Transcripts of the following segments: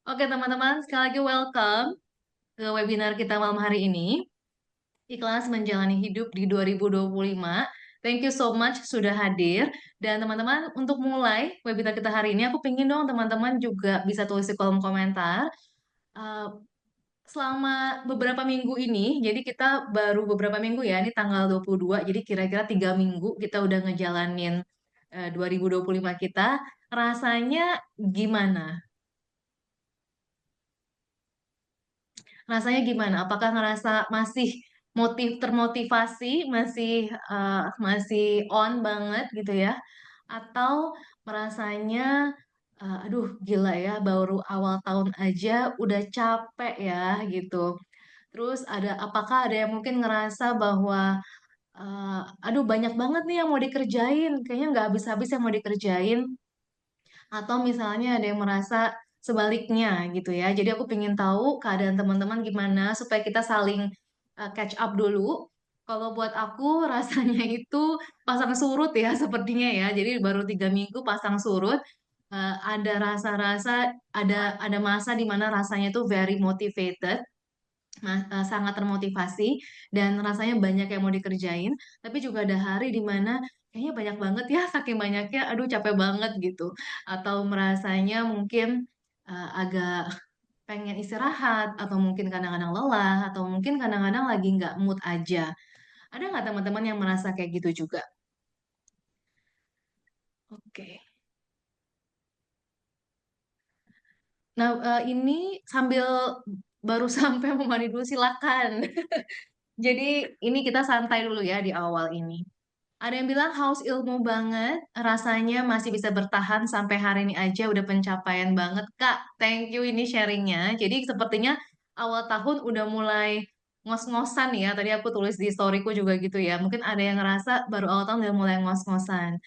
Oke teman-teman, sekali lagi welcome ke webinar kita malam hari ini. Ikhlas Menjalani Hidup di 2025. Thank you so much sudah hadir. Dan teman-teman, untuk mulai webinar kita hari ini, aku pengen dong teman-teman juga bisa tulis di kolom komentar. eh, Selama beberapa minggu ini, jadi kita baru beberapa minggu ya, ini tanggal 22, jadi kira-kira 3 minggu kita udah ngejalanin 2025 kita. Rasanya gimana? Rasanya gimana? Apakah ngerasa masih termotivasi, masih on banget gitu ya? Atau merasanya aduh gila ya, baru awal tahun aja udah capek ya gitu. Terus apakah ada yang mungkin ngerasa bahwa aduh banyak banget nih yang mau dikerjain, kayaknya nggak habis-habis yang mau dikerjain, atau misalnya ada yang merasa sebaliknya gitu ya. Jadi aku pengen tahu keadaan teman-teman gimana supaya kita saling catch up dulu. Kalau buat aku rasanya itu pasang surut ya sepertinya ya. Jadi baru 3 minggu pasang surut. Ada rasa-rasa, ada masa di mana rasanya itu very motivated, sangat termotivasi dan rasanya banyak yang mau dikerjain. Tapi juga ada hari di mana kayaknya banyak banget ya, saking banyaknya, aduh capek banget gitu. Atau merasanya mungkin agak pengen istirahat, atau mungkin kadang-kadang lelah, atau mungkin kadang-kadang lagi nggak mood aja. Ada nggak teman-teman yang merasa kayak gitu juga? Oke. Nah, ini sambil baru sampai mau mandi dulu, silakan. Jadi ini kita santai dulu ya di awal ini. Ada yang bilang haus ilmu banget, rasanya masih bisa bertahan sampai hari ini aja udah pencapaian banget. Kak, thank you ini sharingnya. Jadi sepertinya awal tahun udah mulai ngos-ngosan ya. Tadi aku tulis di storyku juga gitu ya. Mungkin ada yang ngerasa baru awal tahun udah mulai ngos-ngosan.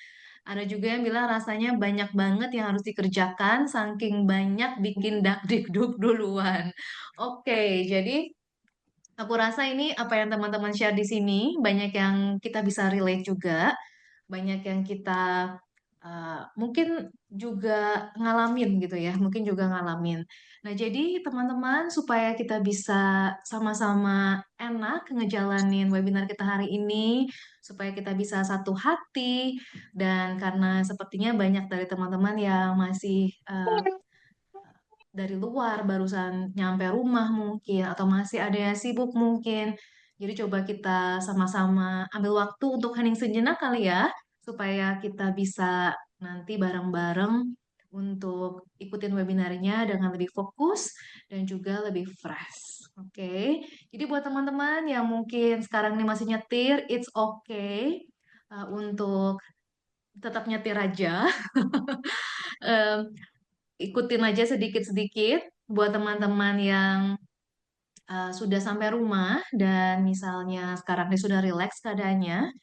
Ada juga yang bilang rasanya banyak banget yang harus dikerjakan, saking banyak bikin dakdikduk duluan. Oke, jadi aku rasa ini apa yang teman-teman share di sini banyak yang kita bisa relate juga, banyak yang kita mungkin juga ngalamin gitu ya, mungkin juga ngalamin. Nah, jadi teman-teman supaya kita bisa sama-sama enak ngejalanin webinar kita hari ini, supaya kita bisa satu hati, dan karena sepertinya banyak dari teman-teman yang masih dari luar barusan nyampe rumah mungkin atau masih ada yang sibuk mungkin. Jadi coba kita sama-sama ambil waktu untuk hening sejenak kali ya supaya kita bisa nanti bareng-bareng untuk ikutin webinarnya dengan lebih fokus dan juga lebih fresh. Oke. Jadi buat teman-teman yang mungkin sekarang ini masih nyetir, it's okay untuk tetap nyetir aja. Em, Ikutin aja sedikit-sedikit buat teman-teman yang sudah sampai rumah dan misalnya sekarang ini sudah rileks keadaannya,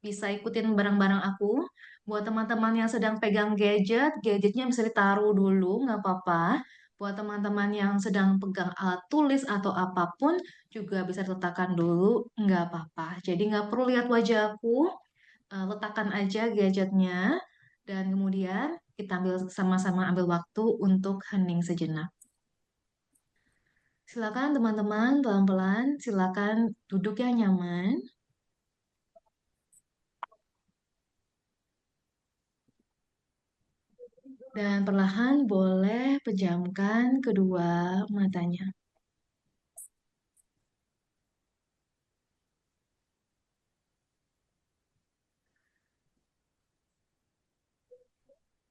bisa ikutin barang-barang aku. Buat teman-teman yang sedang pegang gadget, gadgetnya bisa ditaruh dulu, nggak apa-apa. Buat teman-teman yang sedang pegang alat tulis atau apapun, juga bisa diletakkan dulu, nggak apa-apa. Jadi nggak perlu lihat wajahku, letakkan aja gadgetnya, dan kemudian kita sama-sama ambil waktu untuk hening sejenak. Silakan teman-teman, pelan-pelan, silakan duduk yang nyaman dan perlahan boleh pejamkan kedua matanya.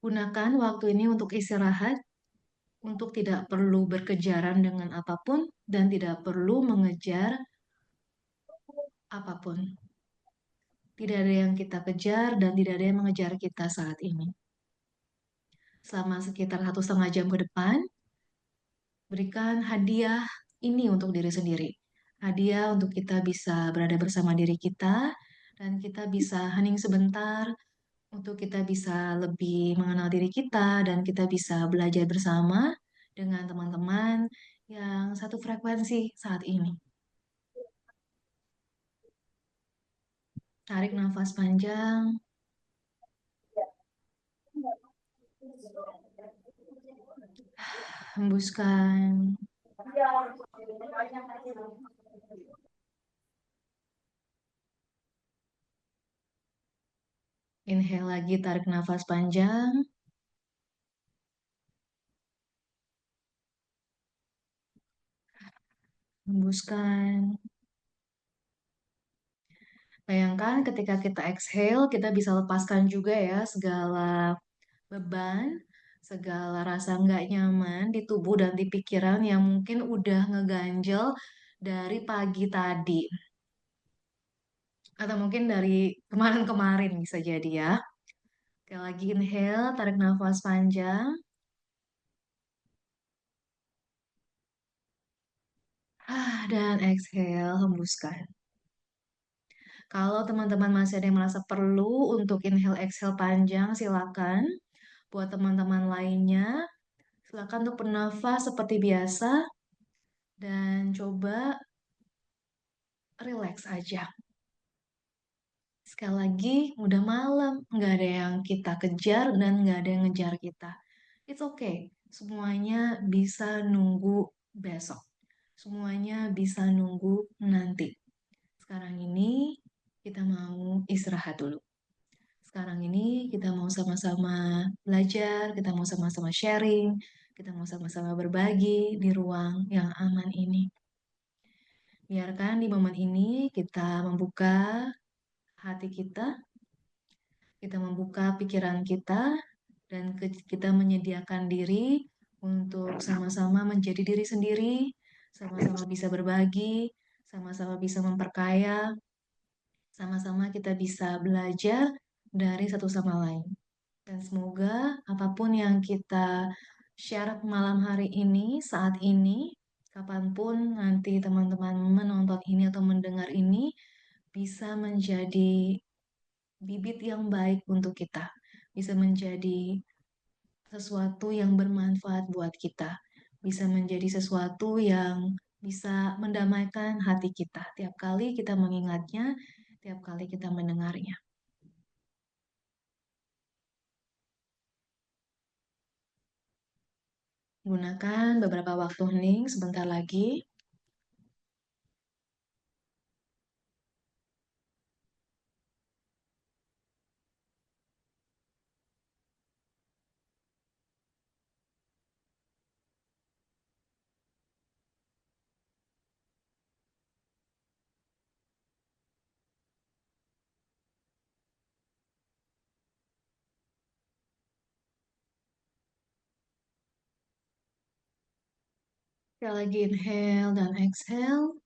Gunakan waktu ini untuk istirahat, untuk tidak perlu berkejaran dengan apapun dan tidak perlu mengejar apapun. Tidak ada yang kita kejar dan tidak ada yang mengejar kita saat ini. Selama sekitar 1,5 jam ke depan, berikan hadiah ini untuk diri sendiri. Hadiah untuk kita bisa berada bersama diri kita dan kita bisa hening sebentar untuk kita bisa lebih mengenal diri kita dan kita bisa belajar bersama dengan teman-teman yang satu frekuensi saat ini. Tarik nafas panjang, Hembuskan. Inhale lagi, tarik nafas panjang. Hembuskan. Bayangkan ketika kita exhale, kita bisa lepaskan juga ya segala beban, segala rasa nggak nyaman di tubuh dan di pikiran yang mungkin udah ngeganjel dari pagi tadi. Atau mungkin dari kemarin-kemarin bisa jadi ya. Oke, lagi inhale, tarik nafas panjang. Dan exhale, hembuskan. Kalau teman-teman masih ada yang merasa perlu untuk inhale exhale panjang, silakan. Buat teman-teman lainnya, silakan untuk bernafas seperti biasa dan coba relax aja. Sekali lagi, udah malam, nggak ada yang kita kejar dan nggak ada yang ngejar kita. It's okay, semuanya bisa nunggu besok. Semuanya bisa nunggu nanti. Sekarang ini kita mau istirahat dulu. Sekarang ini kita mau sama-sama belajar, kita mau sama-sama sharing, kita mau sama-sama berbagi di ruang yang aman ini. Biarkan di momen ini kita membuka hati kita membuka pikiran kita, dan kita menyediakan diri untuk sama-sama menjadi diri sendiri, sama-sama bisa berbagi, sama-sama bisa memperkaya, sama-sama kita bisa belajar dari satu sama lain. Dan semoga apapun yang kita share malam hari ini, saat ini, kapanpun nanti teman-teman menonton ini atau mendengar ini, bisa menjadi bibit yang baik untuk kita. Bisa menjadi sesuatu yang bermanfaat buat kita. Bisa menjadi sesuatu yang bisa mendamaikan hati kita. Tiap kali kita mengingatnya, tiap kali kita mendengarnya. Gunakan beberapa waktu hening sebentar lagi. Sekali lagi inhale dan exhale.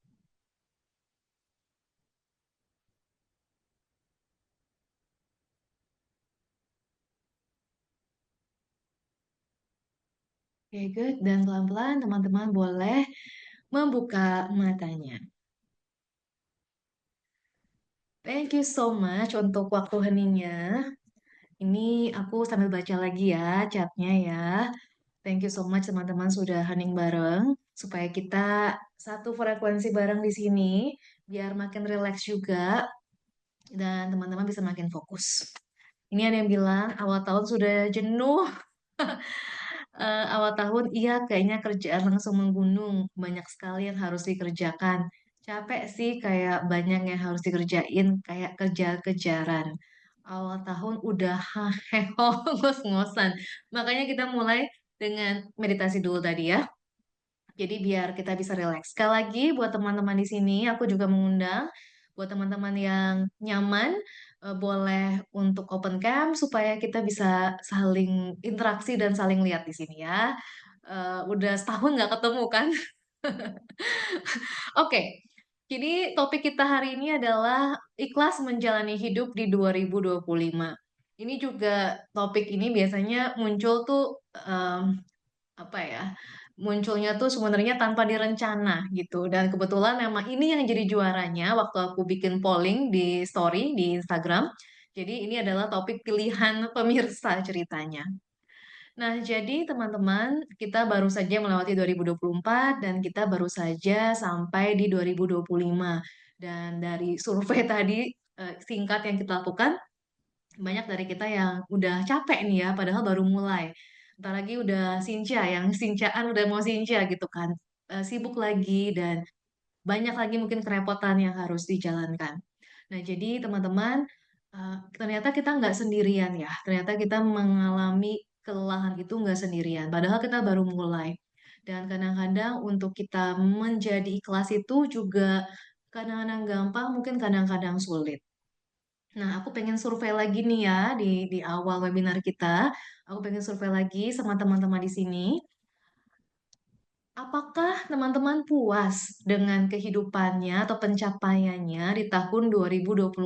Oke, good. Dan pelan-pelan teman-teman boleh membuka matanya. Thank you so much untuk waktu heningnya. Ini aku sambil baca lagi ya chatnya ya. Thank you so much teman-teman sudah hening bareng. Supaya kita satu frekuensi bareng di sini. Biar makin rileks juga. Dan teman-teman bisa makin fokus. Ini ada yang bilang awal tahun sudah jenuh. Awal tahun, iya kayaknya kerjaan langsung menggunung. Banyak sekali yang harus dikerjakan. Capek sih kayak banyak yang harus dikerjain, kayak kejar-kejaran. Awal tahun udah heho ngos-ngosan. Makanya kita mulai dengan meditasi dulu tadi ya. Jadi biar kita bisa rileks. Sekali lagi buat teman-teman di sini, aku juga mengundang buat teman-teman yang nyaman, boleh untuk open cam supaya kita bisa saling interaksi dan saling lihat di sini ya. Udah setahun nggak ketemu kan? Oke, jadi topik kita hari ini adalah ikhlas menjalani hidup di 2025. Ini juga topik ini biasanya muncul tuh apa ya, munculnya tuh sebenarnya tanpa direncana gitu. Dan kebetulan memang ini yang jadi juaranya waktu aku bikin polling di story di Instagram. Jadi ini adalah topik pilihan pemirsa ceritanya. Nah, jadi teman-teman, kita baru saja melewati 2024 dan kita baru saja sampai di 2025. Dan dari survei tadi singkat yang kita lakukan, banyak dari kita yang udah capek nih ya, padahal baru mulai. Bentar lagi udah Sinca, yang Sincaan udah mau Sinca gitu kan. Sibuk lagi dan banyak lagi mungkin kerepotan yang harus dijalankan. Nah, jadi teman-teman, ternyata kita nggak sendirian ya. Ternyata kita mengalami kelelahan itu nggak sendirian. Padahal kita baru mulai. Dan kadang-kadang untuk kita menjadi ikhlas itu juga kadang-kadang gampang, mungkin kadang-kadang sulit. Nah, aku pengen survei lagi nih ya di awal webinar kita. Aku pengen survei lagi sama teman-teman di sini. Apakah teman-teman puas dengan kehidupannya atau pencapaiannya di tahun 2024?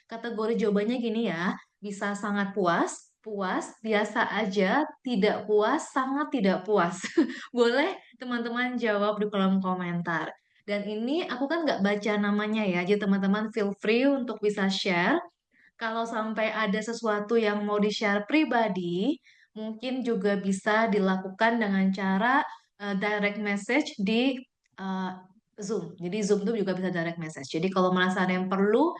Kategori jawabannya gini ya, bisa sangat puas, puas, biasa aja, tidak puas, sangat tidak puas. Boleh teman-teman jawab di kolom komentar. Dan ini aku kan nggak baca namanya ya, jadi teman-teman feel free untuk bisa share kalau sampai ada sesuatu yang mau di-share pribadi, mungkin juga bisa dilakukan dengan cara direct message di uh, Zoom. Jadi Zoom itu juga bisa direct message. Jadi kalau merasa ada yang perlu,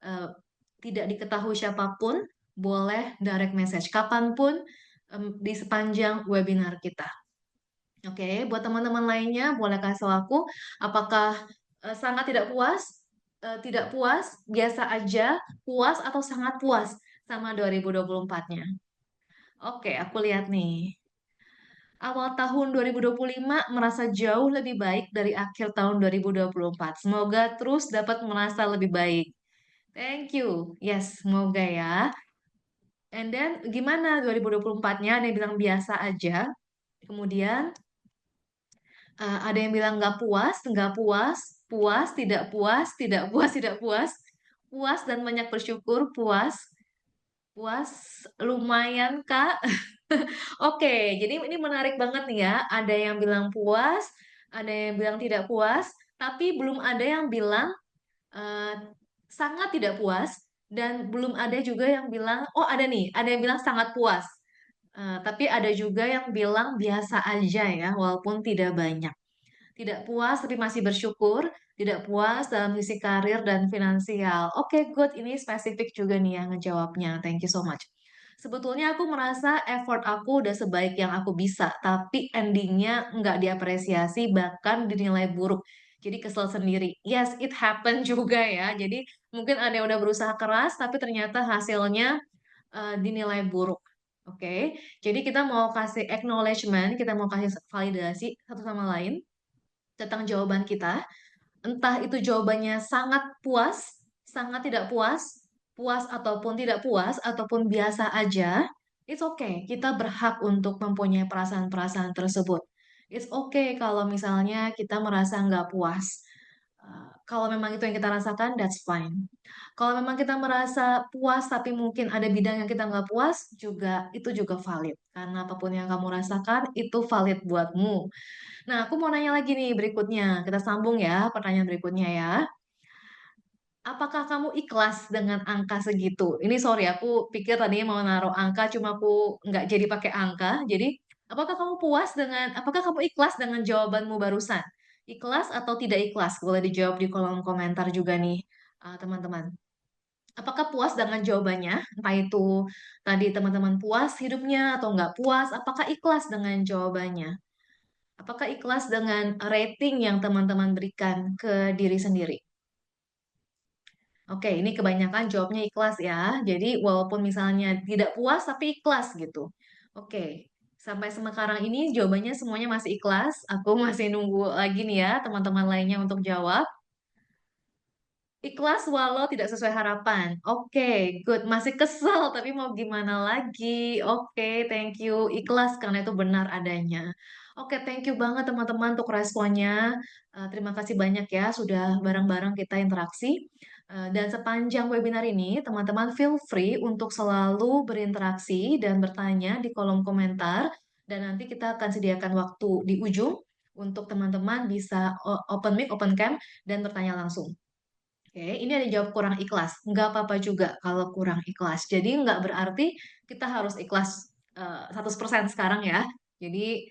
uh, tidak diketahui siapapun, boleh direct message kapanpun di sepanjang webinar kita. Oke, buat teman-teman lainnya, boleh kasih tahu aku apakah sangat tidak puas, tidak puas, biasa aja, puas atau sangat puas sama 2024-nya. Oke, aku lihat nih. Awal tahun 2025 merasa jauh lebih baik dari akhir tahun 2024. Semoga terus dapat merasa lebih baik. Thank you. Yes, semoga ya. And then gimana 2024-nya? Ada yang bilang biasa aja. Kemudian ada yang bilang nggak puas, puas, tidak puas, tidak puas, puas dan banyak bersyukur, puas, puas, lumayan Kak. Oke, jadi ini menarik banget nih ya. Ada yang bilang puas, ada yang bilang tidak puas, tapi belum ada yang bilang eh, sangat tidak puas, dan belum ada juga yang bilang, oh ada nih, ada yang bilang sangat puas. Tapi ada juga yang bilang biasa aja ya, walaupun tidak banyak. Tidak puas tapi masih bersyukur, tidak puas dalam sisi karir dan finansial. Oke, good. Ini spesifik juga nih yang ngejawabnya. Thank you so much. Sebetulnya aku merasa effort aku udah sebaik yang aku bisa, tapi endingnya nggak diapresiasi, bahkan dinilai buruk. Jadi kesel sendiri. Yes, it happen juga ya. Jadi mungkin ada yang udah berusaha keras, tapi ternyata hasilnya dinilai buruk. Oke, jadi kita mau kasih acknowledgement, kita mau kasih validasi satu sama lain tentang jawaban kita. Entah itu jawabannya sangat puas, sangat tidak puas, puas ataupun tidak puas, ataupun biasa aja, it's okay. Kita berhak untuk mempunyai perasaan-perasaan tersebut. It's okay kalau misalnya kita merasa nggak puas. Kalau memang itu yang kita rasakan, that's fine. Kalau memang kita merasa puas, tapi mungkin ada bidang yang kita nggak puas, juga itu juga valid. Karena apapun yang kamu rasakan, itu valid buatmu. Nah, aku mau nanya lagi nih berikutnya. Kita sambung ya, pertanyaan berikutnya ya. Apakah kamu ikhlas dengan angka segitu? Ini sorry, aku pikir tadinya mau naruh angka, cuma aku nggak jadi pakai angka. Jadi, apakah kamu ikhlas dengan jawabanmu barusan? Ikhlas atau tidak ikhlas? Boleh dijawab di kolom komentar juga nih, teman-teman. Apakah puas dengan jawabannya? Entah itu tadi teman-teman puas hidupnya atau nggak puas, apakah ikhlas dengan jawabannya? Apakah ikhlas dengan rating yang teman-teman berikan ke diri sendiri? Oke, ini kebanyakan jawabnya ikhlas ya. Jadi walaupun misalnya tidak puas tapi ikhlas gitu. Oke, sampai sekarang ini jawabannya semuanya masih ikhlas. Aku masih nunggu lagi nih ya teman-teman lainnya untuk jawab. Ikhlas walau tidak sesuai harapan. Oke, good. Masih kesel, tapi mau gimana lagi? Oke, thank you. Ikhlas karena itu benar adanya. Oke, thank you banget teman-teman untuk responnya. Terima kasih banyak ya sudah bareng-bareng kita interaksi. Dan sepanjang webinar ini, teman-teman feel free untuk selalu berinteraksi dan bertanya di kolom komentar. Dan nanti kita akan sediakan waktu di ujung untuk teman-teman bisa open mic, open cam, dan bertanya langsung. Oke, ini ada yang jawab kurang ikhlas. Nggak apa-apa juga kalau kurang ikhlas. Jadi nggak berarti kita harus ikhlas 100% sekarang ya. Jadi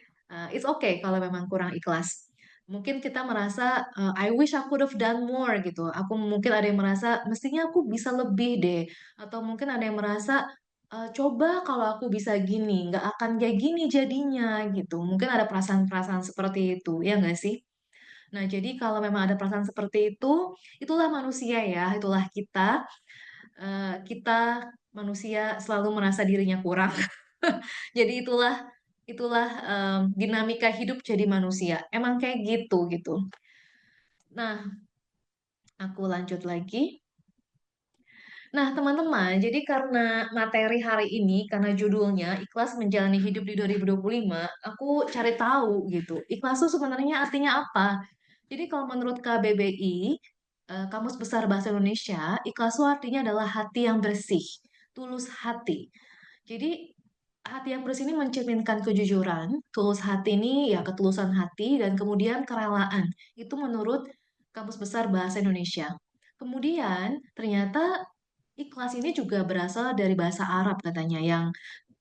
it's okay kalau memang kurang ikhlas. Mungkin kita merasa I wish I could have done more gitu. Aku mungkin ada yang merasa mestinya aku bisa lebih deh. Atau mungkin ada yang merasa coba kalau aku bisa gini, nggak akan kayak gini jadinya gitu. Mungkin ada perasaan-perasaan seperti itu, ya nggak sih? Nah, jadi kalau memang ada perasaan seperti itu, itulah manusia ya, itulah kita. Kita manusia selalu merasa dirinya kurang. Jadi itulah dinamika hidup jadi manusia. Emang kayak gitu gitu. Nah, aku lanjut lagi. Nah, teman-teman, jadi karena materi hari ini, karena judulnya Ikhlas Menjalani Hidup di 2025, aku cari tahu gitu. Ikhlas itu sebenarnya artinya apa? Jadi kalau menurut KBBI, Kamus Besar Bahasa Indonesia, ikhlas itu artinya adalah hati yang bersih, tulus hati. Jadi hati yang bersih ini mencerminkan kejujuran, tulus hati ini ya ketulusan hati, dan kemudian kerelaan. Itu menurut Kamus Besar Bahasa Indonesia. Kemudian ternyata ikhlas ini juga berasal dari bahasa Arab katanya yang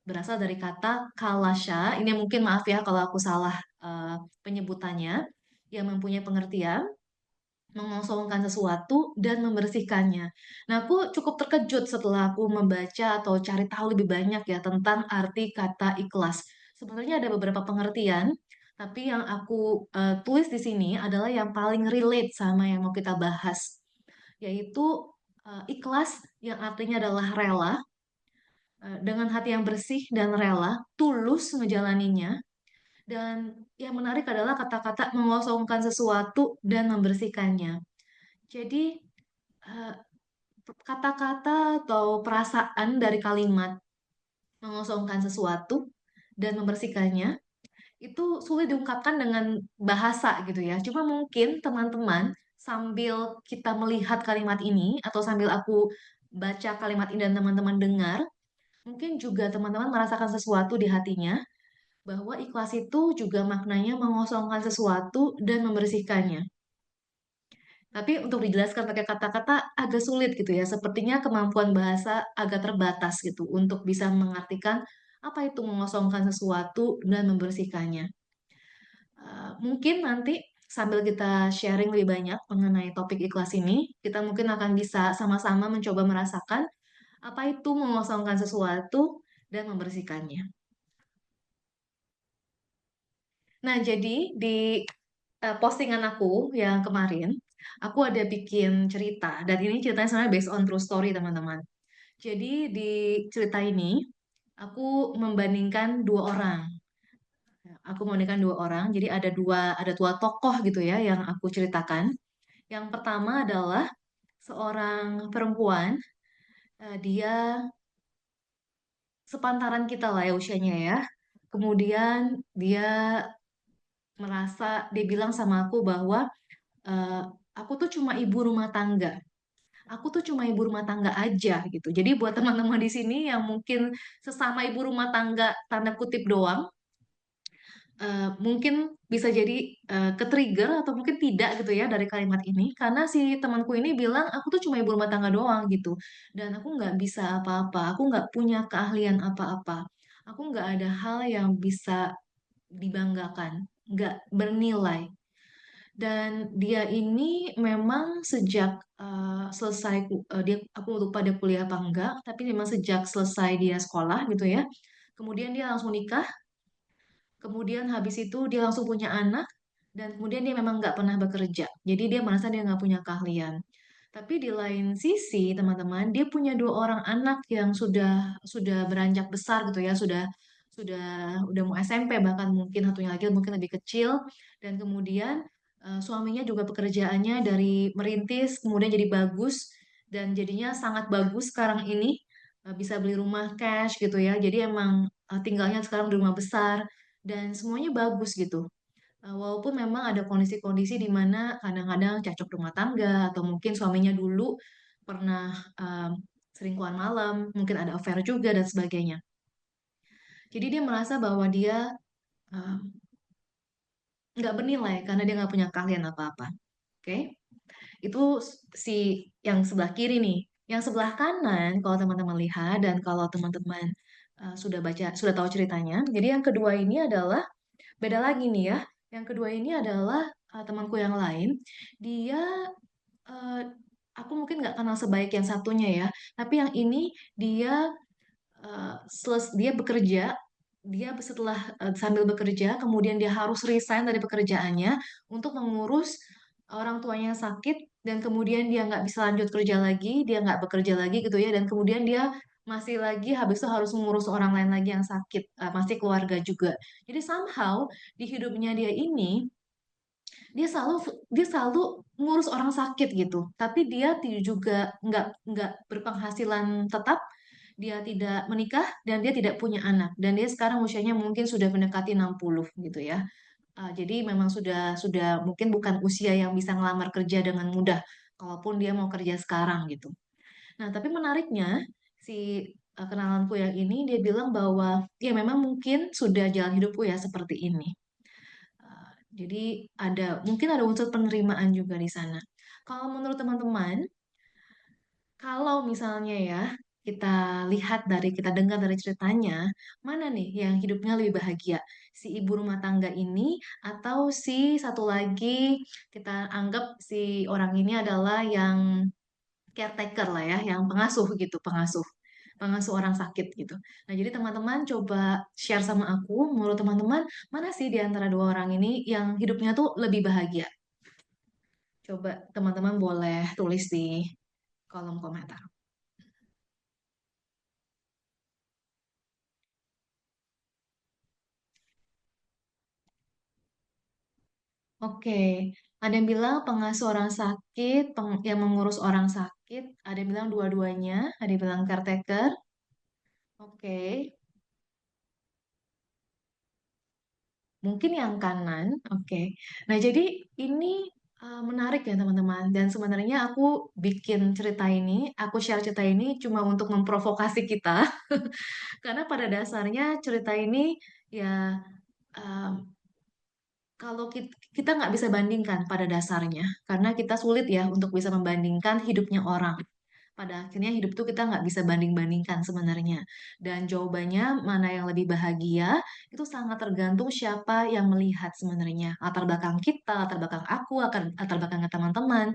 berasal dari kata kalasya. Ini mungkin maaf ya kalau aku salah penyebutannya. Yang mempunyai pengertian mengosongkan sesuatu dan membersihkannya. Nah, aku cukup terkejut setelah aku membaca atau cari tahu lebih banyak ya tentang arti kata ikhlas. Sebenarnya ada beberapa pengertian, tapi yang aku tulis di sini adalah yang paling relate sama yang mau kita bahas, yaitu ikhlas yang artinya adalah rela, dengan hati yang bersih dan rela, tulus menjalaninya, dan yang menarik adalah kata-kata mengosongkan sesuatu dan membersihkannya. Jadi, eh, kata-kata atau perasaan dari kalimat mengosongkan sesuatu dan membersihkannya itu sulit diungkapkan dengan bahasa gitu ya. Cuma mungkin teman-teman sambil kita melihat kalimat ini atau sambil aku baca kalimat ini dan teman-teman dengar, mungkin juga teman-teman merasakan sesuatu di hatinya bahwa ikhlas itu juga maknanya mengosongkan sesuatu dan membersihkannya. Tapi untuk dijelaskan pakai kata-kata agak sulit gitu ya. Sepertinya kemampuan bahasa agak terbatas gitu untuk bisa mengartikan apa itu mengosongkan sesuatu dan membersihkannya. Mungkin nanti sambil kita sharing lebih banyak mengenai topik ikhlas ini, kita mungkin akan bisa sama-sama mencoba merasakan apa itu mengosongkan sesuatu dan membersihkannya. Nah, jadi di postingan aku yang kemarin, aku ada bikin cerita, dan ini ceritanya sebenarnya based on true story, teman-teman. Jadi di cerita ini, aku membandingkan dua orang. Aku membandingkan dua orang, jadi ada dua tokoh gitu ya yang aku ceritakan. Yang pertama adalah seorang perempuan, dia sepantaran kita lah ya usianya ya. Kemudian dia dia bilang sama aku bahwa eh, aku tuh cuma ibu rumah tangga. Aku tuh cuma ibu rumah tangga aja gitu. Jadi buat teman-teman di sini yang mungkin sesama ibu rumah tangga tanda kutip doang, mungkin bisa jadi ke-trigger atau mungkin tidak gitu ya dari kalimat ini karena si temanku ini bilang aku tuh cuma ibu rumah tangga doang gitu dan aku nggak bisa apa-apa, aku nggak punya keahlian apa-apa, aku nggak ada hal yang bisa dibanggakan, nggak bernilai. Dan dia ini memang sejak selesai aku lupa dia kuliah apa enggak, tapi memang sejak selesai dia sekolah gitu ya. Kemudian dia langsung nikah, kemudian habis itu dia langsung punya anak, dan kemudian dia memang nggak pernah bekerja. Jadi dia merasa dia nggak punya keahlian. Tapi di lain sisi, teman-teman, dia punya dua orang anak yang sudah beranjak besar gitu ya, sudah udah mau SMP bahkan mungkin satunya lagi mungkin lebih kecil dan kemudian suaminya juga pekerjaannya dari merintis kemudian jadi bagus dan jadinya sangat bagus sekarang ini bisa beli rumah cash gitu ya. Jadi emang tinggalnya sekarang di rumah besar dan semuanya bagus gitu. Walaupun memang ada kondisi-kondisi di mana kadang-kadang cacok rumah tangga atau mungkin suaminya dulu pernah selingkuhan malam, mungkin ada affair juga dan sebagainya. Jadi dia merasa bahwa dia uh, nggak bernilai karena dia nggak punya keahlian apa-apa. Oke, itu si yang sebelah kiri nih. Yang sebelah kanan, kalau teman-teman lihat dan kalau teman-teman sudah tahu ceritanya. Jadi yang kedua ini adalah beda lagi nih ya. Yang kedua ini adalah temanku yang lain. Dia eh, aku mungkin nggak kenal sebaik yang satunya ya. Tapi yang ini dia dia bekerja, dia setelah sambil bekerja, kemudian dia harus resign dari pekerjaannya untuk mengurus orang tuanya yang sakit, dan kemudian dia nggak bisa lanjut kerja lagi, dia nggak bekerja lagi gitu ya, dan kemudian dia masih lagi habis itu harus mengurus orang lain lagi yang sakit, masih keluarga juga. Jadi somehow di hidupnya dia ini dia selalu ngurus orang sakit gitu, tapi dia juga nggak berpenghasilan tetap, dia tidak menikah dan dia tidak punya anak, dan dia sekarang usianya mungkin sudah mendekati 60 gitu ya. Jadi memang sudah mungkin bukan usia yang bisa ngelamar kerja dengan mudah kalaupun dia mau kerja sekarang gitu. Nah, tapi menariknya si kenalanku yang ini dia bilang bahwa ya memang mungkin sudah jalan hidupku ya seperti ini. Jadi mungkin ada unsur penerimaan juga di sana. Kalau menurut teman-teman, kalau misalnya ya kita dengar dari ceritanya, mana nih yang hidupnya lebih bahagia? Si ibu rumah tangga ini atau si satu lagi, kita anggap si orang ini adalah yang caretaker lah ya, yang pengasuh gitu, pengasuh orang sakit gitu. Nah, jadi teman-teman coba share sama aku, menurut teman-teman, mana sih di antara dua orang ini yang hidupnya tuh lebih bahagia? Coba teman-teman boleh tulis di kolom komentar. Oke, ada yang bilang pengasuh orang sakit, yang mengurus orang sakit, ada yang bilang dua-duanya, ada yang bilang caretaker. Oke, mungkin yang kanan. Oke. Nah, jadi ini menarik ya teman-teman. Dan sebenarnya aku bikin cerita ini, aku share cerita ini cuma untuk memprovokasi kita. Karena pada dasarnya cerita ini ya eh, kalau kita nggak bisa bandingkan pada dasarnya. Karena kita sulit ya untuk bisa membandingkan hidupnya orang. Pada akhirnya hidup tuh kita nggak bisa banding-bandingkan sebenarnya. Dan jawabannya mana yang lebih bahagia itu sangat tergantung siapa yang melihat sebenarnya. Latar belakang kita, latar belakang aku, latar belakang teman-teman,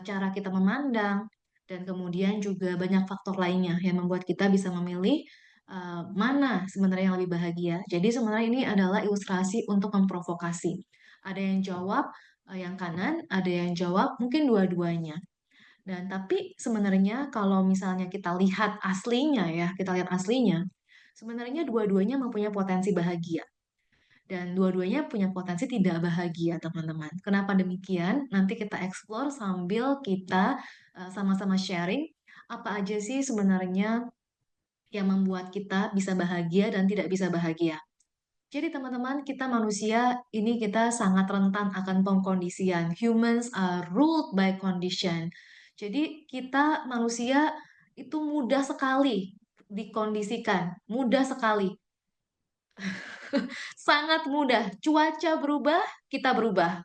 cara kita memandang, dan kemudian juga banyak faktor lainnya yang membuat kita bisa memilih mana sebenarnya yang lebih bahagia. Jadi sebenarnya ini adalah ilustrasi untuk memprovokasi. Ada yang jawab yang kanan, ada yang jawab mungkin dua-duanya. Dan tapi sebenarnya kalau misalnya kita lihat aslinya ya, kita lihat aslinya, sebenarnya dua-duanya mempunyai potensi bahagia. Dan dua-duanya punya potensi tidak bahagia, teman-teman. Kenapa demikian? Nanti kita explore sambil kita sama-sama sharing apa aja sih sebenarnya yang membuat kita bisa bahagia dan tidak bisa bahagia. Jadi teman-teman, kita manusia ini kita sangat rentan akan pengkondisian. Humans are ruled by condition. Jadi kita manusia itu mudah sekali dikondisikan, mudah sekali, sangat mudah. Cuaca berubah, kita berubah.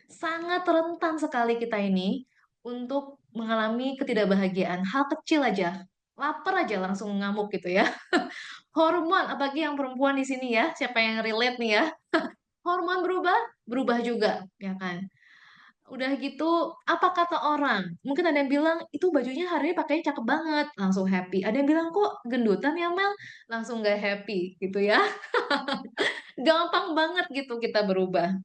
Sangat rentan sekali kita ini untuk mengalami ketidakbahagiaan. Hal kecil aja, lapar aja langsung ngamuk gitu ya. Hormon, apalagi yang perempuan di sini ya, siapa yang relate nih ya? Hormon berubah, berubah juga, ya kan? Udah gitu, apa kata orang? Mungkin ada yang bilang, itu bajunya hari ini pakainya cakep banget, langsung happy. Ada yang bilang, kok gendutan ya Mel? Langsung gak happy, gitu ya. Gampang banget gitu kita berubah.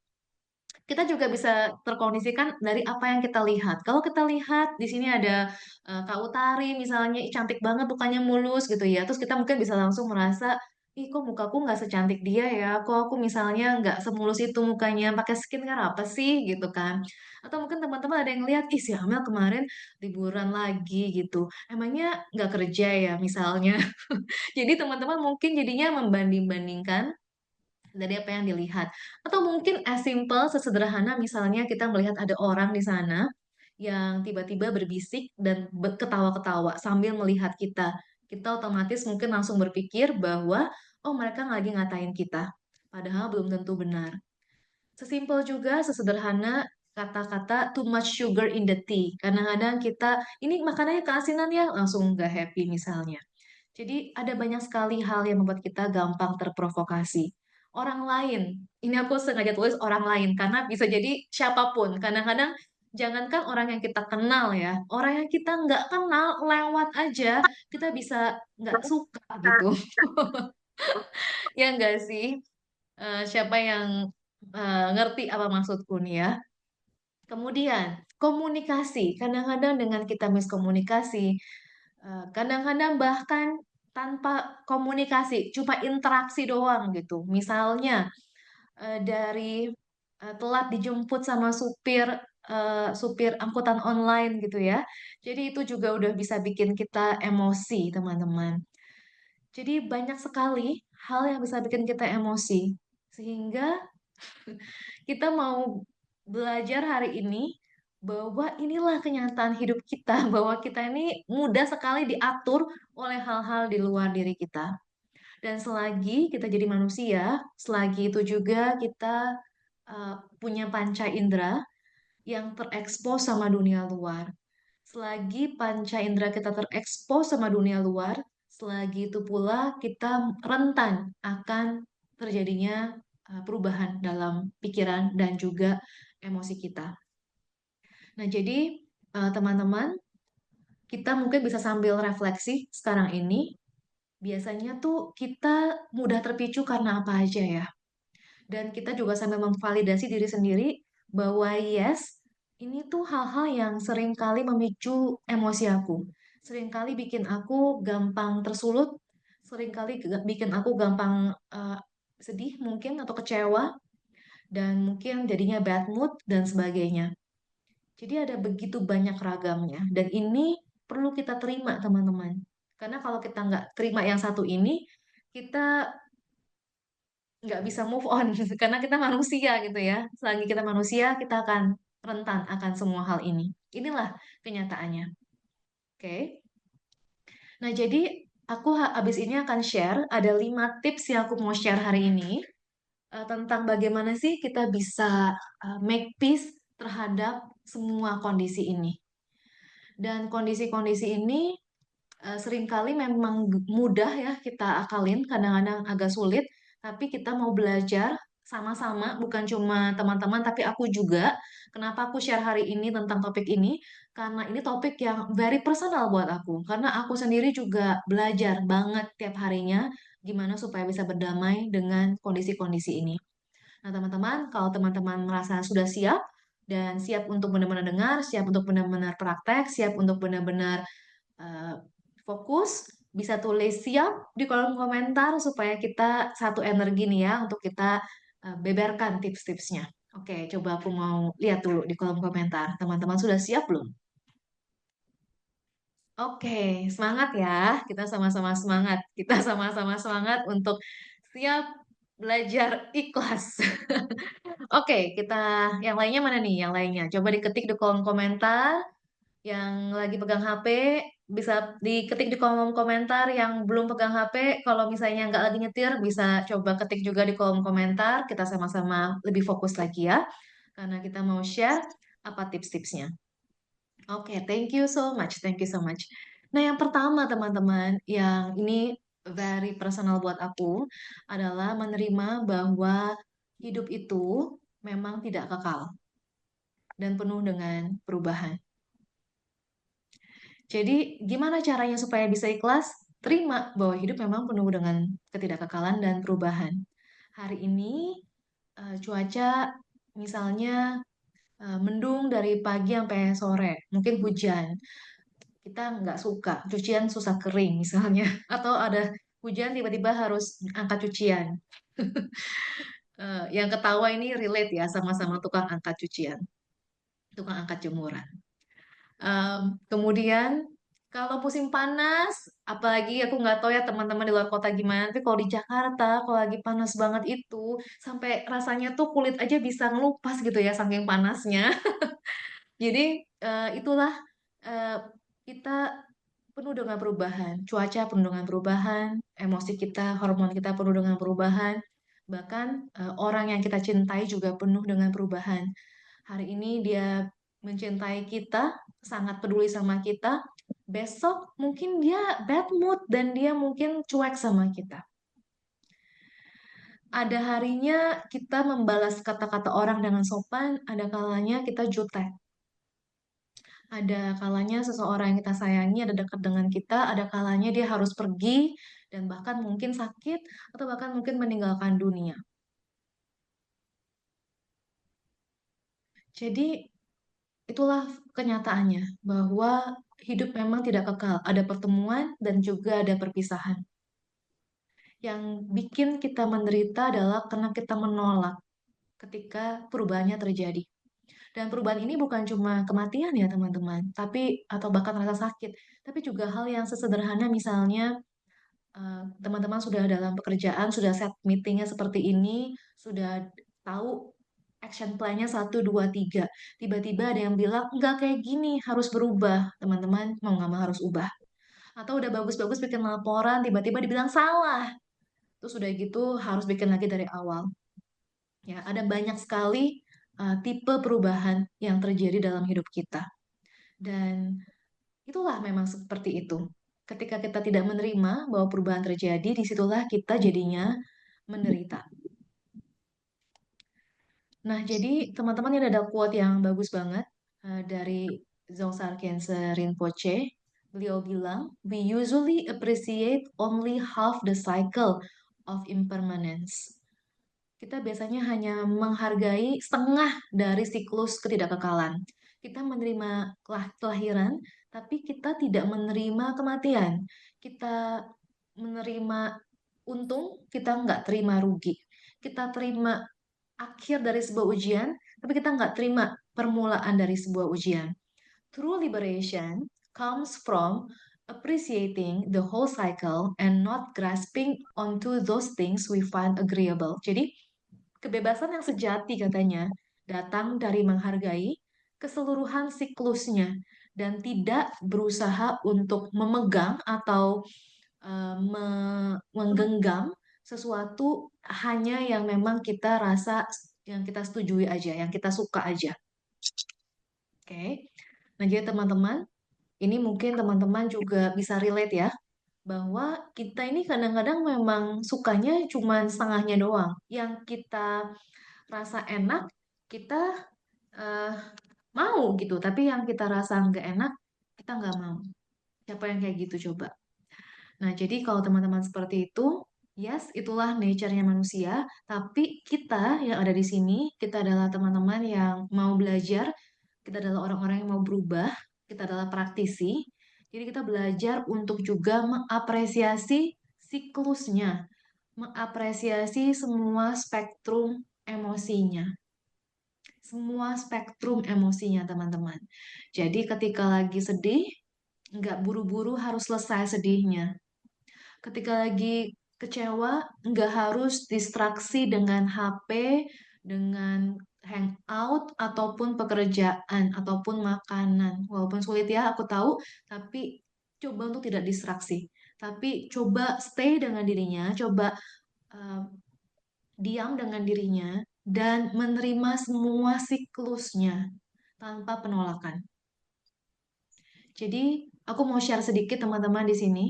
Kita juga bisa terkondisikan dari apa yang kita lihat. Kalau kita lihat di sini ada Kak Utari misalnya, "Ih, cantik banget mukanya mulus gitu ya." Terus kita mungkin bisa langsung merasa, ih kok mukaku nggak secantik dia ya, kok aku misalnya nggak semulus itu mukanya, pakai skincare apa sih gitu kan. Atau mungkin teman-teman ada yang lihat, ih si Amel kemarin liburan lagi gitu, emangnya nggak kerja ya misalnya. Jadi teman-teman mungkin jadinya membanding-bandingkan dari apa yang dilihat. Atau mungkin as simple, sesederhana misalnya kita melihat ada orang di sana yang tiba-tiba berbisik dan ketawa-ketawa sambil melihat kita. Kita otomatis mungkin langsung berpikir bahwa, oh mereka lagi ngatain kita. Padahal belum tentu benar. Sesimpel juga, sesederhana kata-kata too much sugar in the tea. Kadang-kadang kita, ini makanannya keasinan ya, langsung nggak happy misalnya. Jadi ada banyak sekali hal yang membuat kita gampang terprovokasi. Orang lain, ini aku sengaja tulis orang lain karena bisa jadi siapapun. Kadang-kadang Jangankan orang yang kita kenal ya, orang yang kita nggak kenal lewat aja kita bisa nggak suka gitu. Ya nggak sih? Siapa yang ngerti apa maksudku nih ya? Kemudian komunikasi, kadang-kadang dengan kita miskomunikasi, kadang-kadang bahkan tanpa komunikasi, cuma interaksi doang gitu. Misalnya dari telat dijemput sama supir angkutan online gitu ya. Jadi itu juga udah bisa bikin kita emosi, teman-teman. Jadi banyak sekali hal yang bisa bikin kita emosi. Sehingga kita mau belajar hari ini bahwa inilah kenyataan hidup kita, bahwa kita ini mudah sekali diatur oleh hal-hal di luar diri kita. Dan selagi kita jadi manusia, selagi itu juga kita punya panca indera yang terekspos sama dunia luar. Selagi panca indera kita terekspos sama dunia luar, selagi itu pula kita rentan akan terjadinya perubahan dalam pikiran dan juga emosi kita. Nah, jadi teman-teman, kita mungkin bisa sambil refleksi sekarang ini. Biasanya tuh kita mudah terpicu karena apa aja ya. Dan kita juga sambil memvalidasi diri sendiri bahwa yes, ini tuh hal-hal yang sering kali memicu emosi aku. Sering kali bikin aku gampang tersulut, sering kali bikin aku gampang sedih mungkin atau kecewa, dan mungkin jadinya bad mood dan sebagainya. Jadi ada begitu banyak ragamnya. Dan ini perlu kita terima, teman-teman. Karena kalau kita nggak terima yang satu ini, kita nggak bisa move on. Karena kita manusia gitu ya. Selagi kita manusia, kita akan rentan akan semua hal ini. Inilah kenyataannya. Oke. Nah, jadi aku abis ini akan share, ada 5 tips yang aku mau share hari ini tentang bagaimana sih kita bisa make peace terhadap semua kondisi ini. Dan kondisi-kondisi ini seringkali memang mudah ya kita akalin, kadang-kadang agak sulit, tapi kita mau belajar sama-sama, bukan cuma teman-teman, tapi aku juga. Kenapa aku share hari ini tentang topik ini? Karena ini topik yang very personal buat aku. Karena aku sendiri juga belajar banget tiap harinya gimana supaya bisa berdamai dengan kondisi-kondisi ini. Nah, teman-teman, kalau teman-teman merasa sudah siap dan siap untuk benar-benar dengar, siap untuk benar-benar praktek, siap untuk benar-benar eh, fokus, bisa tulis siap di kolom komentar supaya kita satu energi nih ya untuk kita beberkan tips-tipsnya. Oke, coba aku mau lihat dulu di kolom komentar. Teman-teman sudah siap belum? Oke, semangat ya. Kita sama-sama semangat. Kita sama-sama semangat untuk siap belajar ikhlas. Oke, kita yang lainnya mana nih? Yang lainnya, coba diketik di kolom komentar. Yang lagi pegang HP bisa diketik di kolom komentar. Yang belum pegang HP, kalau misalnya nggak lagi nyetir, bisa coba ketik juga di kolom komentar. Kita sama-sama lebih fokus lagi ya, karena kita mau share apa tips-tipsnya. Oke, thank you so much, thank you so much. Nah, yang pertama teman-teman, yang ini very personal buat aku adalah menerima bahwa hidup itu memang tidak kekal dan penuh dengan perubahan. Jadi, gimana caranya supaya bisa ikhlas? Terima bahwa hidup memang penuh dengan ketidakkekalan dan perubahan. Hari ini cuaca misalnya mendung dari pagi sampai sore, mungkin hujan. Kita nggak suka, cucian susah kering misalnya. Atau ada hujan tiba-tiba harus angkat cucian. Yang ketawa ini relate ya sama-sama tukang angkat cucian, tukang angkat jemuran. Kemudian kalau musim panas, apalagi aku nggak tahu ya teman-teman di luar kota gimana, tapi kalau di Jakarta, kalau lagi panas banget itu, sampai rasanya tuh kulit aja bisa ngelupas gitu ya, saking panasnya. Jadi itulah eh, kita penuh dengan perubahan, cuaca penuh dengan perubahan, emosi kita, hormon kita penuh dengan perubahan, bahkan orang yang kita cintai juga penuh dengan perubahan. Hari ini dia mencintai kita, sangat peduli sama kita. Besok mungkin dia bad mood dan dia mungkin cuek sama kita. Ada harinya kita membalas kata-kata orang dengan sopan, ada kalanya kita jutek. Ada kalanya seseorang yang kita sayangi ada dekat dengan kita, ada kalanya dia harus pergi dan bahkan mungkin sakit atau bahkan mungkin meninggalkan dunia. Jadi itulah kenyataannya bahwa hidup memang tidak kekal. Ada pertemuan dan juga ada perpisahan. Yang bikin kita menderita adalah karena kita menolak ketika perubahannya terjadi. Dan perubahan ini bukan cuma kematian ya teman-teman, tapi atau bahkan rasa sakit, tapi juga hal yang sesederhana misalnya teman-teman sudah dalam pekerjaan, sudah set meetingnya seperti ini, sudah tahu action plan-nya 1, 2, 3. Tiba-tiba ada yang bilang, nggak kayak gini, harus berubah. Teman-teman mau nggak mau harus ubah. Atau udah bagus-bagus bikin laporan, tiba-tiba dibilang salah. Terus udah gitu harus bikin lagi dari awal. Ya, ada banyak sekali tipe perubahan yang terjadi dalam hidup kita. Dan itulah memang seperti itu. Ketika kita tidak menerima bahwa perubahan terjadi, disitulah kita jadinya menderita. Nah, jadi teman-teman ini ada quote yang bagus banget dari Dzogchen Khyentse Rinpoche. Beliau bilang, "We usually appreciate only half the cycle of impermanence." Kita biasanya hanya menghargai setengah dari siklus ketidakkekalan. Kita menerima kelahiran, tapi kita tidak menerima kematian. Kita menerima untung, kita nggak terima rugi. Kita terima akhir dari sebuah ujian, tapi kita nggak terima permulaan dari sebuah ujian. True liberation comes from appreciating the whole cycle and not grasping onto those things we find agreeable. Jadi, kebebasan yang sejati katanya datang dari menghargai keseluruhan siklusnya dan tidak berusaha untuk memegang atau menggenggam sesuatu hanya yang memang kita rasa yang kita setujui aja, yang kita suka aja. Oke. Nah, jadi teman-teman, ini mungkin teman-teman juga bisa relate ya, bahwa kita ini kadang-kadang memang sukanya cuma setengahnya doang. Yang kita rasa enak, kita eh, mau gitu. Tapi yang kita rasa nggak enak, kita nggak mau. Siapa yang kayak gitu coba? Nah, jadi kalau teman-teman seperti itu, yes, itulah nature-nya manusia. Tapi kita yang ada di sini, kita adalah teman-teman yang mau belajar, kita adalah orang-orang yang mau berubah, kita adalah praktisi. Jadi kita belajar untuk juga mengapresiasi siklusnya, mengapresiasi semua spektrum emosinya. Semua spektrum emosinya, teman-teman. Jadi ketika lagi sedih, nggak buru-buru harus selesai sedihnya. Ketika lagi kecewa, nggak harus distraksi dengan HP, dengan hangout, ataupun pekerjaan, ataupun makanan. Walaupun sulit ya, aku tahu, tapi coba untuk tidak distraksi. Tapi coba stay dengan dirinya, coba uh, diam dengan dirinya, dan menerima semua siklusnya tanpa penolakan. Jadi, aku mau share sedikit teman-teman di sini.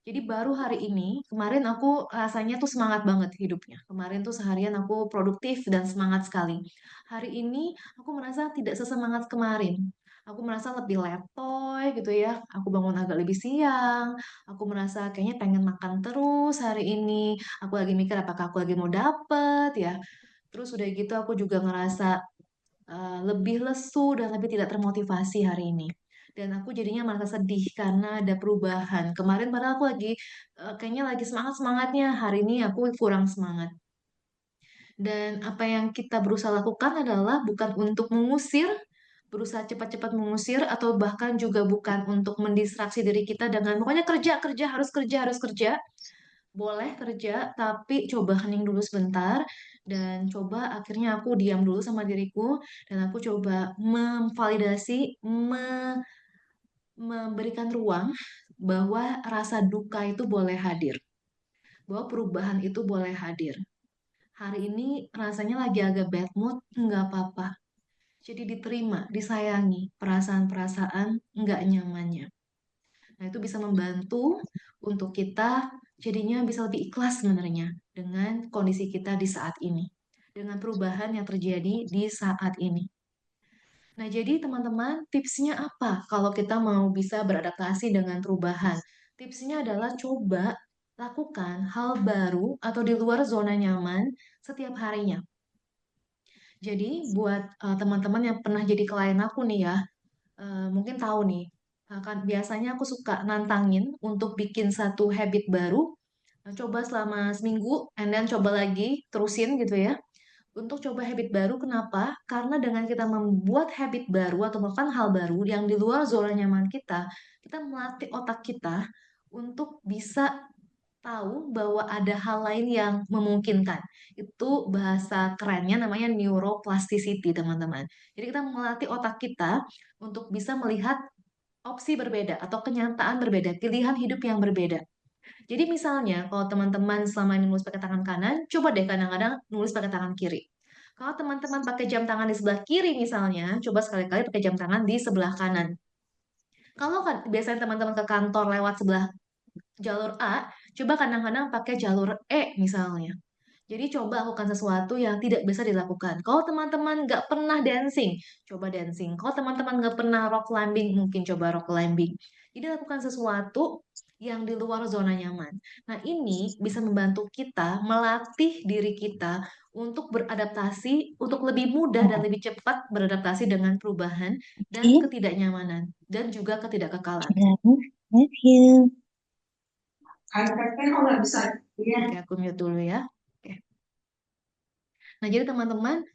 Jadi baru hari ini, kemarin aku rasanya tuh semangat banget hidupnya. Kemarin tuh seharian aku produktif dan semangat sekali. Hari ini aku merasa tidak sesemangat kemarin. Aku merasa lebih letoy gitu ya. Aku bangun agak lebih siang. Aku merasa kayaknya pengen makan terus hari ini. Aku lagi mikir apakah aku lagi mau dapet ya. Terus udah gitu aku juga ngerasa lebih lesu dan lebih tidak termotivasi hari ini. Dan aku jadinya merasa sedih karena ada perubahan. Kemarin padahal aku lagi kayaknya lagi semangat-semangatnya. Hari ini aku kurang semangat. Dan apa yang kita berusaha lakukan adalah bukan untuk mengusir, berusaha cepat-cepat mengusir, atau bahkan juga bukan untuk mendistraksi diri kita dengan pokoknya kerja, kerja, harus kerja, harus kerja. Boleh kerja, tapi coba hening dulu sebentar dan coba akhirnya aku diam dulu sama diriku dan aku coba memvalidasi, memberikan ruang bahwa rasa duka itu boleh hadir, bahwa perubahan itu boleh hadir. Hari ini rasanya lagi agak bad mood, nggak apa-apa. Jadi diterima, disayangi perasaan-perasaan nggak nyamannya. Nah, itu bisa membantu untuk kita jadinya bisa lebih ikhlas sebenarnya dengan kondisi kita di saat ini, dengan perubahan yang terjadi di saat ini. Nah, jadi teman-teman, tipsnya apa kalau kita mau bisa beradaptasi dengan perubahan? Tipsnya adalah coba lakukan hal baru atau di luar zona nyaman setiap harinya. Jadi buat teman-teman yang pernah jadi klien aku nih ya, mungkin tahu nih, kan biasanya aku suka nantangin untuk bikin satu habit baru, coba selama seminggu, and then coba lagi, terusin gitu ya. Untuk coba habit baru, kenapa? Karena dengan kita membuat habit baru atau melakukan hal baru yang di luar zona nyaman kita melatih otak kita untuk bisa tahu bahwa ada hal lain yang memungkinkan. Itu bahasa kerennya namanya neuroplasticity, teman-teman. Jadi kita melatih otak kita untuk bisa melihat opsi berbeda atau kenyataan berbeda, pilihan hidup yang berbeda. Jadi misalnya kalau teman-teman selama ini nulis pakai tangan kanan, coba deh kadang-kadang nulis pakai tangan kiri. Kalau teman-teman pakai jam tangan di sebelah kiri misalnya, coba sekali-kali pakai jam tangan di sebelah kanan. Kalau kan biasanya teman-teman ke kantor lewat sebelah jalur A, coba kadang-kadang pakai jalur E misalnya. Jadi coba lakukan sesuatu yang tidak bisa dilakukan. Kalau teman-teman nggak pernah dancing, coba dancing. Kalau teman-teman nggak pernah rock climbing, mungkin coba rock climbing. Jadi lakukan sesuatu yang di luar zona nyaman. Nah, ini bisa membantu kita melatih diri kita untuk beradaptasi, untuk lebih mudah dan lebih cepat beradaptasi dengan perubahan dan Okay, ketidaknyamanan dan juga ketidakkekalan. love you. Oke, aku mute dulu ya. Oke. Nah, jadi teman-teman,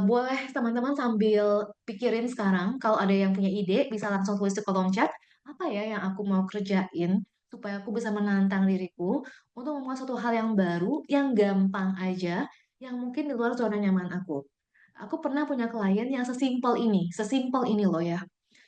boleh teman-teman sambil pikirin sekarang, kalau ada yang punya ide, bisa langsung tulis di kolom chat, apa ya yang aku mau kerjain, supaya aku bisa menantang diriku untuk membuat suatu hal yang baru, yang gampang aja, yang mungkin di luar zona nyaman aku. Aku pernah punya klien yang sesimpel ini loh ya.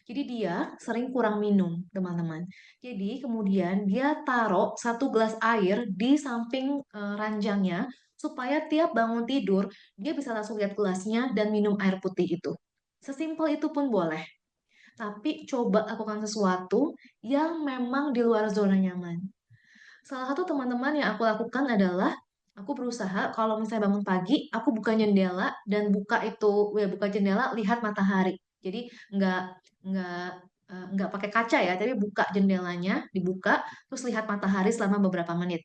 Jadi dia sering kurang minum, teman-teman. Jadi kemudian dia taruh satu gelas air di samping ranjangnya supaya tiap bangun tidur dia bisa langsung lihat gelasnya dan minum air putih itu. Sesimpel itu pun boleh. Tapi coba lakukan sesuatu yang memang di luar zona nyaman. Salah satu teman-teman yang aku lakukan adalah aku berusaha kalau misalnya bangun pagi, aku buka jendela dan buka itu, ya buka jendela lihat matahari. Jadi nggak nggak nggak pakai kaca ya, tapi buka jendelanya, dibuka, terus lihat matahari selama beberapa menit.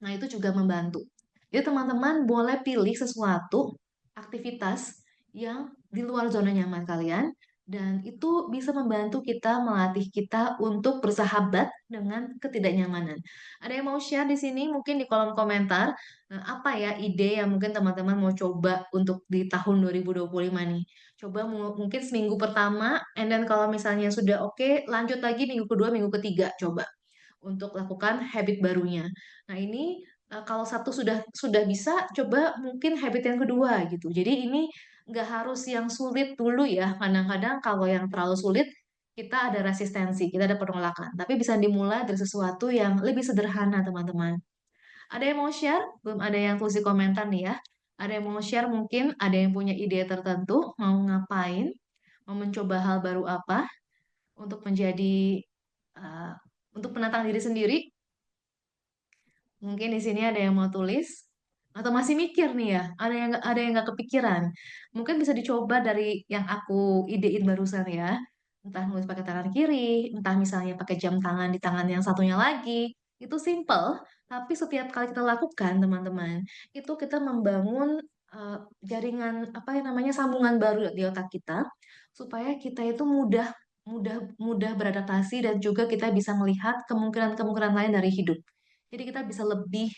Nah, itu juga membantu. Jadi teman-teman boleh pilih sesuatu aktivitas yang di luar zona nyaman kalian dan itu bisa membantu kita melatih kita untuk bersahabat dengan ketidaknyamanan. Ada yang mau share di sini mungkin di kolom komentar apa ya ide yang mungkin teman-teman mau coba untuk di tahun 2025 nih. Coba mungkin seminggu pertama and then kalau misalnya sudah oke, lanjut lagi minggu kedua, minggu ketiga coba untuk lakukan habit barunya. Nah, ini kalau satu sudah bisa, coba mungkin habit yang kedua gitu. Jadi ini nggak harus yang sulit dulu ya. Kadang-kadang kalau yang terlalu sulit, kita ada resistensi, kita ada penolakan. Tapi bisa dimulai dari sesuatu yang lebih sederhana, teman-teman. Ada yang mau share? Belum ada yang tulis di komentar nih ya. Ada yang mau share mungkin, ada yang punya ide tertentu, mau ngapain, mau mencoba hal baru apa untuk menjadi uh, untuk menantang diri sendiri. Mungkin di sini ada yang mau tulis atau masih mikir nih ya, ada yang nggak kepikiran. Mungkin bisa dicoba dari yang aku idein barusan ya. Entah nulis pakai tangan kiri, entah misalnya pakai jam tangan di tangan yang satunya lagi. Itu simple, tapi setiap kali kita lakukan, teman-teman, itu kita membangun jaringan apa yang namanya sambungan baru di otak kita supaya kita itu mudah mudah mudah beradaptasi dan juga kita bisa melihat kemungkinan-kemungkinan lain dari hidup. Jadi kita bisa lebih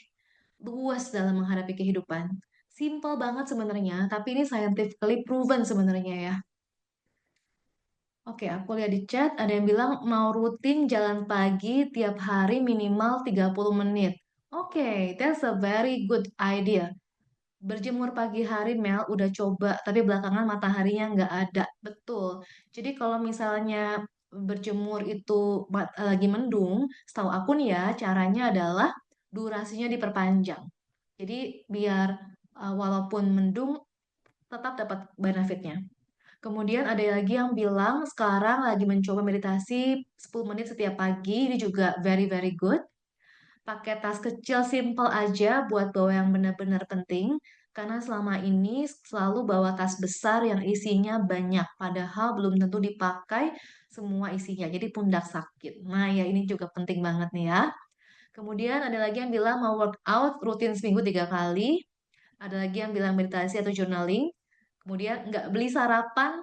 luas dalam menghadapi kehidupan. Simple banget sebenarnya, tapi ini scientifically proven sebenarnya ya. Oke, aku lihat di chat ada yang bilang mau rutin jalan pagi tiap hari minimal 30 menit. Oke, that's a very good idea. Berjemur pagi hari Mel udah coba, tapi belakangan mataharinya nggak ada. Betul. Jadi kalau misalnya berjemur itu lagi mendung, setahu aku nih ya, caranya adalah durasinya diperpanjang. Jadi biar walaupun mendung tetap dapat benefitnya. Kemudian ada lagi yang bilang sekarang lagi mencoba meditasi 10 menit setiap pagi. Ini juga very very good. Pakai tas kecil simple aja buat bawa yang benar-benar penting. Karena selama ini selalu bawa tas besar yang isinya banyak, padahal belum tentu dipakai semua isinya. Jadi pundak sakit. Nah, ya ini juga penting banget nih ya. Kemudian ada lagi yang bilang mau workout rutin seminggu 3 kali. Ada lagi yang bilang meditasi atau journaling. Kemudian nggak beli sarapan,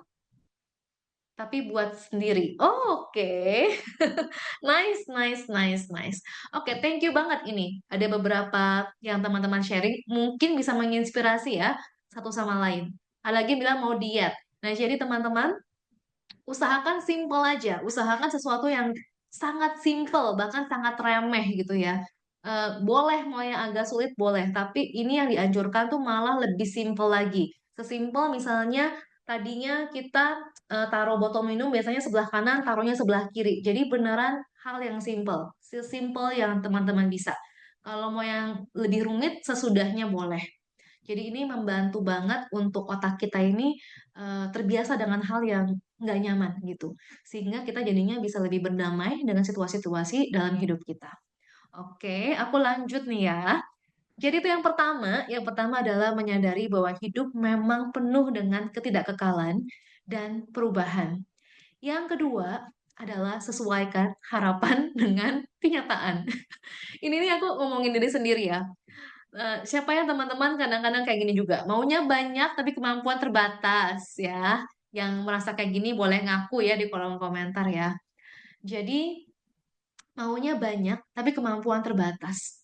tapi buat sendiri. Oh, oke. Nice, nice, nice, nice. Oke, thank you banget ini. Ada beberapa yang teman-teman sharing, mungkin bisa menginspirasi ya, satu sama lain. Ada lagi yang bilang mau diet. Nah, jadi teman-teman, usahakan simple aja, usahakan sesuatu yang sangat simple, bahkan sangat remeh gitu ya. Boleh mau yang agak sulit boleh, tapi ini yang dianjurkan tuh malah lebih simple lagi. Sesimpel misalnya tadinya kita taruh botol minum biasanya sebelah kanan, taruhnya sebelah kiri. Jadi beneran hal yang simple, sesimpel yang teman-teman bisa. Kalau mau yang lebih rumit, sesudahnya boleh. Jadi ini membantu banget untuk otak kita ini terbiasa dengan hal yang nggak nyaman gitu. Sehingga kita jadinya bisa lebih berdamai dengan situasi-situasi dalam hidup kita. Oke, aku lanjut nih ya. Jadi itu yang pertama adalah menyadari bahwa hidup memang penuh dengan ketidakkekalan dan perubahan. Yang kedua adalah sesuaikan harapan dengan kenyataan. Ini nih aku ngomongin diri sendiri ya. Siapa yang teman-teman kadang-kadang kayak gini juga, maunya banyak tapi kemampuan terbatas ya. Yang merasa kayak gini boleh ngaku ya di kolom komentar ya. Jadi maunya banyak tapi kemampuan terbatas.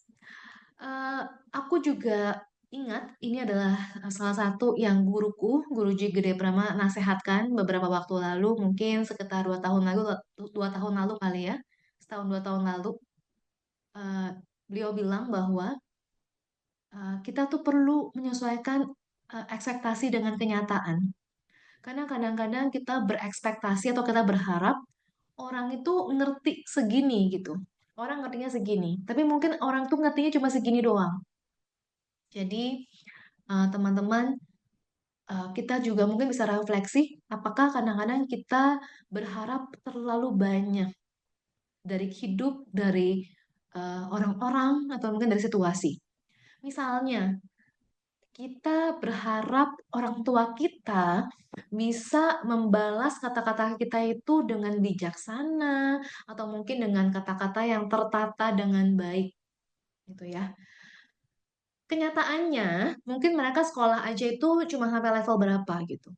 Eh, aku juga ingat ini adalah salah satu yang guruku, Guru Ji Gede Prama nasehatkan beberapa waktu lalu, mungkin sekitar 2 tahun lalu, 2 tahun lalu kali ya, setahun 2 tahun lalu. Eh, Beliau bilang bahwa kita tuh perlu menyesuaikan ekspektasi dengan kenyataan. Karena kadang-kadang kita berekspektasi atau kita berharap orang itu ngerti segini gitu. Orang ngertinya segini, tapi mungkin orang tuh ngertinya cuma segini doang. Jadi teman-teman, kita juga mungkin bisa refleksi apakah kadang-kadang kita berharap terlalu banyak dari hidup, dari orang-orang, atau mungkin dari situasi. Misalnya, kita berharap orang tua kita bisa membalas kata-kata kita itu dengan bijaksana atau mungkin dengan kata-kata yang tertata dengan baik gitu ya. Kenyataannya, mungkin mereka sekolah aja itu cuma sampai level berapa gitu.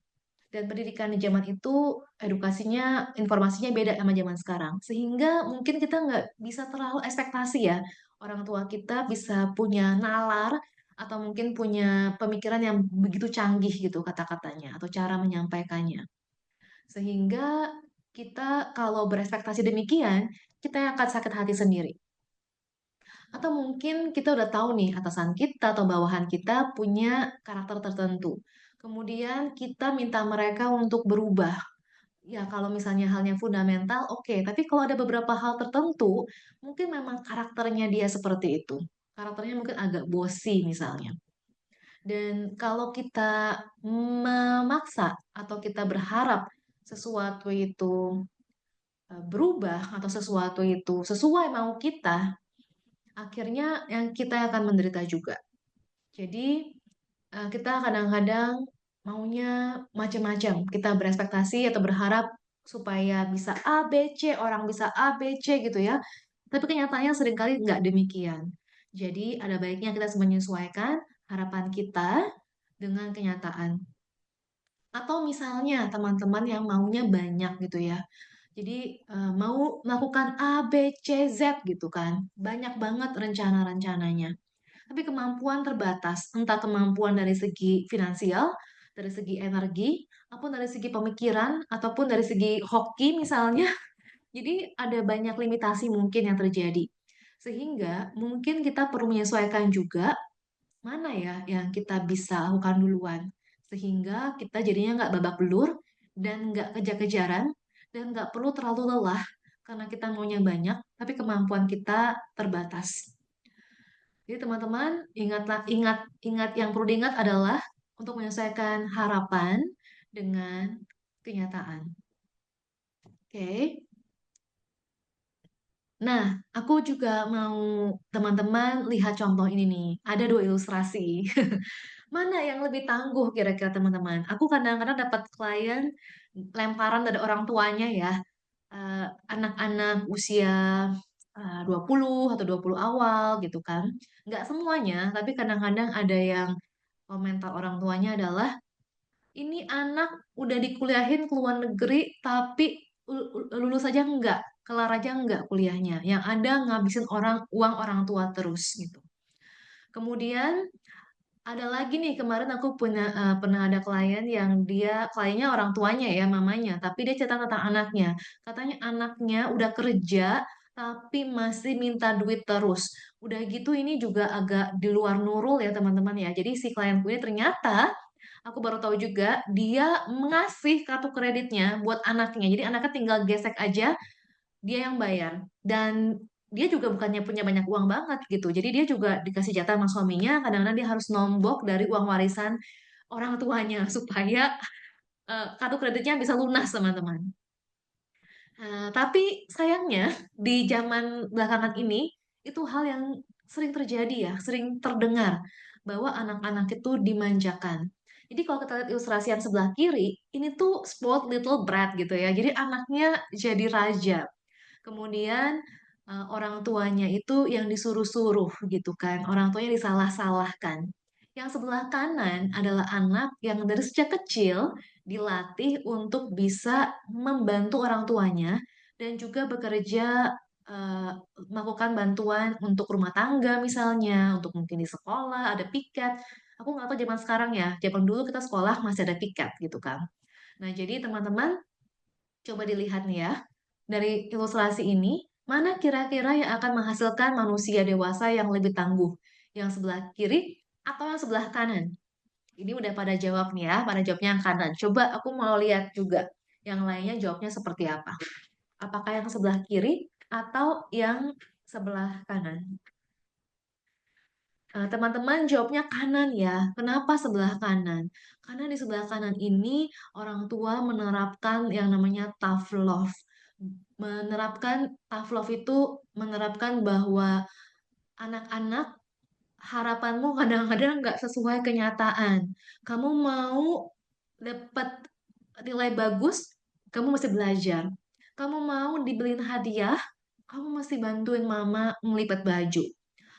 Dan pendidikan di zaman itu edukasinya, informasinya beda sama zaman sekarang. Sehingga mungkin kita nggak bisa terlalu ekspektasi ya. Orang tua kita bisa punya nalar atau mungkin punya pemikiran yang begitu canggih gitu kata-katanya atau cara menyampaikannya. Sehingga kita kalau berekspektasi demikian, kita yang akan sakit hati sendiri. Atau mungkin kita udah tahu nih atasan kita atau bawahan kita punya karakter tertentu. Kemudian kita minta mereka untuk berubah. Ya, kalau misalnya halnya fundamental, oke. Tapi kalau ada beberapa hal tertentu, mungkin memang karakternya dia seperti itu. Karakternya mungkin agak bosi misalnya. Dan kalau kita memaksa atau kita berharap sesuatu itu berubah atau sesuatu itu sesuai mau kita, akhirnya yang kita akan menderita juga. Jadi kita kadang-kadang maunya macam-macam. Kita berekspektasi atau berharap supaya bisa A, B, C, orang bisa A, B, C gitu ya. Tapi kenyataannya seringkali nggak demikian. Jadi ada baiknya kita menyesuaikan harapan kita dengan kenyataan. Atau misalnya teman-teman yang maunya banyak gitu ya. Jadi mau melakukan A, B, C, Z gitu kan. Banyak banget rencana-rencananya. Tapi kemampuan terbatas, entah kemampuan dari segi finansial, dari segi energi, ataupun dari segi pemikiran, ataupun dari segi hoki misalnya. Jadi ada banyak limitasi mungkin yang terjadi. Sehingga mungkin kita perlu menyesuaikan juga mana ya yang kita bisa lakukan duluan. Sehingga kita jadinya nggak babak belur dan nggak kejar-kejaran dan nggak perlu terlalu lelah karena kita maunya banyak, tapi kemampuan kita terbatas. Jadi teman-teman ingatlah ingat yang perlu diingat adalah untuk menyelesaikan harapan dengan kenyataan. Oke. Nah, aku juga mau teman-teman lihat contoh ini nih. Ada 2 ilustrasi. Mana yang lebih tangguh kira-kira teman-teman? Aku kadang-kadang dapat klien lemparan dari orang tuanya ya, anak-anak usia 20 atau 20 awal gitu kan. Nggak semuanya, tapi kadang-kadang ada yang komentar orang tuanya adalah, ini anak udah dikuliahin ke luar negeri, tapi lulus aja enggak, kelar aja enggak kuliahnya. Yang ada ngabisin uang orang tua terus gitu. Kemudian ada lagi nih kemarin aku pernah ada klien yang kliennya orang tuanya ya mamanya, tapi dia cerita tentang anaknya. Katanya anaknya udah kerja tapi masih minta duit terus. Udah gitu ini juga agak di luar nurul ya teman-teman ya. Jadi si klienku ini ternyata aku baru tahu juga dia mengasih kartu kreditnya buat anaknya. Jadi anaknya tinggal gesek aja dia yang bayar. Dan dia juga bukannya punya banyak uang banget gitu. Jadi dia juga dikasih jatah sama suaminya, kadang-kadang dia harus nombok dari uang warisan orang tuanya supaya kartu kreditnya bisa lunas, teman-teman. Tapi sayangnya di zaman belakangan ini itu hal yang sering terjadi ya, sering terdengar bahwa anak-anak itu dimanjakan. Jadi kalau kita lihat ilustrasi yang sebelah kiri, ini tuh spoiled little brat gitu ya. Jadi anaknya jadi raja. Kemudian orang tuanya itu yang disuruh-suruh gitu kan, orang tuanya disalah-salahkan. Yang sebelah kanan adalah anak yang dari sejak kecil dilatih untuk bisa membantu orang tuanya dan juga bekerja eh, melakukan bantuan untuk rumah tangga misalnya, untuk mungkin di sekolah ada piket. Aku nggak tahu zaman sekarang ya, zaman dulu kita sekolah masih ada piket gitu kan. Nah, jadi teman-teman coba dilihat nih ya, dari ilustrasi ini, mana kira-kira yang akan menghasilkan manusia dewasa yang lebih tangguh? Yang sebelah kiri atau yang sebelah kanan? Ini udah pada jawab nih ya, pada jawabnya yang kanan. Coba aku mau lihat juga yang lainnya jawabnya seperti apa. Apakah yang sebelah kiri atau yang sebelah kanan? Teman-teman jawabnya kanan ya. Kenapa sebelah kanan? Karena di sebelah kanan ini orang tua menerapkan yang namanya tough love. Menerapkan tough love itu menerapkan bahwa anak-anak harapanmu kadang-kadang nggak sesuai kenyataan. Kamu mau dapat nilai bagus, kamu mesti belajar. Kamu mau dibeliin hadiah, kamu mesti bantuin mama melipat baju.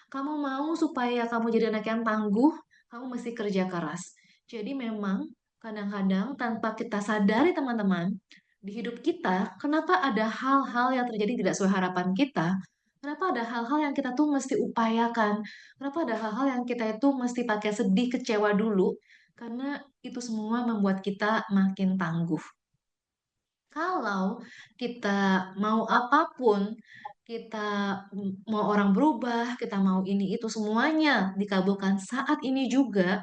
Kamu mau supaya kamu jadi anak yang tangguh, kamu mesti kerja keras. Jadi memang kadang-kadang tanpa kita sadari teman-teman, di hidup kita, kenapa ada hal-hal yang terjadi tidak sesuai harapan kita? Kenapa ada hal-hal yang kita tuh mesti upayakan? Kenapa ada hal-hal yang kita itu mesti pakai sedih, kecewa dulu? Karena itu semua membuat kita makin tangguh. Kalau kita mau apapun, kita mau orang berubah, kita mau ini itu semuanya dikabulkan saat ini juga,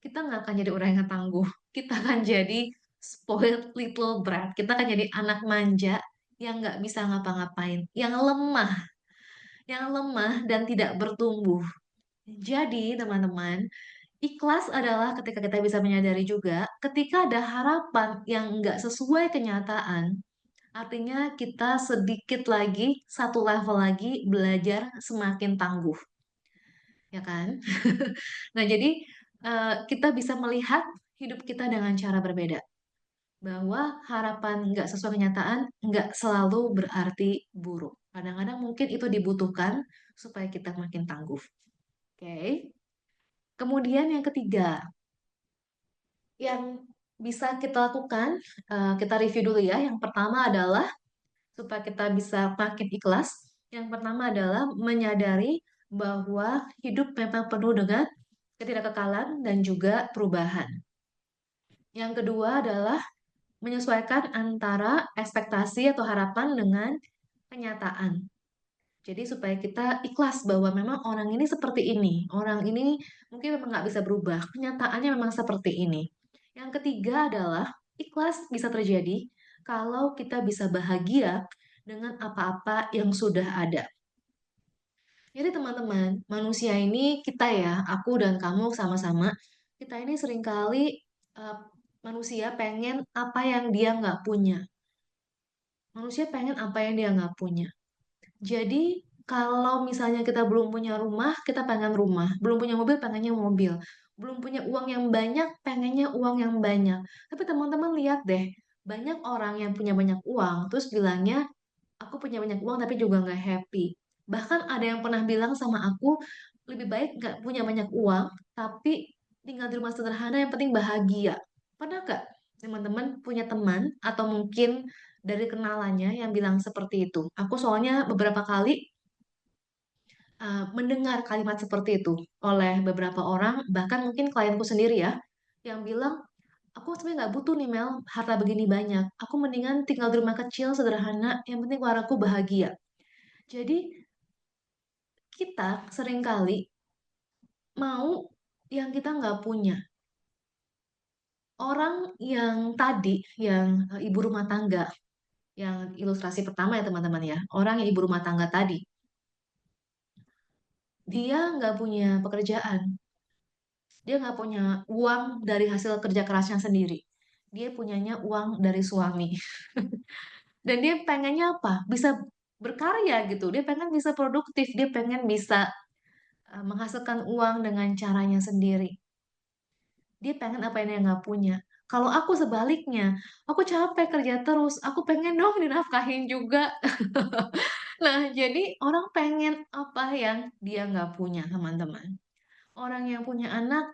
kita nggak akan jadi orang yang tangguh. Kita akan jadi spoiled little brat. Kita akan jadi anak manja yang nggak bisa ngapa-ngapain, yang lemah dan tidak bertumbuh. Jadi, teman-teman, ikhlas adalah ketika kita bisa menyadari juga, ketika ada harapan yang nggak sesuai kenyataan, artinya kita sedikit lagi, satu level lagi belajar semakin tangguh, ya kan? Nah, jadi kita bisa melihat hidup kita dengan cara berbeda. Bahwa harapan nggak sesuai kenyataan nggak selalu berarti buruk. Kadang-kadang mungkin itu dibutuhkan supaya kita makin tangguh. Oke. Kemudian yang ketiga, yang bisa kita lakukan, kita review dulu ya. Yang pertama adalah supaya kita bisa makin ikhlas. Yang pertama adalah menyadari bahwa hidup memang penuh dengan ketidakkekalan dan juga perubahan. Yang kedua adalah menyesuaikan antara ekspektasi atau harapan dengan kenyataan. Jadi supaya kita ikhlas bahwa memang orang ini seperti ini, orang ini mungkin memang nggak bisa berubah, kenyataannya memang seperti ini. Yang ketiga adalah ikhlas bisa terjadi kalau kita bisa bahagia dengan apa-apa yang sudah ada. Jadi teman-teman, manusia ini kita ya, aku dan kamu sama-sama, kita ini seringkali eh, manusia pengen apa yang dia nggak punya. Manusia pengen apa yang dia nggak punya. Jadi kalau misalnya kita belum punya rumah, kita pengen rumah. Belum punya mobil, pengennya mobil. belum punya uang yang banyak, pengennya uang yang banyak. Tapi teman-teman lihat deh, banyak orang yang punya banyak uang, terus bilangnya, aku punya banyak uang tapi juga nggak happy. Bahkan ada yang pernah bilang sama aku, lebih baik nggak punya banyak uang, tapi tinggal di rumah sederhana yang penting bahagia. Pernah nggak teman-teman punya teman atau mungkin dari kenalannya yang bilang seperti itu? Aku soalnya beberapa kali mendengar kalimat seperti itu oleh beberapa orang, bahkan mungkin klienku sendiri ya, yang bilang, aku sebenarnya nggak butuh nih Mel, harta begini banyak. Aku mendingan tinggal di rumah kecil, sederhana, yang penting keluargaku bahagia. Jadi kita seringkali mau yang kita nggak punya. Orang yang tadi, yang ibu rumah tangga, yang ilustrasi pertama ya teman-teman ya, orang yang ibu rumah tangga tadi, dia nggak punya pekerjaan, dia nggak punya uang dari hasil kerja kerasnya sendiri. Dia punyanya uang dari suami. Dan dia pengennya apa? Bisa berkarya gitu. Dia pengen bisa produktif. Dia pengen bisa menghasilkan uang dengan caranya sendiri. Dia pengen apa yang dia nggak punya. Kalau aku sebaliknya, aku capek kerja terus. Aku pengen dong dinafkahin juga. Nah, jadi orang pengen apa yang dia nggak punya, teman-teman. Orang yang punya anak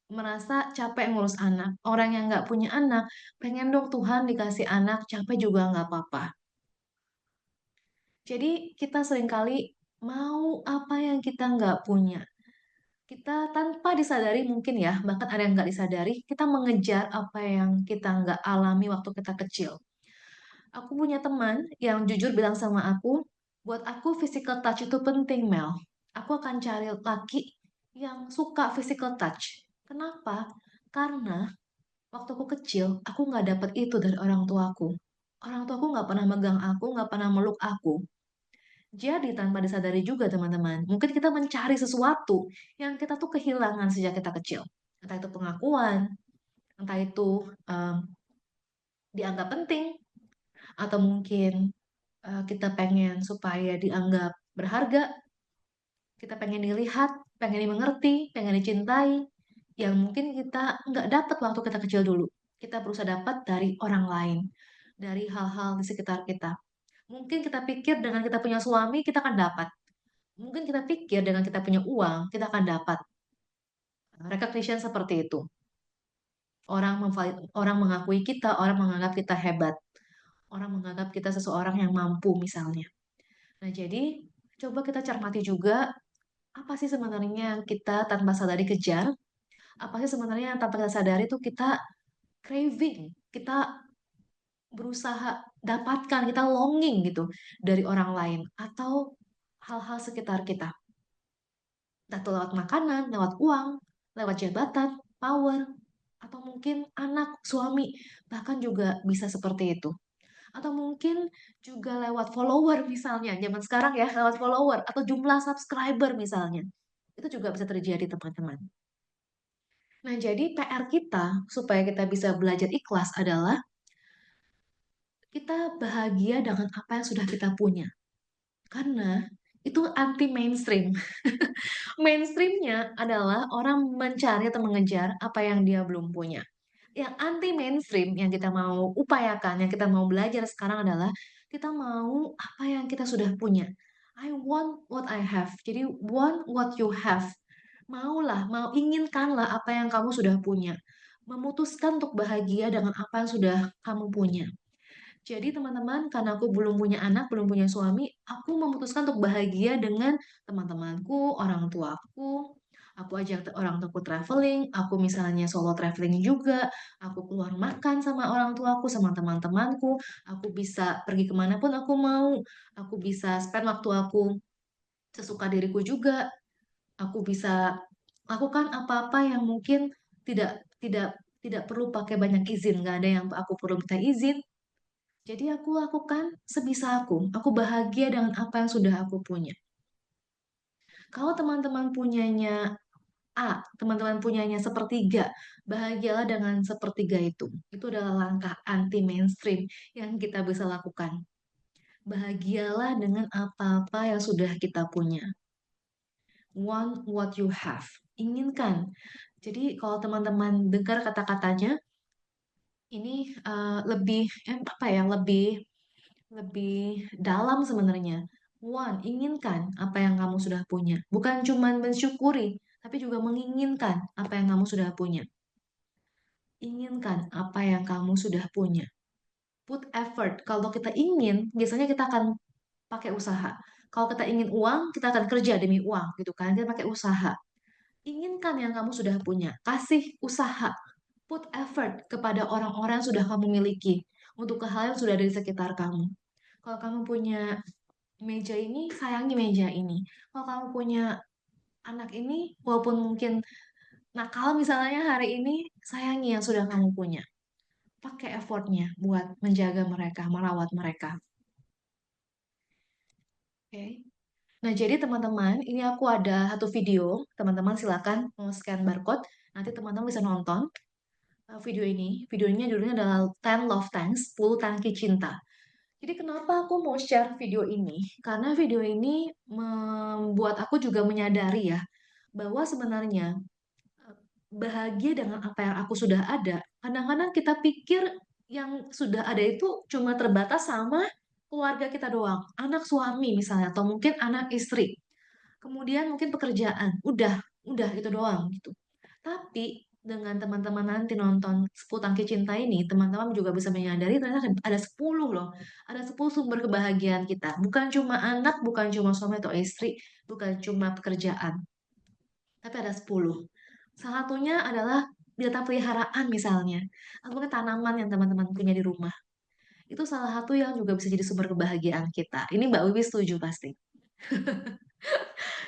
merasa capek ngurus anak. Orang yang nggak punya anak, pengen dong Tuhan dikasih anak, capek juga nggak apa-apa. Jadi kita seringkali mau apa yang kita nggak punya. Kita tanpa disadari mungkin ya, bahkan ada yang nggak disadari, kita mengejar apa yang kita nggak alami waktu kita kecil. Aku punya teman yang jujur bilang sama aku, buat aku physical touch itu penting, Mel. Aku akan cari laki yang suka physical touch. Kenapa? Karena waktu aku kecil, aku nggak dapet itu dari orang tuaku. Orang tuaku nggak pernah megang aku, nggak pernah meluk aku. Jadi tanpa disadari juga teman-teman, mungkin kita mencari sesuatu yang kita tuh kehilangan sejak kita kecil. Entah itu pengakuan, entah itu um, dianggap penting, atau mungkin kita pengen supaya dianggap berharga, kita pengen dilihat, pengen dimengerti, pengen dicintai, yang mungkin kita nggak dapat waktu kita kecil dulu. Kita berusaha dapat dari orang lain, dari hal-hal di sekitar kita. Mungkin kita pikir dengan kita punya suami, kita akan dapat. Mungkin kita pikir dengan kita punya uang, kita akan dapat recognition seperti itu. Orang mengakui kita, orang menganggap kita hebat, orang menganggap kita seseorang yang mampu misalnya. Nah, jadi coba kita cermati juga apa sih sebenarnya yang kita tanpa sadari kejar, apa sih sebenarnya yang tanpa kita sadari itu kita craving, kita berusaha dapatkan, kita longing gitu dari orang lain atau hal-hal sekitar kita. Entah itu lewat makanan, lewat uang, lewat jabatan, power, atau mungkin anak, suami, bahkan juga bisa seperti itu. Atau mungkin juga lewat follower misalnya, zaman sekarang ya, lewat follower atau jumlah subscriber misalnya. Itu juga bisa terjadi teman-teman. Nah, jadi PR kita supaya kita bisa belajar ikhlas adalah kita bahagia dengan apa yang sudah kita punya. Karena itu anti mainstream. Mainstreamnya adalah orang mencari atau mengejar apa yang dia belum punya. Yang anti mainstream yang kita mau upayakan, yang kita mau belajar sekarang adalah kita mau apa yang kita sudah punya. I want what I have. Jadi want what you have. Maulah, mau inginkanlah apa yang kamu sudah punya. Memutuskan untuk bahagia dengan apa yang sudah kamu punya. Jadi teman-teman, karena aku belum punya anak, belum punya suami, aku memutuskan untuk bahagia dengan teman-temanku, orang tuaku. Aku ajak orang tuaku traveling, aku misalnya solo traveling juga, aku keluar makan sama orang tuaku, sama teman-temanku, aku bisa pergi kemanapun aku mau, aku bisa spend waktu aku sesuka diriku juga, aku bisa lakukan apa-apa yang mungkin tidak tidak tidak perlu pakai banyak izin, nggak ada yang aku perlu minta izin, jadi aku lakukan sebisa aku. Aku bahagia dengan apa yang sudah aku punya. Kalau teman-teman punyanya teman-teman punyanya sepertiga, bahagialah dengan sepertiga itu. Itu adalah langkah anti mainstream yang kita bisa lakukan. Bahagialah dengan apa-apa yang sudah kita punya. Want what you have. Inginkan. Jadi kalau teman-teman dengar kata-katanya, ini lebih apa ya, lebih lebih dalam sebenarnya. One, inginkan apa yang kamu sudah punya. Bukan cuma mensyukuri, tapi juga menginginkan apa yang kamu sudah punya. Inginkan apa yang kamu sudah punya. Put effort. Kalau kita ingin, biasanya kita akan pakai usaha. Kalau kita ingin uang, kita akan kerja demi uang, gitu kan? Kita pakai usaha. Inginkan yang kamu sudah punya. Kasih usaha. Put effort kepada orang-orang yang sudah kamu miliki. Untuk hal yang sudah ada di sekitar kamu. Kalau kamu punya meja ini, sayangi meja ini. Kalau kamu punya anak ini, walaupun mungkin nakal misalnya hari ini, sayangi yang sudah kamu punya. Pakai effortnya buat menjaga mereka, merawat mereka. Oke. Nah, jadi teman-teman, ini aku ada satu video. Teman-teman silakan mau scan barcode. Nanti teman-teman bisa nonton video ini. Videonya judulnya adalah 10 Love Tanks, 10 tangki cinta. Jadi kenapa aku mau share video ini? Karena video ini membuat aku juga menyadari ya, bahwa sebenarnya bahagia dengan apa yang aku sudah ada. Kadang-kadang kita pikir yang sudah ada itu cuma terbatas sama keluarga kita doang, anak suami misalnya, atau mungkin anak istri. Kemudian mungkin pekerjaan, udah itu doang gitu. Tapi dengan teman-teman nanti nonton Sepuluh Tangki Cinta ini, teman-teman juga bisa menyadari ternyata ada 10 loh. Ada 10 sumber kebahagiaan kita. Bukan cuma anak, bukan cuma suami atau istri, bukan cuma pekerjaan. Tapi ada 10. Salah satunya adalah binatang peliharaan misalnya. Atau mungkin tanaman yang teman-teman punya di rumah. Itu salah satu yang juga bisa jadi sumber kebahagiaan kita. Ini Mbak Wiwi setuju pasti.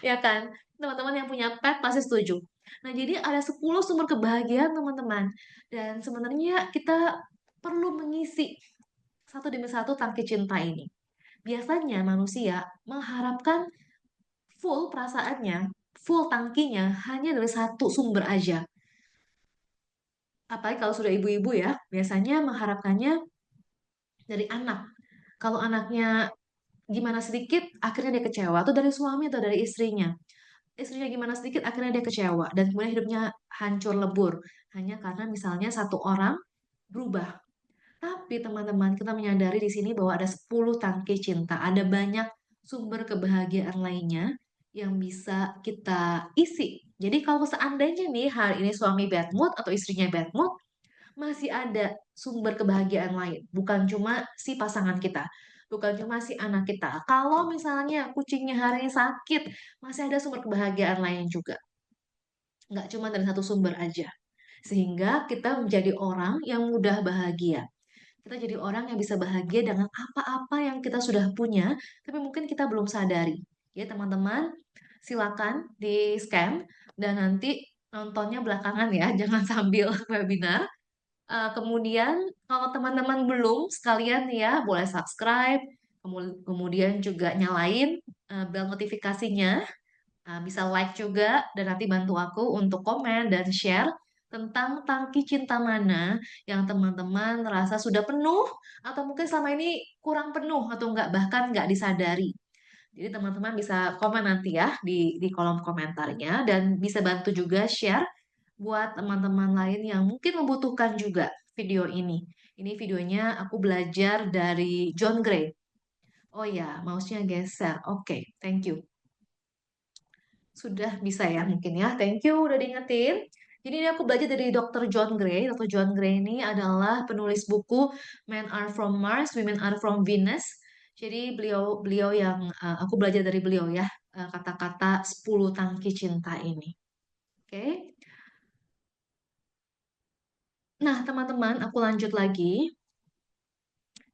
Ya kan? Teman-teman yang punya pet pasti setuju. Nah, jadi ada 10 sumber kebahagiaan, teman-teman. Dan sebenarnya kita perlu mengisi satu demi satu tangki cinta ini. Biasanya manusia mengharapkan full perasaannya, full tangkinya hanya dari satu sumber aja. Apalagi kalau sudah ibu-ibu ya, biasanya mengharapkannya dari anak. Kalau anaknya gimana sedikit, akhirnya dia kecewa. Atau dari suami atau dari istrinya. Istrinya gimana sedikit akhirnya dia kecewa dan kemudian hidupnya hancur lebur hanya karena misalnya satu orang berubah. Tapi teman-teman kita menyadari di sini bahwa ada 10 tangki cinta, ada banyak sumber kebahagiaan lainnya yang bisa kita isi. Jadi kalau seandainya nih hari ini suami bad mood atau istrinya bad mood, masih ada sumber kebahagiaan lain, bukan cuma si pasangan kita, bukan cuma si anak kita. Kalau misalnya kucingnya hari ini sakit, masih ada sumber kebahagiaan lain juga. Nggak cuma dari satu sumber aja. Sehingga kita menjadi orang yang mudah bahagia. Kita jadi orang yang bisa bahagia dengan apa-apa yang kita sudah punya, tapi mungkin kita belum sadari. Ya teman-teman, silakan di-scan dan nanti nontonnya belakangan ya, jangan sambil webinar. Kemudian kalau teman-teman belum, sekalian ya boleh subscribe, kemudian juga nyalain bel notifikasinya, bisa like juga dan nanti bantu aku untuk komen dan share tentang tangki cinta mana yang teman-teman rasa sudah penuh atau mungkin selama ini kurang penuh atau enggak bahkan enggak disadari. Jadi teman-teman bisa komen nanti ya di kolom komentarnya dan bisa bantu juga share buat teman-teman lain yang mungkin membutuhkan juga video ini. Ini videonya aku belajar dari John Gray. Oh ya, mouse-nya geser. Oke, thank you. Sudah bisa ya mungkin ya. Thank you udah diingetin. Jadi ini aku belajar dari Dr. John Gray. Dr. John Gray ini adalah penulis buku Men Are From Mars, Women Are From Venus. Jadi beliau beliau yang aku belajar dari beliau ya kata-kata 10 tangki cinta ini. Oke. Nah, teman-teman, aku lanjut lagi.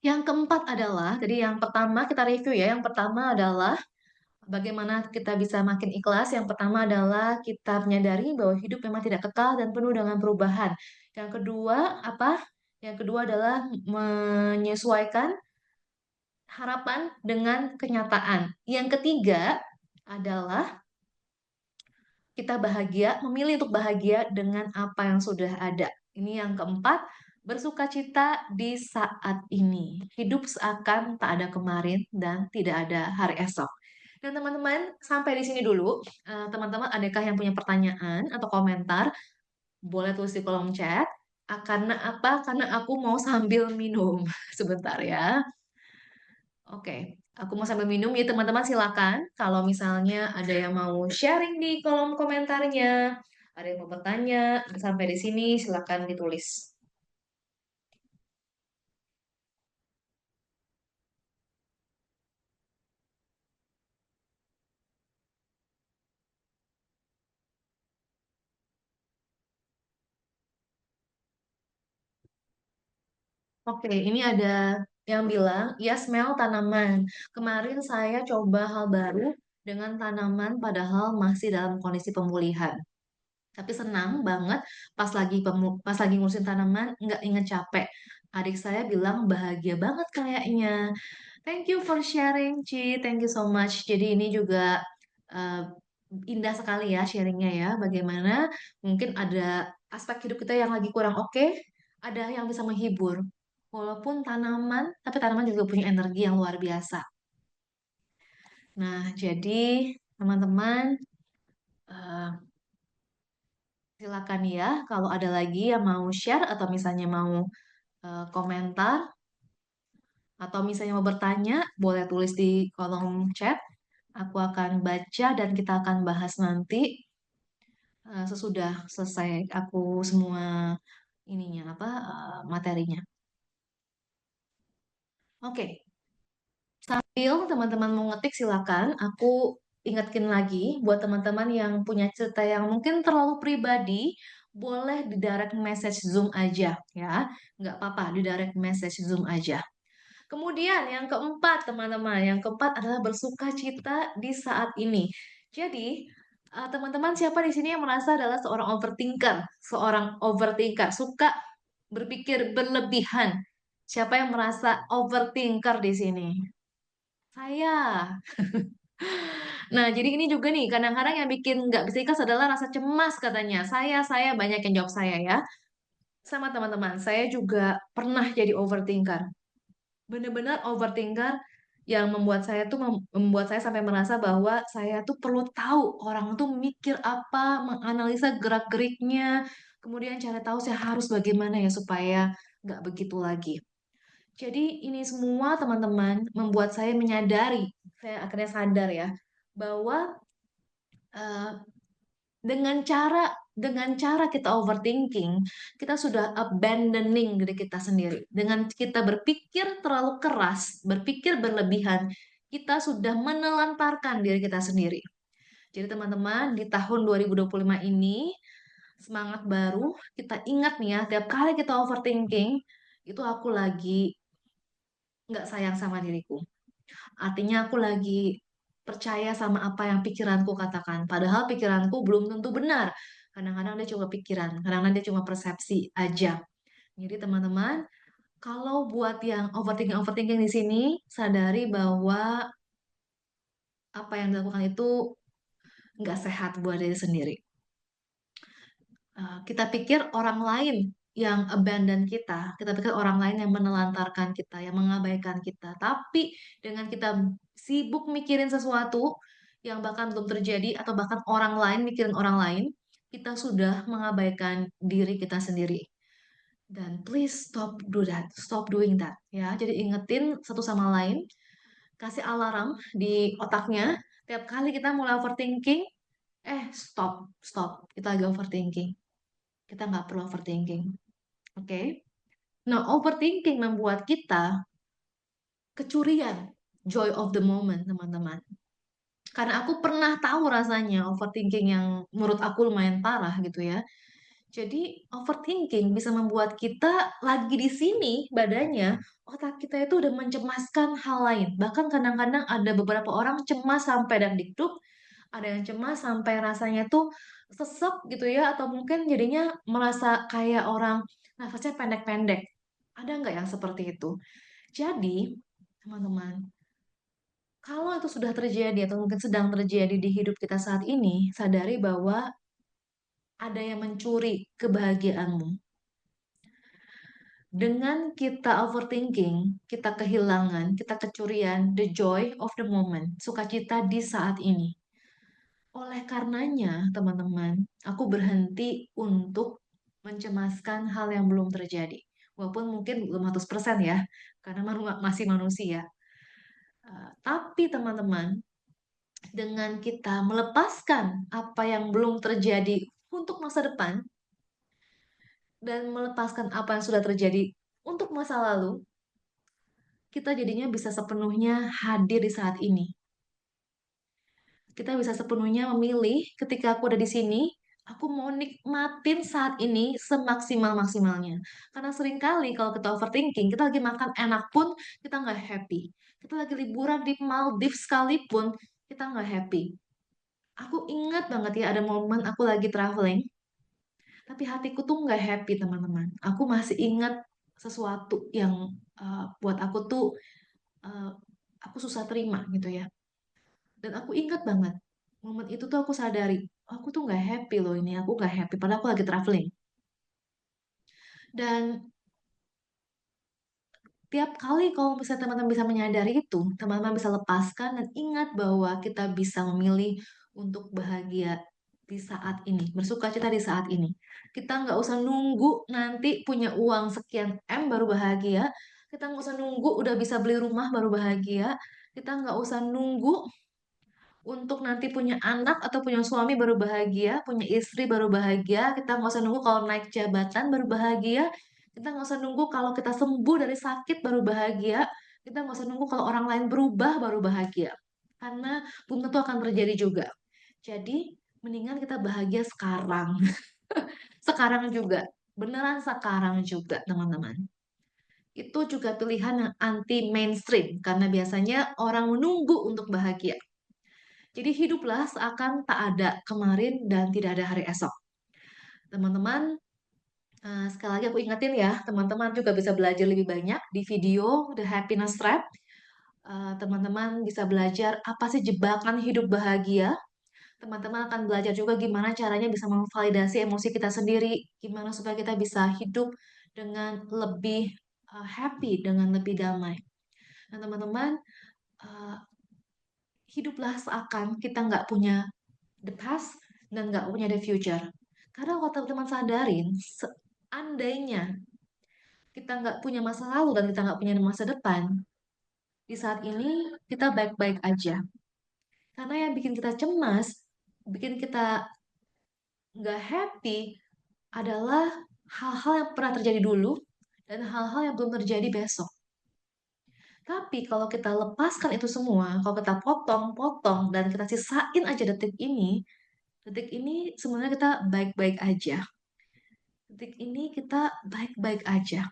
Yang keempat adalah, jadi yang pertama kita review ya. Yang pertama adalah bagaimana kita bisa makin ikhlas. Yang pertama adalah kita menyadari bahwa hidup memang tidak kekal dan penuh dengan perubahan. Yang kedua apa? Yang kedua adalah menyesuaikan harapan dengan kenyataan. Yang ketiga adalah kita bahagia, memilih untuk bahagia dengan apa yang sudah ada. Ini yang keempat, bersukacita di saat ini. Hidup seakan tak ada kemarin dan tidak ada hari esok. Dan teman-teman, sampai di sini dulu. Teman-teman, adakah yang punya pertanyaan atau komentar? Boleh tulis di kolom chat. Karena apa? Karena aku mau sambil minum. Sebentar ya. Oke, aku mau sambil minum ya teman-teman silakan. Kalau misalnya ada yang mau sharing di kolom komentarnya, ada yang mau bertanya sampai di sini silakan ditulis. Oke, ini ada yang bilang, ya smell tanaman. Kemarin saya coba hal baru dengan tanaman padahal masih dalam kondisi pemulihan. Tapi senang banget pas lagi ngurusin tanaman nggak inget capek. Adik saya bilang bahagia banget kayaknya. Thank you for sharing, Ci. Thank you so much. Jadi ini juga uh, indah sekali ya sharingnya ya. Bagaimana mungkin ada aspek hidup kita yang lagi kurang oke, ada yang bisa menghibur. Walaupun tanaman, tapi tanaman juga punya energi yang luar biasa. Nah, jadi teman-teman, uh, silakan ya kalau ada lagi yang mau share atau misalnya mau komentar atau misalnya mau bertanya, boleh tulis di kolom chat. Aku akan baca dan kita akan bahas nanti sesudah selesai aku semua ininya apa materinya. Oke, sambil teman-teman mau ngetik silakan. Aku ingatkan lagi buat teman-teman yang punya cerita yang mungkin terlalu pribadi, boleh di direct message Zoom aja ya. Nggak apa-apa, di direct message Zoom aja. Kemudian yang keempat, teman-teman, yang keempat adalah bersuka cita di saat ini. Jadi, teman-teman siapa di sini yang merasa adalah seorang overthinker, suka berpikir berlebihan? Siapa yang merasa overthinker di sini? Saya. Nah, jadi ini juga nih, kadang-kadang yang bikin nggak bisa ikhlas adalah rasa cemas katanya. Saya banyak yang jawab saya ya. Sama teman-teman, saya juga pernah jadi overthinker. Bener-bener overthinker yang membuat saya sampai merasa bahwa saya tuh perlu tahu orang tuh mikir apa, menganalisa gerak-geriknya, kemudian cari tahu saya harus bagaimana ya supaya nggak begitu lagi. Jadi ini semua teman-teman membuat saya menyadari, saya akhirnya sadar ya, bahwa eh, dengan cara kita overthinking, kita sudah abandoning diri kita sendiri. Dengan kita berpikir terlalu keras, berpikir berlebihan, kita sudah menelantarkan diri kita sendiri. Jadi teman-teman, di tahun 2025 ini, semangat baru, kita ingat nih ya, tiap kali kita overthinking, itu aku lagi nggak sayang sama diriku. Artinya aku lagi percaya sama apa yang pikiranku katakan. Padahal pikiranku belum tentu benar. Kadang-kadang dia cuma pikiran, kadang-kadang dia cuma persepsi aja. Jadi teman-teman, kalau buat yang overthinking di sini, sadari bahwa apa yang dilakukan itu nggak sehat buat diri sendiri. Kita pikir orang lain yang abandon kita pikir orang lain yang menelantarkan kita, yang mengabaikan kita. Tapi dengan kita sibuk mikirin sesuatu yang bahkan belum terjadi atau bahkan orang lain mikirin orang lain, kita sudah mengabaikan diri kita sendiri. Dan please stop doing that ya. Jadi ingetin satu sama lain, kasih alarm di otaknya tiap kali kita mulai overthinking, stop, kita lagi overthinking. Kita nggak perlu overthinking. Oke? Nah, overthinking membuat kita kecurian. Joy of the moment, teman-teman. Karena aku pernah tahu rasanya overthinking yang menurut aku lumayan parah gitu ya. Jadi, overthinking bisa membuat kita lagi di sini badannya, otak kita itu udah mencemaskan hal lain. Bahkan kadang-kadang ada beberapa orang cemas sampai dikduk, ada yang cemas sampai rasanya tuh sesek gitu ya, atau mungkin jadinya merasa kayak orang nafasnya pendek-pendek. Ada nggak yang seperti itu? Jadi, teman-teman, kalau itu sudah terjadi atau mungkin sedang terjadi di hidup kita saat ini, sadari bahwa ada yang mencuri kebahagiaanmu. Dengan kita overthinking, kita kehilangan, kita kecurian the joy of the moment, sukacita di saat ini. Oleh karenanya, teman-teman, aku berhenti untuk mencemaskan hal yang belum terjadi. Walaupun mungkin belum 100% ya, karena masih manusia. Tapi teman-teman, dengan kita melepaskan apa yang belum terjadi untuk masa depan, dan melepaskan apa yang sudah terjadi untuk masa lalu, kita jadinya bisa sepenuhnya hadir di saat ini. Kita bisa sepenuhnya memilih ketika aku ada di sini, aku mau nikmatin saat ini semaksimal-maksimalnya. Karena seringkali kalau kita overthinking, kita lagi makan enak pun kita nggak happy. Kita lagi liburan di Maldives sekalipun, kita nggak happy. Aku ingat banget ya ada momen aku lagi traveling, tapi hatiku tuh nggak happy teman-teman. Aku masih ingat sesuatu yang buat aku tuh uh, aku susah terima gitu ya. Dan aku ingat banget, momen itu tuh aku sadari, aku tuh nggak happy loh ini, aku nggak happy, padahal aku lagi traveling. Dan tiap kali kalau misalnya teman-teman bisa menyadari itu, teman-teman bisa lepaskan dan ingat bahwa kita bisa memilih untuk bahagia di saat ini, bersuka cita di saat ini. Kita nggak usah nunggu nanti punya uang sekian M baru bahagia. Kita nggak usah nunggu udah bisa beli rumah baru bahagia. Kita nggak usah nunggu untuk nanti punya anak atau punya suami baru bahagia, punya istri baru bahagia. Kita nggak usah nunggu kalau naik jabatan baru bahagia. Kita nggak usah nunggu kalau kita sembuh dari sakit baru bahagia. Kita nggak usah nunggu kalau orang lain berubah baru bahagia. Karena belum tentu akan terjadi juga. Jadi, mendingan kita bahagia sekarang. Sekarang juga. Beneran sekarang juga, teman-teman. Itu juga pilihan yang anti mainstream. Karena biasanya orang menunggu untuk bahagia. Jadi hiduplah seakan tak ada kemarin dan tidak ada hari esok. Teman-teman, sekali lagi aku ingetin ya, teman-teman juga bisa belajar lebih banyak di video The Happiness Trap. Teman-teman bisa belajar apa sih jebakan hidup bahagia. Teman-teman akan belajar juga gimana caranya bisa memvalidasi emosi kita sendiri, gimana supaya kita bisa hidup dengan lebih happy, dengan lebih damai. Nah, teman-teman, uh, hiduplah seakan kita nggak punya the past dan nggak punya the future. Karena kalau teman-teman sadarin, seandainya kita nggak punya masa lalu dan kita nggak punya masa depan, di saat ini kita baik-baik aja. Karena yang bikin kita cemas, bikin kita nggak happy adalah hal-hal yang pernah terjadi dulu dan hal-hal yang belum terjadi besok. Tapi kalau kita lepaskan itu semua, kalau kita potong-potong dan kita sisain aja detik ini sebenarnya kita baik-baik aja. Detik ini kita baik-baik aja.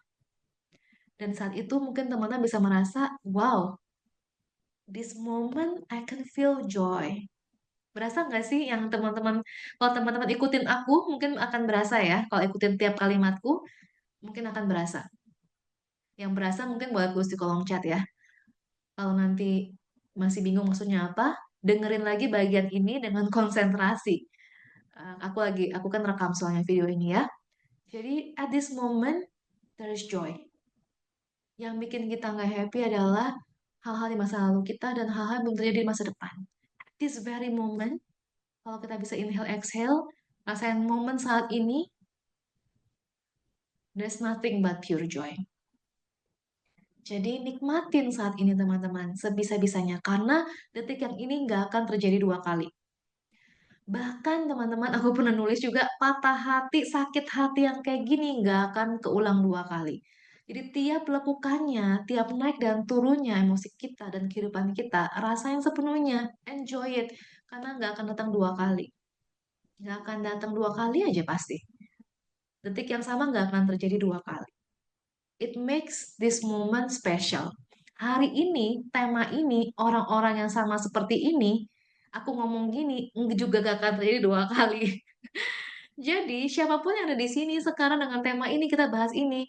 Dan saat itu mungkin teman-teman bisa merasa, wow, this moment I can feel joy. Berasa nggak sih yang teman-teman, kalau teman-teman ikutin aku, mungkin akan berasa ya. Kalau ikutin tiap kalimatku, mungkin akan berasa. Yang berasa mungkin boleh tulis di kolom chat ya. Kalau nanti masih bingung maksudnya apa, dengerin lagi bagian ini dengan konsentrasi. Aku kan rekam soalnya video ini ya. Jadi, at this moment, there is joy. Yang bikin kita nggak happy adalah hal-hal di masa lalu kita dan hal-hal yang belum terjadi di masa depan. At this very moment, kalau kita bisa inhale, exhale, rasain momen saat ini, there's nothing but pure joy. Jadi nikmatin saat ini teman-teman, sebisa-bisanya. Karena detik yang ini nggak akan terjadi dua kali. Bahkan teman-teman, aku pernah nulis juga, patah hati, sakit hati yang kayak gini nggak akan keulang dua kali. Jadi tiap lekukannya, tiap naik dan turunnya emosi kita dan kehidupan kita, rasain sepenuhnya, enjoy it. Karena nggak akan datang dua kali. Nggak akan datang dua kali aja pasti. Detik yang sama nggak akan terjadi dua kali. It makes this moment special. Hari ini, tema ini, orang-orang yang sama seperti ini, aku ngomong gini, juga gak akan terjadi dua kali. Jadi, siapapun yang ada di sini sekarang dengan tema ini, kita bahas ini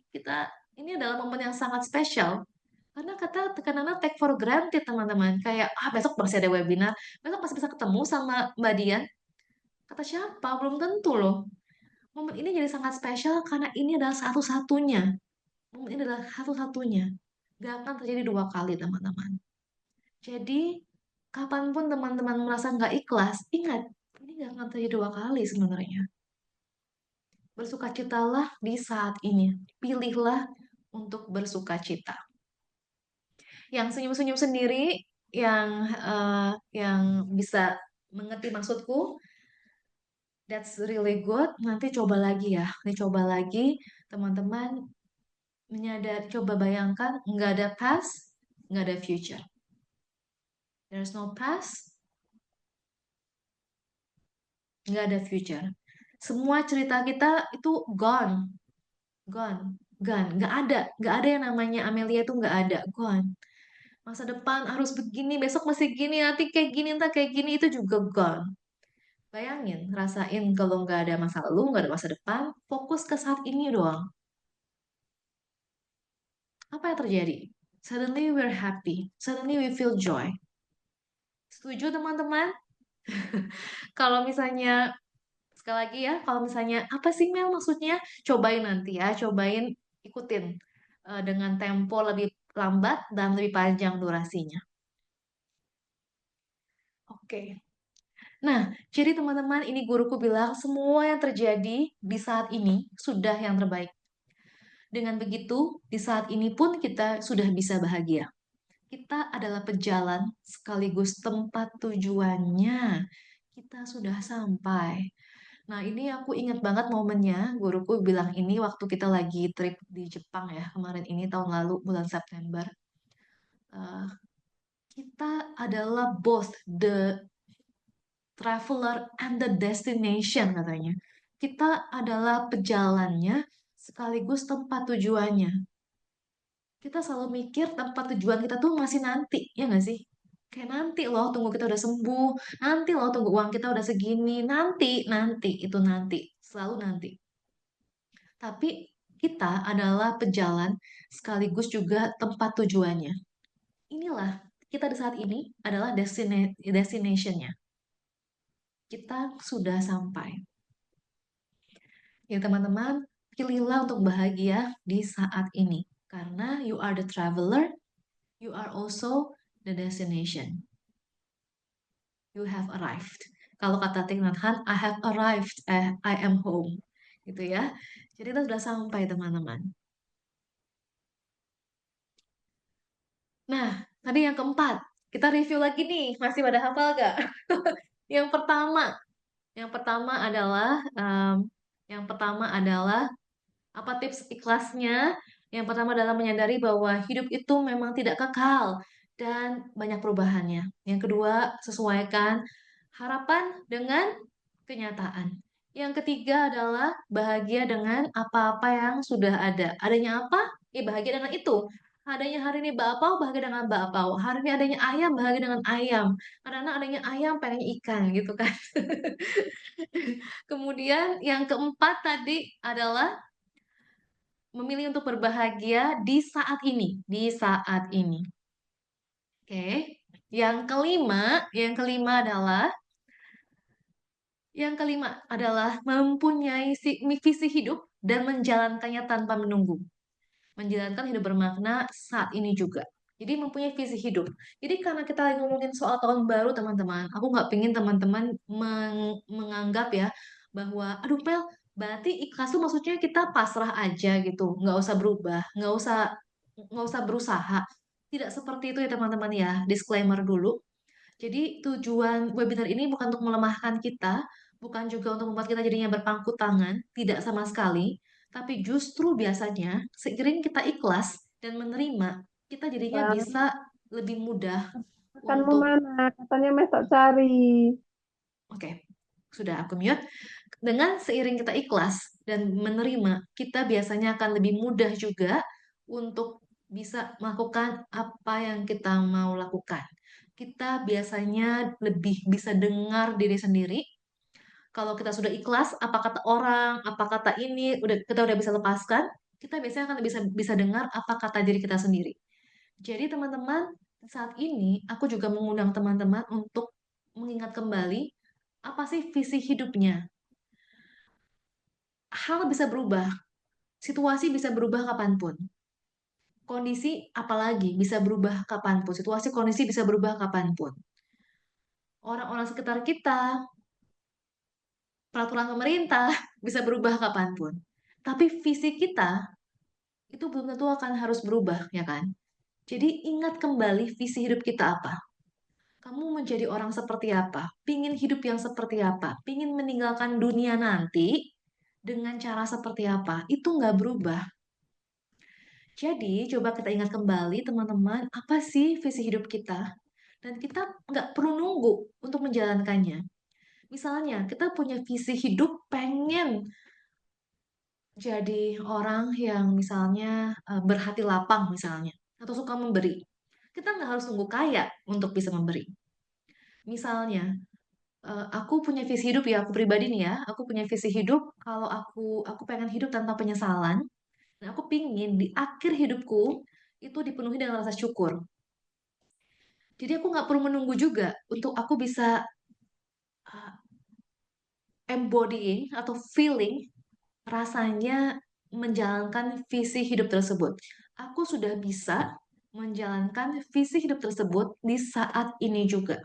adalah momen yang sangat spesial. Karena kata kadang take for granted, teman-teman. Kayak, besok masih ada webinar, besok masih bisa ketemu sama Mbak Dian. Kata siapa? Belum tentu loh. Momen ini jadi sangat spesial karena ini adalah satu-satunya. Momen ini adalah satu-satunya. Gak akan terjadi dua kali, teman-teman. Jadi, kapanpun teman-teman merasa nggak ikhlas, ingat, ini gak akan terjadi dua kali sebenarnya. Bersukacitalah di saat ini. Pilihlah untuk bersukacita. Yang senyum-senyum sendiri, yang bisa mengerti maksudku, that's really good. Nanti coba lagi ya. Nanti coba lagi, teman-teman coba bayangkan, nggak ada past, nggak ada future. There's no past, nggak ada future. Semua cerita kita itu gone, gone, gone. Nggak ada yang namanya Amelia itu nggak ada, gone. Masa depan harus begini, besok masih gini, nanti kayak gini, entah kayak gini, itu juga gone. Bayangin, rasain kalau nggak ada masa lalu, nggak ada masa depan, fokus ke saat ini doang. Apa yang terjadi? Suddenly we're happy, suddenly we feel joy. Setuju teman-teman? Kalau misalnya, sekali lagi ya, kalau misalnya, apa sih Mel maksudnya? Cobain nanti ya, cobain ikutin dengan tempo lebih lambat dan lebih panjang durasinya. Oke. Nah, jadi teman-teman, ini guruku bilang semua yang terjadi di saat ini sudah yang terbaik. Dengan begitu, di saat ini pun kita sudah bisa bahagia. Kita adalah pejalan sekaligus tempat tujuannya. Kita sudah sampai. Nah, ini aku ingat banget momennya. Guruku bilang ini waktu kita lagi trip di Jepang ya, kemarin ini tahun lalu bulan September. Eh, kita adalah both the traveler and the destination katanya. Kita adalah pejalannya sekaligus tempat tujuannya. Kita selalu mikir tempat tujuan kita tuh masih nanti, ya nggak sih? Kayak nanti loh, tunggu kita udah sembuh. Nanti loh, tunggu uang kita udah segini. Nanti, itu nanti. Selalu nanti. Tapi kita adalah pejalan sekaligus juga tempat tujuannya. Inilah, kita di saat ini adalah destination-nya. Kita sudah sampai. Ya teman-teman, pilihlah untuk bahagia di saat ini. Karena you are the traveler, you are also the destination. You have arrived. Kalau kata Thich Nhat Hanh, I have arrived, I am home. Gitu ya. Jadi kita sudah sampai teman-teman. Nah, tadi yang keempat. Kita review lagi nih. Masih pada hafal gak? Yang pertama. Yang pertama adalah, yang pertama adalah apa tips ikhlasnya? Yang pertama adalah menyadari bahwa hidup itu memang tidak kekal dan banyak perubahannya. Yang kedua, sesuaikan harapan dengan kenyataan. Yang ketiga adalah bahagia dengan apa-apa yang sudah ada. Adanya apa? Ya bahagia dengan itu. Adanya hari ini bakpao, bahagia dengan bakpao. Hari ini adanya ayam, bahagia dengan ayam. Karena adanya ayam, pengen ikan gitu kan. Kemudian yang keempat tadi adalah memilih untuk berbahagia di saat ini, di saat ini. Oke. Yang kelima adalah mempunyai visi hidup dan menjalankannya tanpa menunggu. Menjalankan hidup bermakna saat ini juga. Jadi mempunyai visi hidup. Jadi karena kita lagi ngomongin soal tahun baru teman-teman, aku nggak pengen teman-teman menganggap ya bahwa, aduh Mel, berarti ikhlas tuh maksudnya kita pasrah aja gitu, nggak usah berubah, nggak usah berusaha. Tidak seperti itu ya teman-teman ya. Disclaimer dulu. Jadi tujuan webinar ini bukan untuk melemahkan kita, bukan juga untuk membuat kita jadinya berpangku tangan, tidak sama sekali. Tapi justru biasanya seiring kita ikhlas dan menerima, kita jadinya Bang, bisa lebih mudah makanmu untuk, mana? Katanya mesok cari. oke, sudah aku mute. Dengan seiring kita ikhlas dan menerima, kita biasanya akan lebih mudah juga untuk bisa melakukan apa yang kita mau lakukan. Kita biasanya lebih bisa dengar diri sendiri. Kalau kita sudah ikhlas, apa kata orang, apa kata ini, kita udah bisa lepaskan, kita biasanya akan bisa bisa dengar apa kata diri kita sendiri. Jadi teman-teman, saat ini aku juga mengundang teman-teman untuk mengingat kembali apa sih visi hidupnya. Hal bisa berubah, situasi bisa berubah kapanpun. Kondisi apalagi bisa berubah kapanpun. Situasi kondisi bisa berubah kapanpun. Orang-orang sekitar kita, peraturan pemerintah bisa berubah kapanpun. Tapi visi kita itu belum tentu akan harus berubah, ya kan? Jadi ingat kembali visi hidup kita apa. Kamu menjadi orang seperti apa? Pingin hidup yang seperti apa? Pingin meninggalkan dunia nanti dengan cara seperti apa? Itu nggak berubah. Jadi coba kita ingat kembali teman-teman, apa sih visi hidup kita? Dan kita nggak perlu nunggu untuk menjalankannya. Misalnya, kita punya visi hidup pengen jadi orang yang misalnya berhati lapang misalnya, atau suka memberi. Kita nggak harus tunggu kaya untuk bisa memberi. Misalnya, aku punya visi hidup ya, aku pribadi nih ya, aku punya visi hidup kalau aku pengen hidup tanpa penyesalan, dan aku pingin di akhir hidupku itu dipenuhi dengan rasa syukur. Jadi aku nggak perlu menunggu juga untuk aku bisa uh, embodying atau feeling rasanya menjalankan visi hidup tersebut. Aku sudah bisa menjalankan visi hidup tersebut di saat ini juga.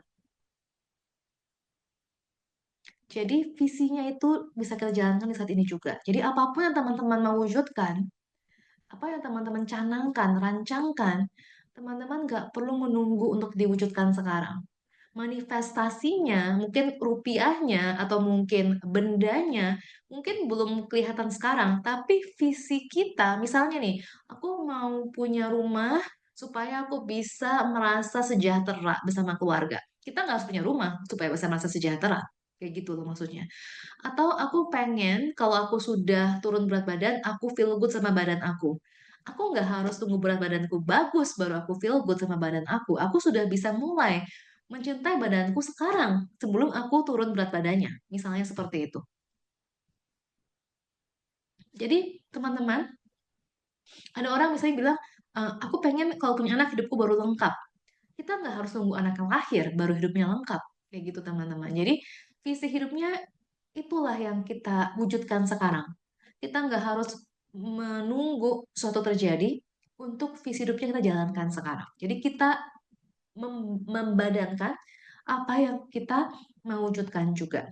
Jadi visinya itu bisa kita jalankan di saat ini juga. Jadi apapun yang teman-teman mau wujudkan, apa yang teman-teman canangkan, rancangkan, teman-teman nggak perlu menunggu untuk diwujudkan sekarang. Manifestasinya, mungkin rupiahnya atau mungkin bendanya, mungkin belum kelihatan sekarang, tapi visi kita, misalnya nih, aku mau punya rumah supaya aku bisa merasa sejahtera bersama keluarga. Kita nggak harus punya rumah supaya bisa merasa sejahtera. Kayak gitu loh maksudnya. Atau aku pengen kalau aku sudah turun berat badan, aku feel good sama badan aku. Aku nggak harus tunggu berat badanku bagus baru aku feel good sama badan aku. Aku sudah bisa mulai mencintai badanku sekarang sebelum aku turun berat badannya. Misalnya seperti itu. Jadi teman-teman, ada orang misalnya bilang, aku pengen kalau punya anak hidupku baru lengkap. Kita nggak harus nunggu anak yang lahir baru hidupnya lengkap. Kayak gitu teman-teman. Jadi visi hidupnya itulah yang kita wujudkan sekarang. Kita nggak harus menunggu suatu terjadi untuk visi hidupnya kita jalankan sekarang. Jadi kita membadankan apa yang kita mewujudkan juga.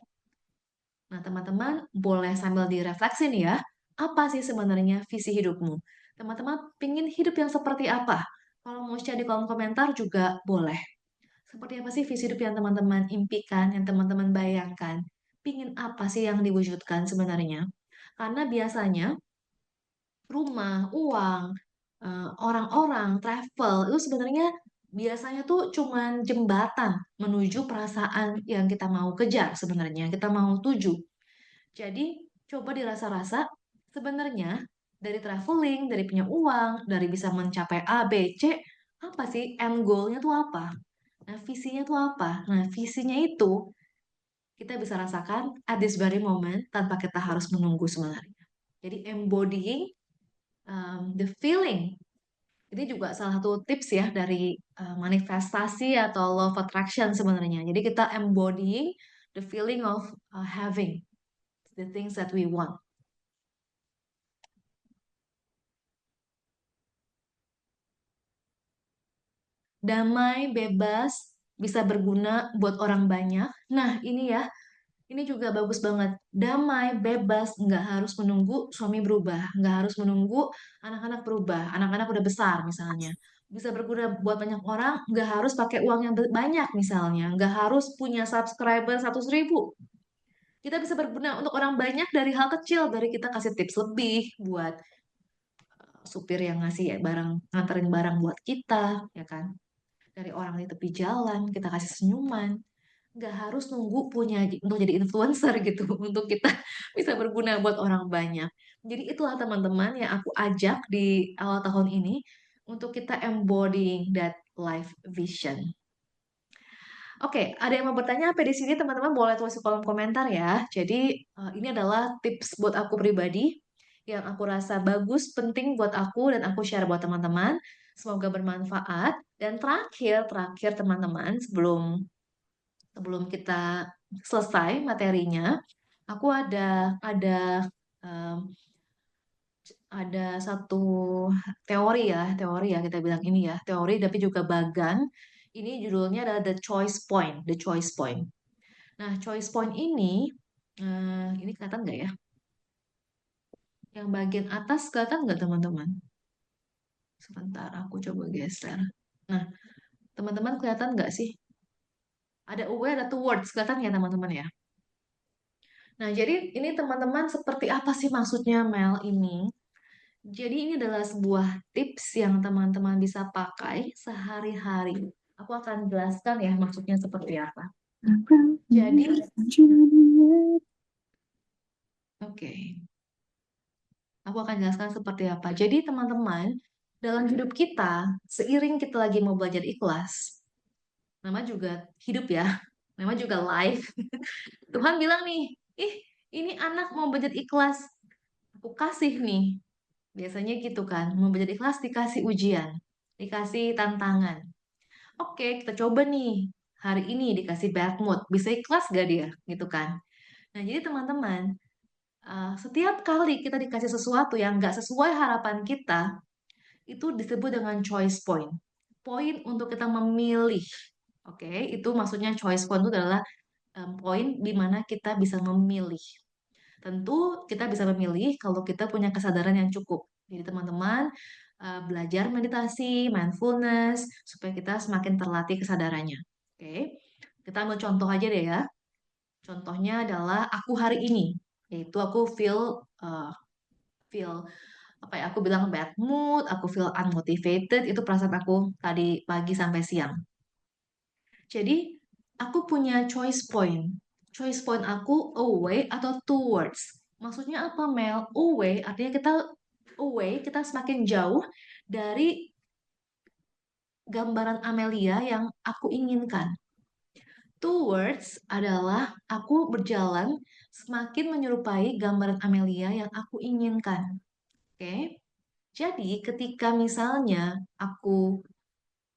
Nah, teman-teman boleh sambil direfleksi nih ya, apa sih sebenarnya visi hidupmu? Teman-teman pingin hidup yang seperti apa? Kalau mau share di kolom komentar juga boleh. Seperti apa sih visi hidup yang teman-teman impikan, yang teman-teman bayangkan? Pingin apa sih yang diwujudkan sebenarnya? Karena biasanya rumah, uang, orang-orang, travel, itu sebenarnya biasanya tuh cuman jembatan menuju perasaan yang kita mau kejar sebenarnya, yang kita mau tuju. Jadi, coba dirasa-rasa sebenarnya dari traveling, dari punya uang, dari bisa mencapai A, B, C, apa sih end goal-nya tuh apa? Nah, visinya tuh apa? Nah, visinya itu kita bisa rasakan at this very moment tanpa kita harus menunggu sebenarnya. Jadi, embodying the feeling. Ini juga salah satu tips ya dari manifestasi atau law of attraction sebenarnya. Jadi, kita embodying the feeling of having the things that we want. Damai, bebas, bisa berguna buat orang banyak. Nah, ini ya, ini juga bagus banget. Damai, bebas, nggak harus menunggu suami berubah, nggak harus menunggu anak-anak berubah. Anak-anak udah besar misalnya. Bisa berguna buat banyak orang, nggak harus pakai uang yang banyak misalnya. Nggak harus punya subscriber 100.000. Kita bisa berguna untuk orang banyak dari hal kecil, dari kita kasih tips lebih buat supir yang ngasih barang, nganterin barang buat kita, ya kan? Dari orang di tepi jalan, kita kasih senyuman. Nggak harus nunggu punya untuk jadi influencer gitu, untuk kita bisa berguna buat orang banyak. Jadi itulah teman-teman yang aku ajak di awal tahun ini untuk kita embodying that life vision. Oke, ada yang mau bertanya apa di sini teman-teman boleh tulis di kolom komentar ya. Jadi ini adalah tips buat aku pribadi yang aku rasa bagus, penting buat aku dan aku share buat teman-teman. Semoga bermanfaat. Dan terakhir teman-teman sebelum sebelum kita selesai materinya, aku em, ada satu teori ya kita bilang ini ya, teori tapi juga bagan. Ini judulnya adalah The Choice Point, The Choice Point. Nah, choice point ini Ini kelihatan nggak ya? Yang bagian atas kelihatan nggak teman-teman? Sebentar, aku coba geser. Nah, teman-teman kelihatan nggak sih? Ada away, ada towards. Kelihatan ya teman-teman ya? Nah, jadi ini teman-teman seperti apa sih maksudnya Mel ini? Jadi ini adalah sebuah tips yang teman-teman bisa pakai sehari-hari. Aku akan jelaskan ya maksudnya seperti apa. Jadi, oke, aku akan jelaskan seperti apa. Jadi teman-teman, dalam hidup kita, seiring kita lagi mau belajar ikhlas, nama juga hidup ya, nama juga life. Tuhan bilang nih, ih ini anak mau belajar ikhlas, aku kasih nih. Biasanya gitu kan, mau belajar ikhlas dikasih ujian, dikasih tantangan. Oke, kita coba nih. Hari ini dikasih bad mood, bisa ikhlas gak dia? Gitu kan. Nah, jadi teman-teman, setiap kali kita dikasih sesuatu yang nggak sesuai harapan kita, itu disebut dengan choice point. Poin untuk kita memilih. Oke, itu maksudnya choice point itu adalah poin di mana kita bisa memilih. Tentu kita bisa memilih kalau kita punya kesadaran yang cukup. Jadi teman-teman belajar meditasi, mindfulness, supaya kita semakin terlatih kesadarannya. Oke, kita ambil contoh aja deh ya. Contohnya adalah aku hari ini, yaitu aku feel apa ya? Aku bilang bad mood, aku feel unmotivated. Itu perasaan aku tadi pagi sampai siang. Jadi aku punya choice point. Choice point aku away atau towards. Maksudnya apa, Mel? Away artinya kita semakin jauh dari gambaran Amelia yang aku inginkan. Towards adalah aku berjalan semakin menyerupai gambaran Amelia yang aku inginkan. Oke? Jadi ketika misalnya aku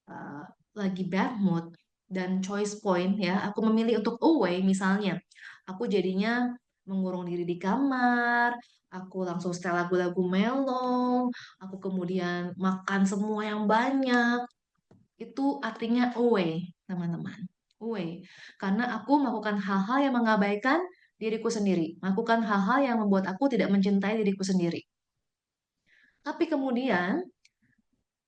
uh, lagi bad mood dan choice point ya, aku memilih untuk away misalnya, aku jadinya mengurung diri di kamar, aku langsung setel lagu-lagu mellow, aku kemudian makan semua yang banyak, itu artinya away, teman-teman. Away. Karena aku melakukan hal-hal yang mengabaikan diriku sendiri, melakukan hal-hal yang membuat aku tidak mencintai diriku sendiri. Tapi kemudian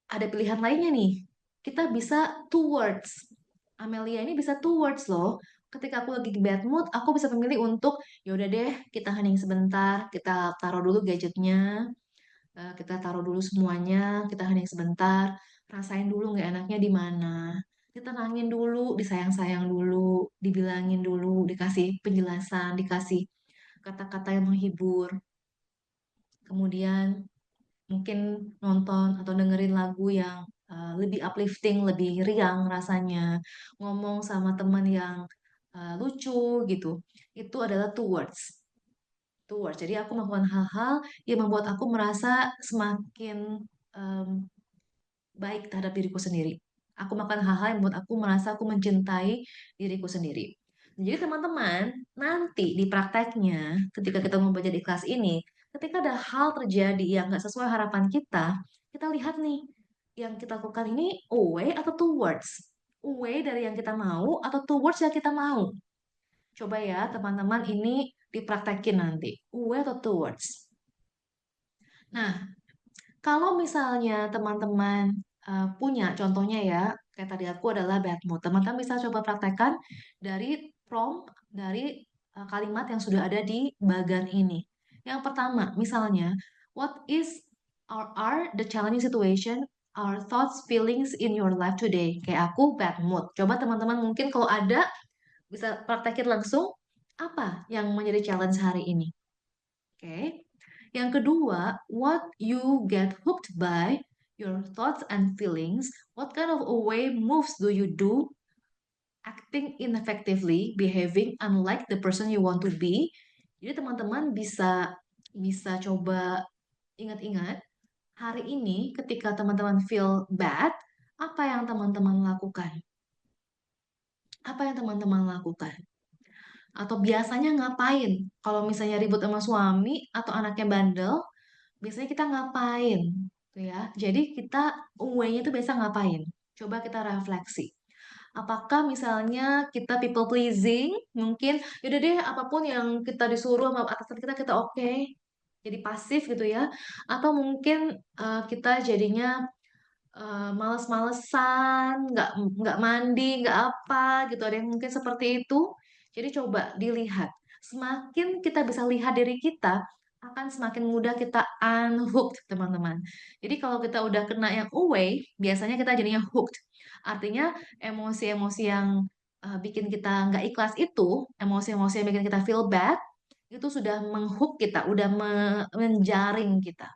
ada pilihan lainnya nih. Kita bisa towards. Amelia ini bisa towards loh. Ketika aku lagi di bad mood, aku bisa memilih untuk ya udah deh, kita hening sebentar, kita taruh dulu gadgetnya, kita taruh dulu semuanya, kita hening sebentar, rasain dulu nggak enaknya di mana. Ditenangin dulu, disayang-sayang dulu, dibilangin dulu, dikasih penjelasan, dikasih kata-kata yang menghibur. Kemudian mungkin nonton atau dengerin lagu yang lebih uplifting, lebih riang rasanya, ngomong sama teman yang lucu gitu. Itu adalah towards. Towards. Jadi aku melakukan hal-hal yang membuat aku merasa semakin em, baik terhadap diriku sendiri. Aku melakukan hal-hal yang membuat aku merasa aku mencintai diriku sendiri. Jadi teman-teman, nanti di prakteknya, ketika kita mau belajar di kelas ini, ketika ada hal terjadi yang nggak sesuai harapan kita lihat nih, yang kita lakukan ini away atau towards. Away dari yang kita mau atau towards yang kita mau. Coba ya teman-teman ini dipraktekin nanti. Away atau towards. Nah, kalau misalnya teman-teman punya contohnya ya, kayak tadi aku adalah bad mood. Teman-teman bisa coba praktekkan dari prompt, dari kalimat yang sudah ada di bagan ini. Yang pertama, misalnya, what is or are the challenging situation, our thoughts, feelings in your life today? Kayak aku bad mood. Coba teman-teman mungkin kalau ada bisa praktekin langsung apa yang menjadi challenge hari ini. Oke. Yang kedua, what you get hooked by your thoughts and feelings. What kind of away moves do you do? Acting ineffectively, behaving unlike the person you want to be. Jadi teman-teman bisa bisa coba ingat-ingat hari ini ketika teman-teman feel bad, apa yang teman-teman lakukan? Apa yang teman-teman lakukan? Atau biasanya ngapain? Kalau misalnya ribut sama suami atau anaknya bandel, biasanya kita ngapain? Tuh ya. Jadi kita away-nya itu biasa ngapain? Coba kita refleksi. Apakah misalnya kita people pleasing, mungkin yaudah deh apapun yang kita disuruh sama atasan kita kita oke, jadi pasif gitu ya. Atau mungkin kita jadinya males-malesan, nggak mandi, nggak apa gitu. Ada yang mungkin seperti itu. Jadi coba dilihat. Semakin kita bisa lihat diri kita, akan semakin mudah kita unhooked, teman-teman. Jadi kalau kita udah kena yang away, biasanya kita jadinya hooked. Artinya emosi-emosi yang bikin kita nggak ikhlas itu, emosi-emosi yang bikin kita feel bad, itu sudah menghook kita, udah menjaring kita.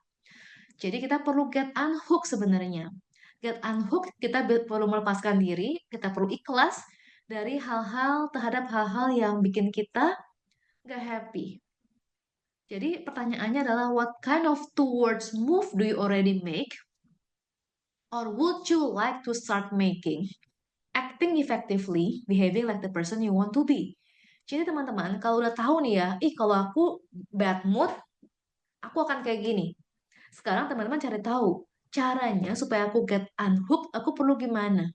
Jadi kita perlu get unhook sebenarnya. Get unhook, kita perlu melepaskan diri, kita perlu ikhlas dari hal-hal terhadap hal-hal yang bikin kita gak happy. Jadi pertanyaannya adalah what kind of towards move do you already make or would you like to start making? Acting effectively, behaving like the person you want to be. Jadi teman-teman, kalau udah tahu nih ya, kalau aku bad mood, aku akan kayak gini. Sekarang teman-teman cari tahu caranya supaya aku get unhooked, aku perlu gimana?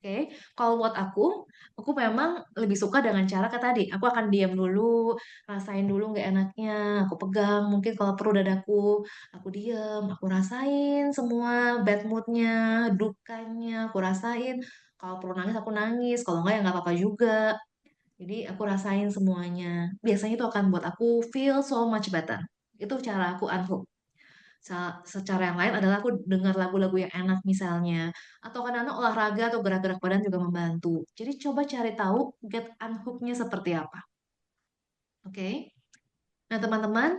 Oke, kalau buat aku memang lebih suka dengan cara kayak tadi. Aku akan diam dulu, rasain dulu nggak enaknya, aku pegang. Mungkin kalau perlu dadaku, aku diam, aku rasain semua bad moodnya, dukanya, aku rasain. Kalau perlu nangis, aku nangis. Kalau nggak ya nggak apa-apa juga. Jadi aku rasain semuanya. Biasanya itu akan buat aku feel so much better. Itu cara aku unhook. Secara yang lain adalah aku dengar lagu-lagu yang enak misalnya. Atau kadang-kadang olahraga atau gerak-gerak badan juga membantu. Jadi coba cari tahu get unhook-nya seperti apa. Oke? Nah teman-teman,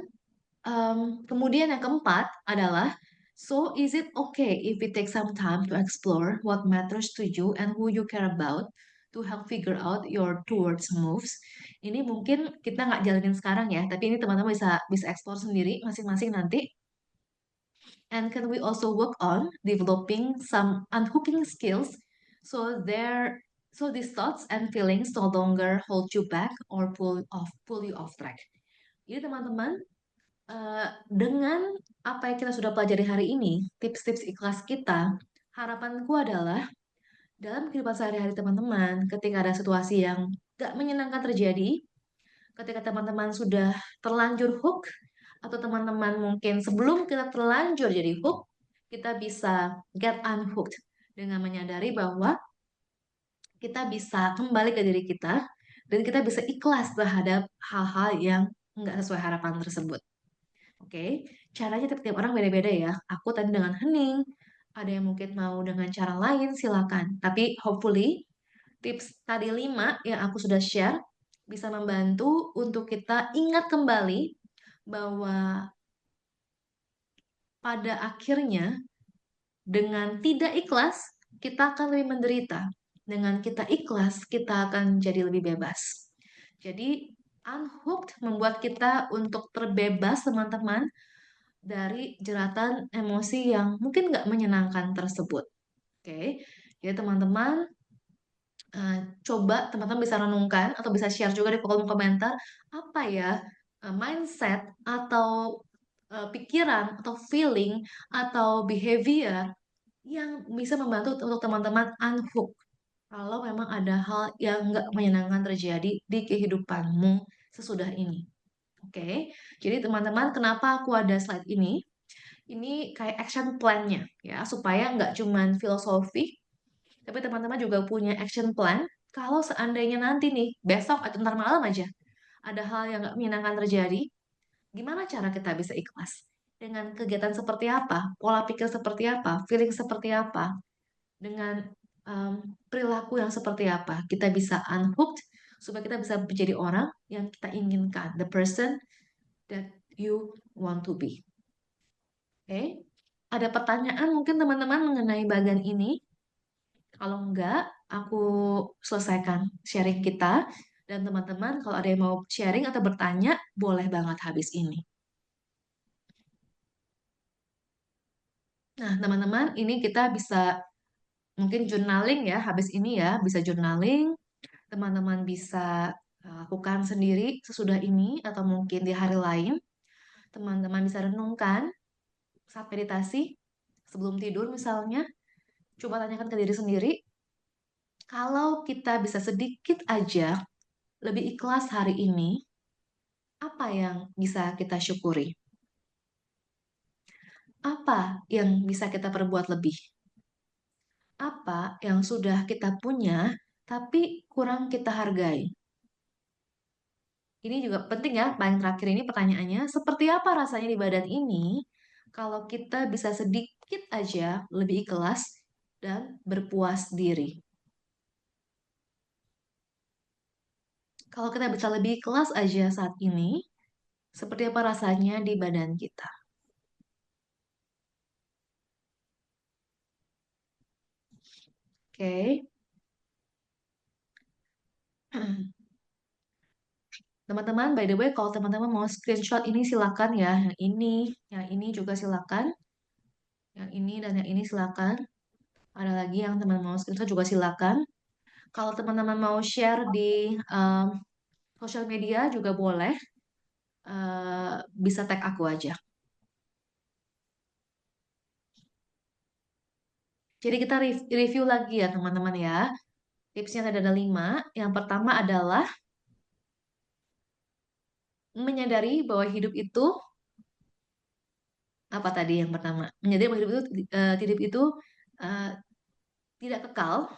kemudian yang keempat adalah, so is it okay if we take some time to explore what matters to you and who you care about to help figure out your towards moves? Ini mungkin kita nggak jalanin sekarang ya, tapi ini teman-teman bisa bisa explore sendiri masing-masing nanti. And can we also work on developing some unhooking skills so there so these thoughts and feelings no longer hold you back or pull you off track. Jadi teman-teman, dengan apa yang kita sudah pelajari hari ini, tips-tips ikhlas kita, harapanku adalah dalam kehidupan sehari-hari teman-teman, ketika ada situasi yang gak menyenangkan terjadi, ketika teman-teman sudah terlanjur hook, atau teman-teman mungkin sebelum kita terlanjur jadi hook, kita bisa get unhooked dengan menyadari bahwa kita bisa kembali ke diri kita dan kita bisa ikhlas terhadap hal-hal yang nggak sesuai harapan tersebut. Oke, caranya tiap-tiap orang beda-beda ya. Aku tadi dengan hening, ada yang mungkin mau dengan cara lain, silakan. Tapi hopefully tips tadi 5 yang aku sudah share bisa membantu untuk kita ingat kembali bahwa pada akhirnya dengan tidak ikhlas kita akan lebih menderita. Dengan kita ikhlas kita akan jadi lebih bebas. Jadi unhooked membuat kita untuk terbebas teman-teman dari jeratan emosi yang mungkin nggak menyenangkan tersebut. Oke, jadi teman-teman coba teman-teman bisa renungkan atau bisa share juga di kolom komentar apa ya mindset atau pikiran atau feeling atau behavior yang bisa membantu untuk teman-teman unhook kalau memang ada hal yang nggak menyenangkan terjadi di kehidupanmu sesudah ini. Oke, jadi teman-teman kenapa aku ada slide ini? Ini kayak action plan-nya ya supaya nggak cuman filosofi tapi teman-teman juga punya action plan kalau seandainya nanti nih, besok atau ntar malam aja, ada hal yang nggak menyenangkan terjadi, gimana cara kita bisa ikhlas? Dengan kegiatan seperti apa? Pola pikir seperti apa? Feeling seperti apa? Dengan perilaku yang seperti apa? Kita bisa unhooked supaya kita bisa menjadi orang yang kita inginkan. The person that you want to be. Oke? Ada pertanyaan mungkin teman-teman mengenai bagian ini? Kalau enggak, aku selesaikan sharing kita. Dan teman-teman, kalau ada yang mau sharing atau bertanya, boleh banget habis ini. Nah, teman-teman, ini kita bisa mungkin journaling ya, habis ini ya, bisa journaling. Teman-teman bisa lakukan sendiri sesudah ini, atau mungkin di hari lain. Teman-teman bisa renungkan saat meditasi, sebelum tidur misalnya. Coba tanyakan ke diri sendiri, Kalau kita bisa sedikit aja lebih ikhlas hari ini, apa yang bisa kita syukuri? Apa yang bisa kita perbuat lebih? Apa yang sudah kita punya tapi kurang kita hargai? Ini juga penting ya, paling terakhir ini pertanyaannya, seperti apa rasanya di badan ini kalau kita bisa sedikit aja lebih ikhlas dan berpuas diri? Kalau kita bisa lebih ikhlas aja saat ini, seperti apa rasanya di badan kita? Oke. Teman-teman, by the way, kalau teman-teman mau screenshot ini silakan ya. Yang ini juga silakan. Yang ini dan yang ini silakan. Ada lagi yang teman mau screenshot juga silakan. Kalau teman-teman mau share di sosial media juga boleh. Bisa tag aku aja. Jadi kita review lagi ya teman-teman ya. Tipsnya ada 5. Yang pertama adalah menyadari bahwa hidup itu apa tadi yang pertama? Menyadari bahwa hidup itu eh, tidak kekal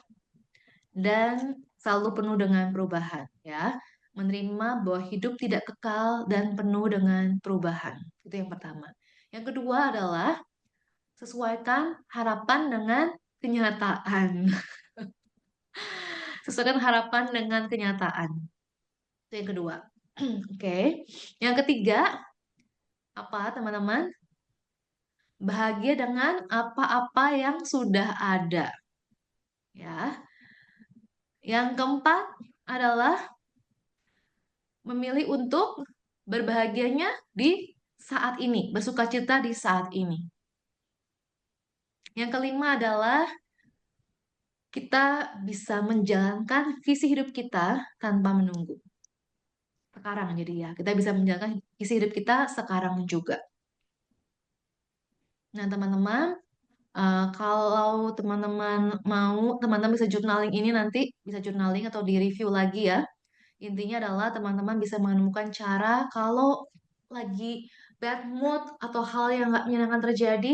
dan selalu penuh dengan perubahan ya. Menerima bahwa hidup tidak kekal dan penuh dengan perubahan. Itu yang pertama. Yang kedua adalah sesuaikan harapan dengan kenyataan. Sesuaikan harapan dengan kenyataan. Itu yang kedua. Oke. Yang ketiga, apa teman-teman? Bahagia dengan apa-apa yang sudah ada. Ya. Yang keempat adalah memilih untuk berbahagianya di saat ini, bersukacita di saat ini. Yang kelima adalah kita bisa menjalankan visi hidup kita tanpa menunggu. Sekarang jadi ya, kita bisa menjalankan visi hidup kita sekarang juga. Nah, teman-teman, kalau teman-teman mau, teman-teman bisa journaling ini nanti, bisa journaling atau di-review lagi ya. Intinya adalah teman-teman bisa menemukan cara kalau lagi bad mood atau hal yang nggak menyenangkan terjadi,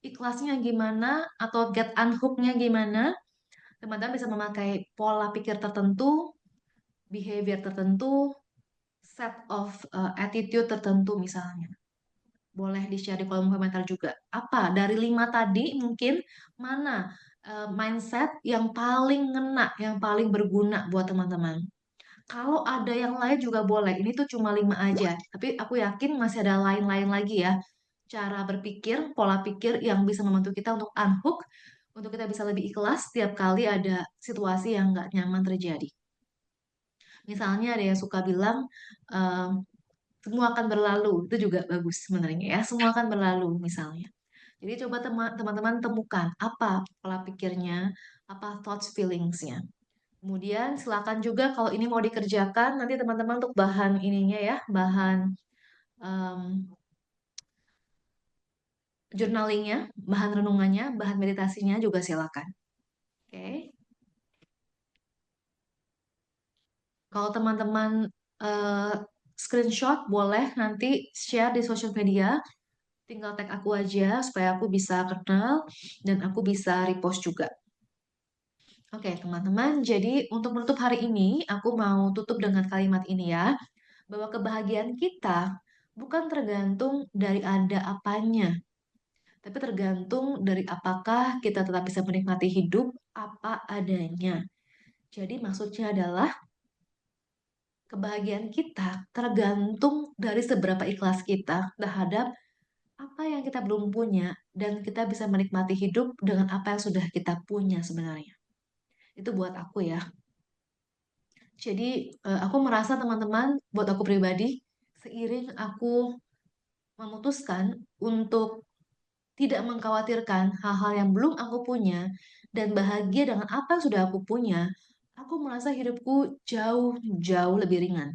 ikhlasnya gimana atau get unhook-nya gimana. Teman-teman bisa memakai pola pikir tertentu, behavior tertentu, set of attitude tertentu misalnya. Boleh di-share di kolom komentar juga. Apa dari 5 tadi mungkin mana mindset yang paling ngena, yang paling berguna buat teman-teman? Kalau ada yang lain juga boleh. Ini tuh cuma 5 aja. Tapi aku yakin masih ada lain-lain lagi ya. Cara berpikir, pola pikir yang bisa membantu kita untuk unhook, untuk kita bisa lebih ikhlas setiap kali ada situasi yang nggak nyaman terjadi. Misalnya ada yang suka bilang, ehm, semua akan berlalu. Itu juga bagus sebenarnya ya. Semua akan berlalu misalnya. Jadi coba teman-teman temukan apa pola pikirnya, apa thoughts, feelingsnya. Kemudian silakan juga kalau ini mau dikerjakan nanti teman-teman untuk bahan ininya ya, bahan em, journalingnya, bahan renungannya, bahan meditasinya juga silakan. Oke. Kalau teman-teman eh, screenshot boleh nanti share di sosial media, tinggal tag aku aja supaya aku bisa kenal dan aku bisa repost juga. Oke, teman-teman. Jadi untuk menutup hari ini, aku mau tutup dengan kalimat ini ya, bahwa kebahagiaan kita bukan tergantung dari ada apanya, tapi tergantung dari apakah kita tetap bisa menikmati hidup apa adanya. Jadi maksudnya adalah kebahagiaan kita tergantung dari seberapa ikhlas kita terhadap apa yang kita belum punya dan kita bisa menikmati hidup dengan apa yang sudah kita punya sebenarnya. Itu buat aku ya. Jadi aku merasa teman-teman, buat aku pribadi, seiring aku memutuskan untuk tidak mengkhawatirkan hal-hal yang belum aku punya dan bahagia dengan apa yang sudah aku punya, aku merasa hidupku jauh jauh lebih ringan,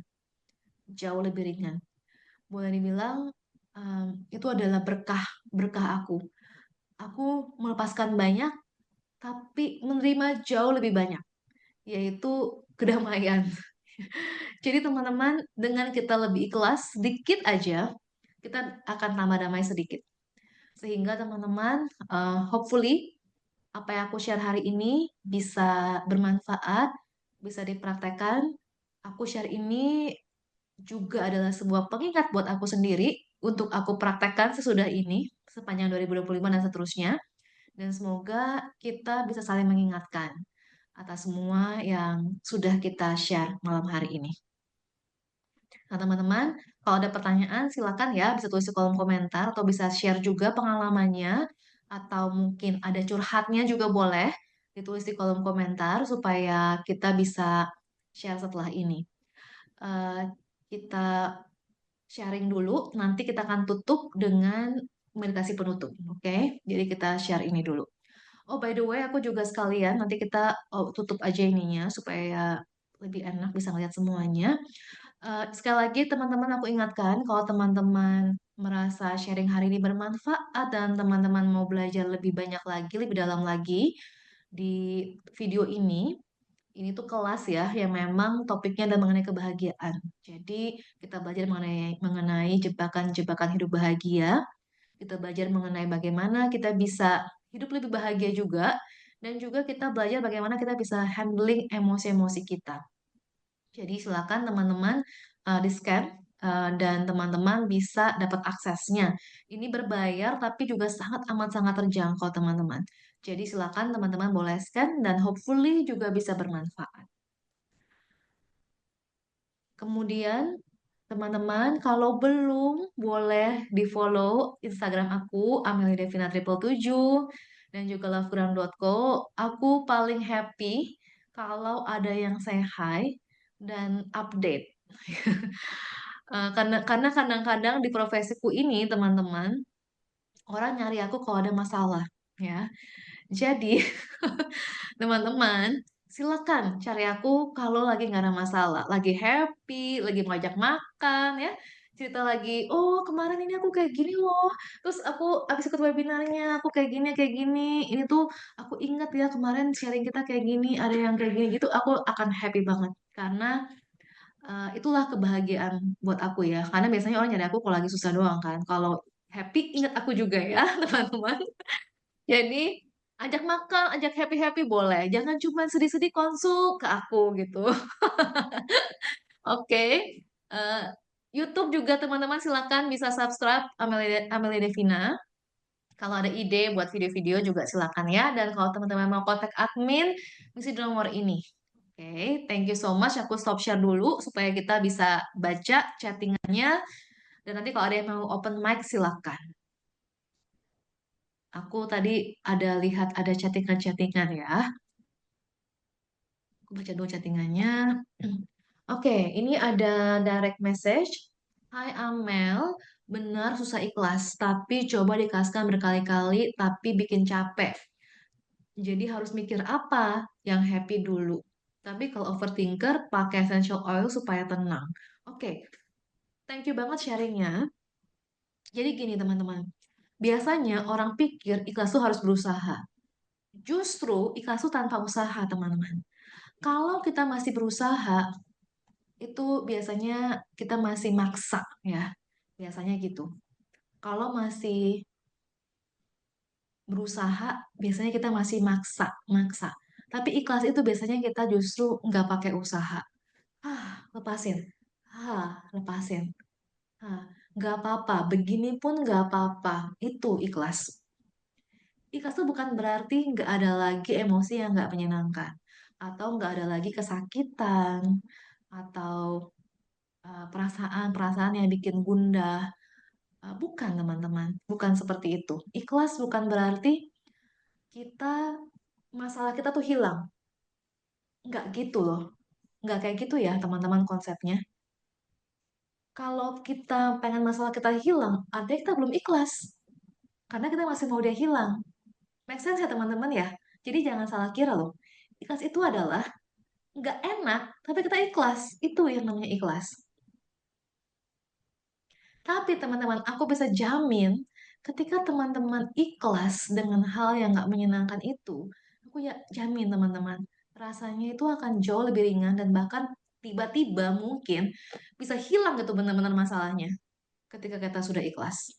jauh lebih ringan. Boleh dibilang itu adalah berkah berkah aku. Aku melepaskan banyak, tapi menerima jauh lebih banyak. yaitu kedamaian. Jadi teman-teman, dengan kita lebih ikhlas sedikit aja, kita akan tambah damai sedikit. Sehingga teman-teman, hopefully apa yang aku share hari ini bisa bermanfaat, bisa dipraktekkan. Aku share ini juga adalah sebuah pengingat buat aku sendiri untuk aku praktekkan sesudah ini, sepanjang 2025 dan seterusnya. Dan semoga kita bisa saling mengingatkan atas semua yang sudah kita share malam hari ini. Nah, teman-teman, kalau ada pertanyaan silakan ya bisa tulis di kolom komentar atau bisa share juga pengalamannya atau mungkin ada curhatnya juga boleh ditulis di kolom komentar supaya kita bisa share setelah ini. Eh, kita sharing dulu, nanti kita akan tutup dengan meditasi penutup, oke? Jadi kita share ini dulu. Oh, by the way, aku juga sekalian nanti kita tutup aja ininya supaya lebih enak bisa ngeliat semuanya. Sekali lagi teman-teman aku ingatkan kalau teman-teman merasa sharing hari ini bermanfaat dan teman-teman mau belajar lebih banyak lagi, lebih dalam lagi di video ini tuh kelas ya yang memang topiknya adalah mengenai kebahagiaan. Jadi kita belajar mengenai mengenai jebakan-jebakan hidup bahagia, kita belajar mengenai bagaimana kita bisa hidup lebih bahagia juga dan juga kita belajar bagaimana kita bisa handling emosi-emosi kita. Jadi silakan teman-teman di-scan dan teman-teman bisa dapat aksesnya. Ini berbayar tapi juga sangat amat sangat terjangkau teman-teman. Jadi silakan teman-teman boleh scan dan hopefully juga bisa bermanfaat. Kemudian teman-teman kalau belum boleh di-follow Instagram aku Amelie Devina 777 dan juga loveground.co. Aku paling happy kalau ada yang say hi dan update. Karena kadang-kadang di profesiku ini teman-teman orang nyari aku kalau ada masalah ya. Jadi teman-teman silakan cari aku kalau lagi nggak ada masalah, lagi happy, lagi mau ajak makan ya. Cerita lagi, oh kemarin ini aku kayak gini loh. Terus aku abis ikut webinarnya, aku kayak gini. Ini tuh aku ingat ya kemarin sharing kita kayak gini, ada yang kayak gini gitu. Aku akan happy banget karena itulah kebahagiaan buat aku ya. Karena biasanya orang nyari aku kalau lagi susah doang kan. Kalau happy ingat aku juga ya, teman-teman. Jadi ajak makan, ajak happy-happy boleh. Jangan cuma sedih-sedih konsul ke aku gitu. Oke. Eh, YouTube juga teman-teman silakan bisa subscribe Amelie Devina. Kalau ada ide buat video-video juga silakan ya. Dan kalau teman-teman mau kontak admin, mesti di nomor ini. Oke, thank you so much. Aku stop share dulu supaya kita bisa baca chattingannya. Dan nanti kalau ada yang mau open mic silakan. Aku tadi ada lihat ada chattingan-chattingan ya. Aku baca dulu chattingannya. Oke, ini ada direct message. Hai Amel, benar susah ikhlas, tapi coba dikasihkan berkali-kali, tapi bikin capek. Jadi harus mikir apa yang happy dulu. Tapi kalau overthinker, pakai essential oil supaya tenang. Oke, thank you banget sharingnya. Jadi gini teman-teman, biasanya orang pikir ikhlas itu harus berusaha. Justru ikhlas itu tanpa usaha teman-teman. Kalau kita masih berusaha, itu biasanya kita masih maksa ya. Biasanya gitu. Kalau masih berusaha, biasanya kita masih maksa, maksa. Tapi ikhlas itu biasanya kita justru nggak pakai usaha. Lepasin. Lepasin. Nggak apa-apa. Begini pun nggak apa-apa. Itu ikhlas. Ikhlas itu bukan berarti nggak ada lagi emosi yang nggak menyenangkan. Atau nggak ada lagi kesakitan. Atau perasaan-perasaan yang bikin gundah. Bukan, teman-teman. Bukan seperti itu. Ikhlas bukan berarti kita, masalah kita tuh hilang. Nggak gitu loh. Nggak kayak gitu ya, teman-teman konsepnya. Kalau kita pengen masalah kita hilang, artinya kita belum ikhlas. Karena kita masih mau dia hilang. Make sense ya, teman-teman ya? Jadi jangan salah kira loh. Ikhlas itu adalah nggak enak, tapi kita ikhlas. Itu yang namanya ikhlas. Tapi teman-teman, aku bisa jamin ketika teman-teman ikhlas dengan hal yang nggak menyenangkan itu, aku ya jamin teman-teman, rasanya itu akan jauh lebih ringan dan bahkan tiba-tiba mungkin bisa hilang gitu benar-benar masalahnya ketika kita sudah ikhlas.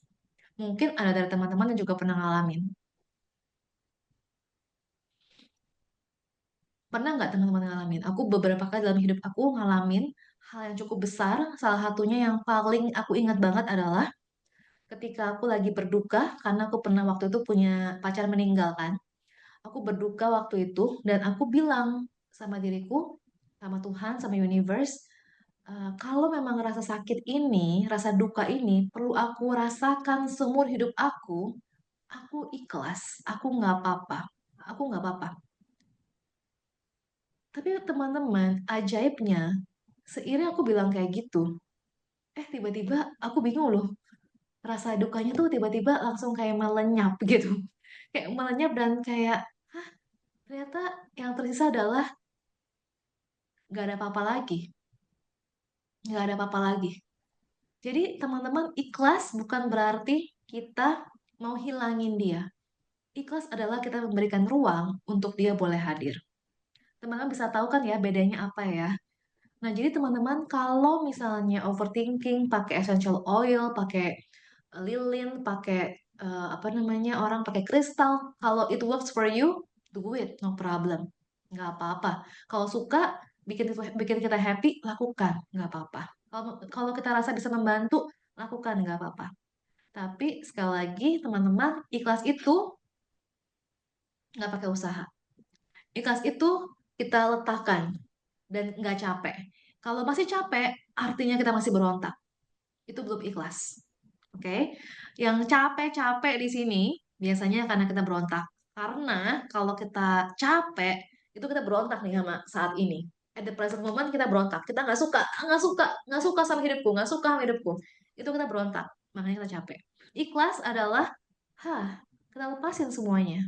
Mungkin ada dari teman-teman yang juga pernah ngalamin. Pernah nggak teman-teman ngalamin? Aku beberapa kali dalam hidup aku ngalamin hal yang cukup besar. Salah satunya yang paling aku ingat banget adalah ketika aku lagi berduka karena aku pernah waktu itu punya pacar meninggal kan. Aku berduka waktu itu dan aku bilang sama diriku, sama Tuhan, sama universe, kalau memang rasa sakit ini, rasa duka ini perlu aku rasakan seumur hidup aku ikhlas, aku nggak apa-apa, aku nggak apa-apa. Tapi teman-teman, ajaibnya, seiring aku bilang kayak gitu, tiba-tiba aku bingung loh, rasa dukanya tuh tiba-tiba langsung kayak melenyap gitu, kayak melenyap dan kayak ternyata yang tersisa adalah nggak ada apa-apa lagi, nggak ada apa-apa lagi. Jadi teman-teman ikhlas bukan berarti kita mau hilangin dia. Ikhlas adalah kita memberikan ruang untuk dia boleh hadir. Teman-teman bisa tahu kan ya bedanya apa ya? Nah, jadi teman-teman kalau misalnya overthinking pakai essential oil, pakai lilin, pakai apa namanya orang pakai kristal, kalau it works for you, do it, no problem, nggak apa-apa. Kalau suka bikin kita happy, lakukan, nggak apa-apa. Kalau kalau kita rasa bisa membantu, lakukan, nggak apa-apa. Tapi sekali lagi teman-teman, ikhlas itu nggak pakai usaha. Ikhlas itu kita letakkan dan nggak capek. Kalau masih capek, artinya kita masih berontak. Itu belum ikhlas. Oke? Yang capek-capek di sini biasanya karena kita berontak. Karena kalau kita capek, itu kita berontak nih sama saat ini. At the present moment kita berontak. Kita nggak suka sama hidupku, nggak suka sama hidupku. Itu kita berontak. Makanya kita capek. Ikhlas adalah, kita lepasin semuanya.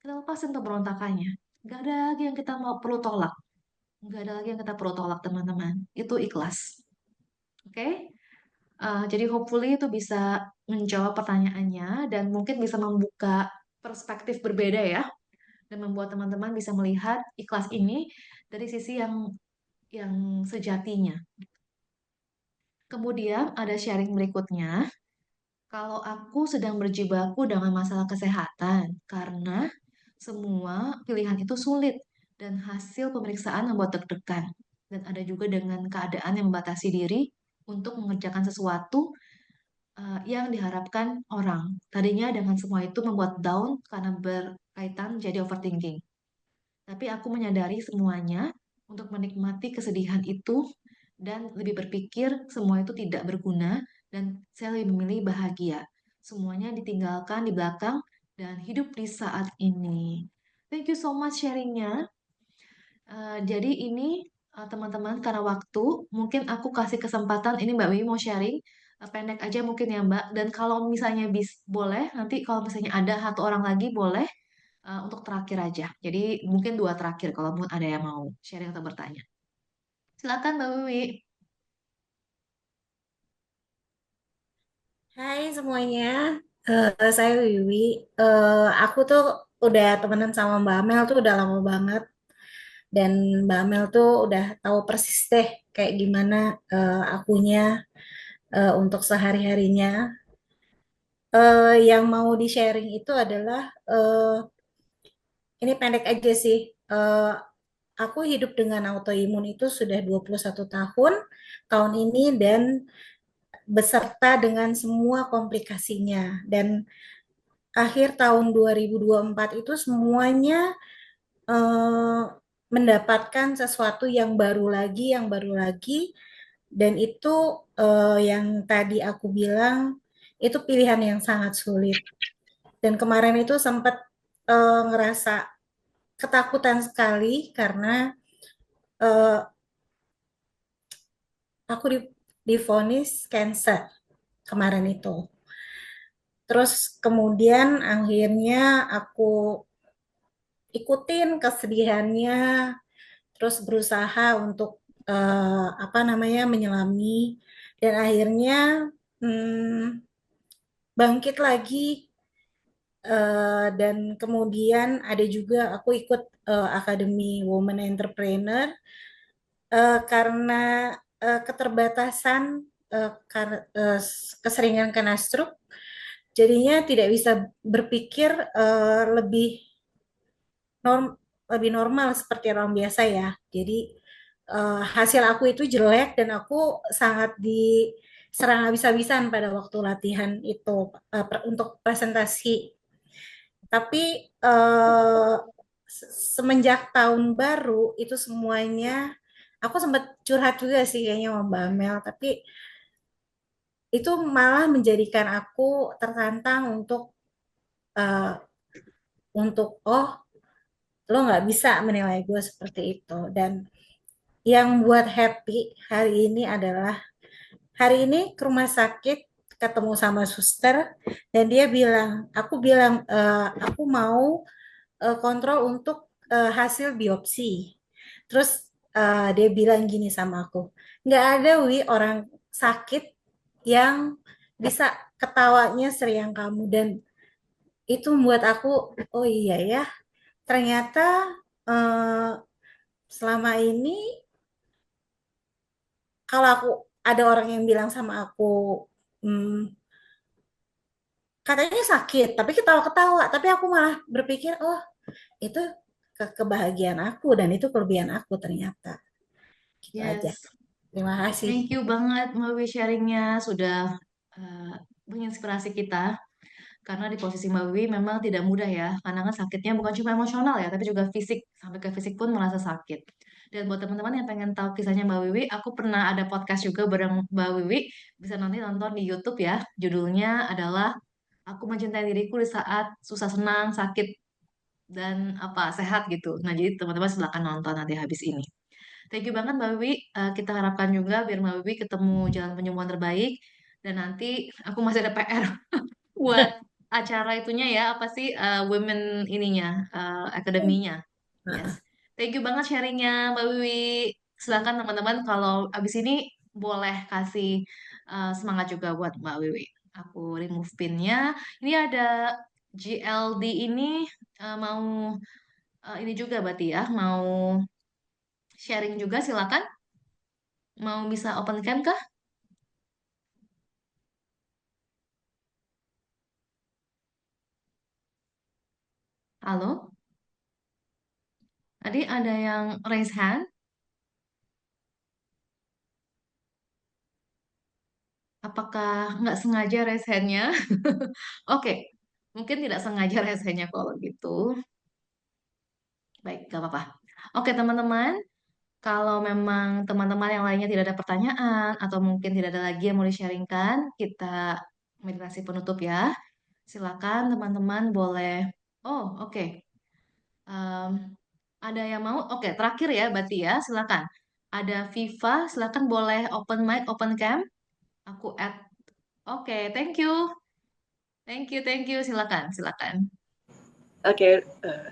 Kita lepasin pemberontakannya. Gak ada lagi yang kita mau perlu tolak. Gak ada lagi yang kita perlu tolak, teman-teman. Itu ikhlas. Oke? Jadi hopefully itu bisa menjawab pertanyaannya dan mungkin bisa membuka perspektif berbeda ya dan membuat teman-teman bisa melihat ikhlas ini dari sisi yang sejatinya. Kemudian ada sharing berikutnya. Kalau aku sedang berjibaku dengan masalah kesehatan karena semua pilihan itu sulit dan hasil pemeriksaan membuat deg-degan dan ada juga dengan keadaan yang membatasi diri untuk mengerjakan sesuatu yang diharapkan orang. Tadinya dengan semua itu membuat down karena berkaitan jadi overthinking. Tapi aku menyadari semuanya untuk menikmati kesedihan itu dan lebih berpikir semua itu tidak berguna dan saya lebih memilih bahagia. Semuanya ditinggalkan di belakang dan hidup di saat ini. Thank you so much sharingnya. Jadi ini teman-teman karena waktu mungkin aku kasih kesempatan ini Mbak Wiwi mau sharing pendek aja mungkin ya Mbak. Dan kalau misalnya boleh nanti kalau misalnya ada satu orang lagi boleh untuk terakhir aja. Jadi mungkin dua terakhir kalau mungkin ada yang mau sharing atau bertanya. Silakan Mbak Wiwi. Hai semuanya, saya Wiwi. Aku tuh udah temenan sama Mbak Amel tuh udah lama banget. Dan Mbak Amel tuh udah tahu persis deh kayak gimana akunya untuk sehari-harinya. Yang mau di-sharing itu adalah, ini pendek aja sih. Aku hidup dengan autoimun itu sudah 21 tahun, tahun ini dan beserta dengan semua komplikasinya. Dan akhir tahun 2024 itu semuanya eh, mendapatkan sesuatu yang baru lagi, dan itu yang tadi aku bilang itu pilihan yang sangat sulit. Dan kemarin itu sempat ngerasa ketakutan sekali karena eh, aku divonis cancer kemarin itu. Terus kemudian akhirnya aku ikutin kesedihannya, terus berusaha untuk apa namanya menyelami, dan akhirnya hmm, bangkit lagi Dan kemudian ada juga aku ikut Akademi Women Entrepreneur karena keterbatasan keseringan kena stroke, jadinya tidak bisa berpikir lebih norm lebih normal seperti orang biasa ya. Jadi hasil aku itu jelek dan aku sangat diserang habis-habisan pada waktu latihan itu untuk presentasi. Tapi eh, semenjak tahun baru itu semuanya, aku sempat curhat juga sih kayaknya sama Mbak Amel, tapi itu malah menjadikan aku tertantang eh, untuk lo nggak bisa menilai gue seperti itu. Dan yang buat happy hari ini adalah hari ini ke rumah sakit ketemu sama suster dan dia bilang, aku bilang aku mau kontrol untuk hasil biopsi. Terus dia bilang gini sama aku, nggak ada wi orang sakit yang bisa ketawanya seriang kamu. Dan itu membuat aku, oh iya ya, ternyata eh, selama ini kalau aku ada orang yang bilang sama aku, hmm, katanya sakit, tapi ketawa-ketawa, tapi aku malah berpikir, oh itu kebahagiaan aku dan itu kelebihan aku ternyata. Gitu aja. Yes, Terima kasih. thank you banget Mbak Wiwi sharingnya sudah eh, menginspirasi kita. Karena di posisi Mbak Wiwi memang tidak mudah ya, karena kan sakitnya bukan cuma emosional ya, tapi juga fisik. Sampai ke fisik pun merasa sakit. Dan buat teman-teman yang pengen tahu kisahnya Mbak Wiwi, aku pernah ada podcast juga bareng Mbak Wiwi. Bisa nanti nonton di YouTube ya. Judulnya adalah Aku Mencintai Diriku di Saat Susah Senang, Sakit, dan apa sehat gitu. Nah, jadi teman-teman silakan nonton nanti habis ini. Thank you banget Mbak Wiwi. Kita harapkan juga biar Mbak Wiwi ketemu jalan penyembuhan terbaik. Dan nanti aku masih ada PR buat acara itunya ya, apa sih women ininya, akademinya. Yes. Nah, Thank you banget sharingnya Mbak Wiwi. Silakan teman-teman kalau abis ini boleh kasih semangat juga buat Mbak Wiwi. Aku remove pinnya. Ini ada GLD ini mau ini juga berarti ya, mau sharing juga silakan. Mau bisa open cam kah? Halo? Tadi ada yang raise hand. Apakah nggak sengaja raise hand-nya? Oke, mungkin tidak sengaja raise hand-nya kalau gitu. Baik, gak apa-apa. Oke, teman-teman, kalau memang teman-teman yang lainnya tidak ada pertanyaan atau mungkin tidak ada lagi yang mau di-sharingkan, kita meditasi penutup ya. Silakan teman-teman boleh. Oh, oke. Em, ada yang mau? Oke, terakhir ya, berarti ya. Silakan. Ada Viva, silakan boleh open mic, open cam. Aku add. Oke, thank you. Thank you, thank you. Silakan, silakan. Oke,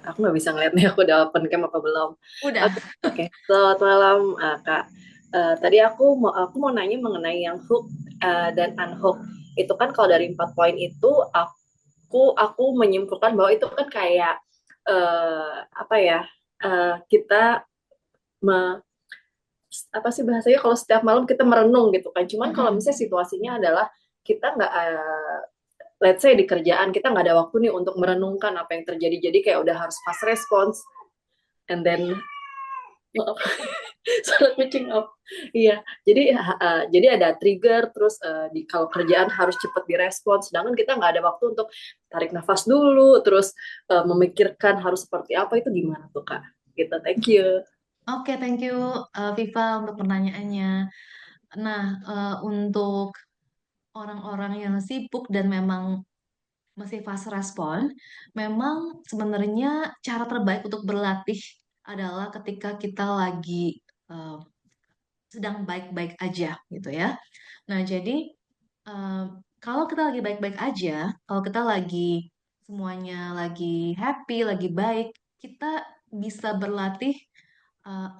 aku nggak bisa ngeliat nih aku udah open cam apa belum. Udah. Oke. Selamat malam, Kak. Tadi aku mau nanya mengenai yang hook dan unhook. Itu kan kalau dari 4 poin itu aku menyimpulkan bahwa itu kan kayak apa ya? Kita me, apa sih bahasanya kalau setiap malam kita merenung gitu kan. Cuman kalau Mm-mm. misalnya situasinya adalah kita nggak let's say di kerjaan kita nggak ada waktu nih untuk merenungkan apa yang terjadi, jadi kayak udah harus fast response and then suara kucing up. Iya, jadi ada trigger terus kalau kerjaan harus cepat direspons, sedangkan kita nggak ada waktu untuk tarik nafas dulu, terus memikirkan harus seperti apa, itu gimana tuh Kak? Gitu, thank you. Oke, thank you Viva untuk pertanyaannya. Nah, untuk orang-orang yang sibuk dan memang masih fast respon, memang sebenarnya cara terbaik untuk berlatih adalah ketika kita lagi eh, sedang baik-baik aja gitu ya. Nah, jadi eh, kalau kita lagi baik-baik aja, kalau kita lagi semuanya lagi happy, lagi baik, kita bisa berlatih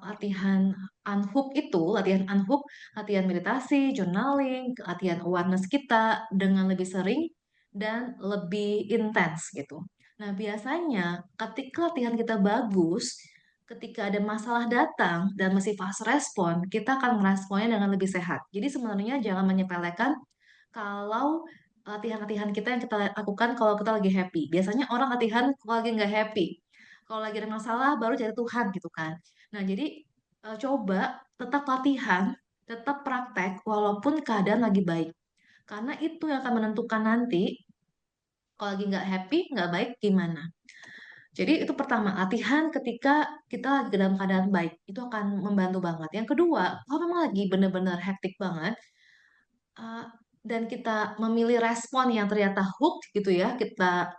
latihan unhook, latihan meditasi, journaling, latihan awareness kita dengan lebih sering dan lebih intens gitu. Nah, biasanya ketika latihan kita bagus, ketika ada masalah datang dan masih fast respon, kita akan meresponnya dengan lebih sehat. Jadi sebenarnya jangan menyepelekan kalau latihan-latihan kita yang kita lakukan kalau kita lagi happy. Biasanya orang latihan kalau lagi nggak happy. Kalau lagi ada masalah baru cari Tuhan gitu kan. Nah, jadi coba tetap latihan, tetap praktek walaupun keadaan lagi baik. Karena itu yang akan menentukan nanti kalau lagi nggak happy, nggak baik gimana. Jadi itu pertama, latihan ketika kita lagi dalam keadaan baik. Itu akan membantu banget. Yang kedua, kalau memang lagi benar-benar hektik banget, uh, dan kita memilih respon yang ternyata hook gitu ya, kita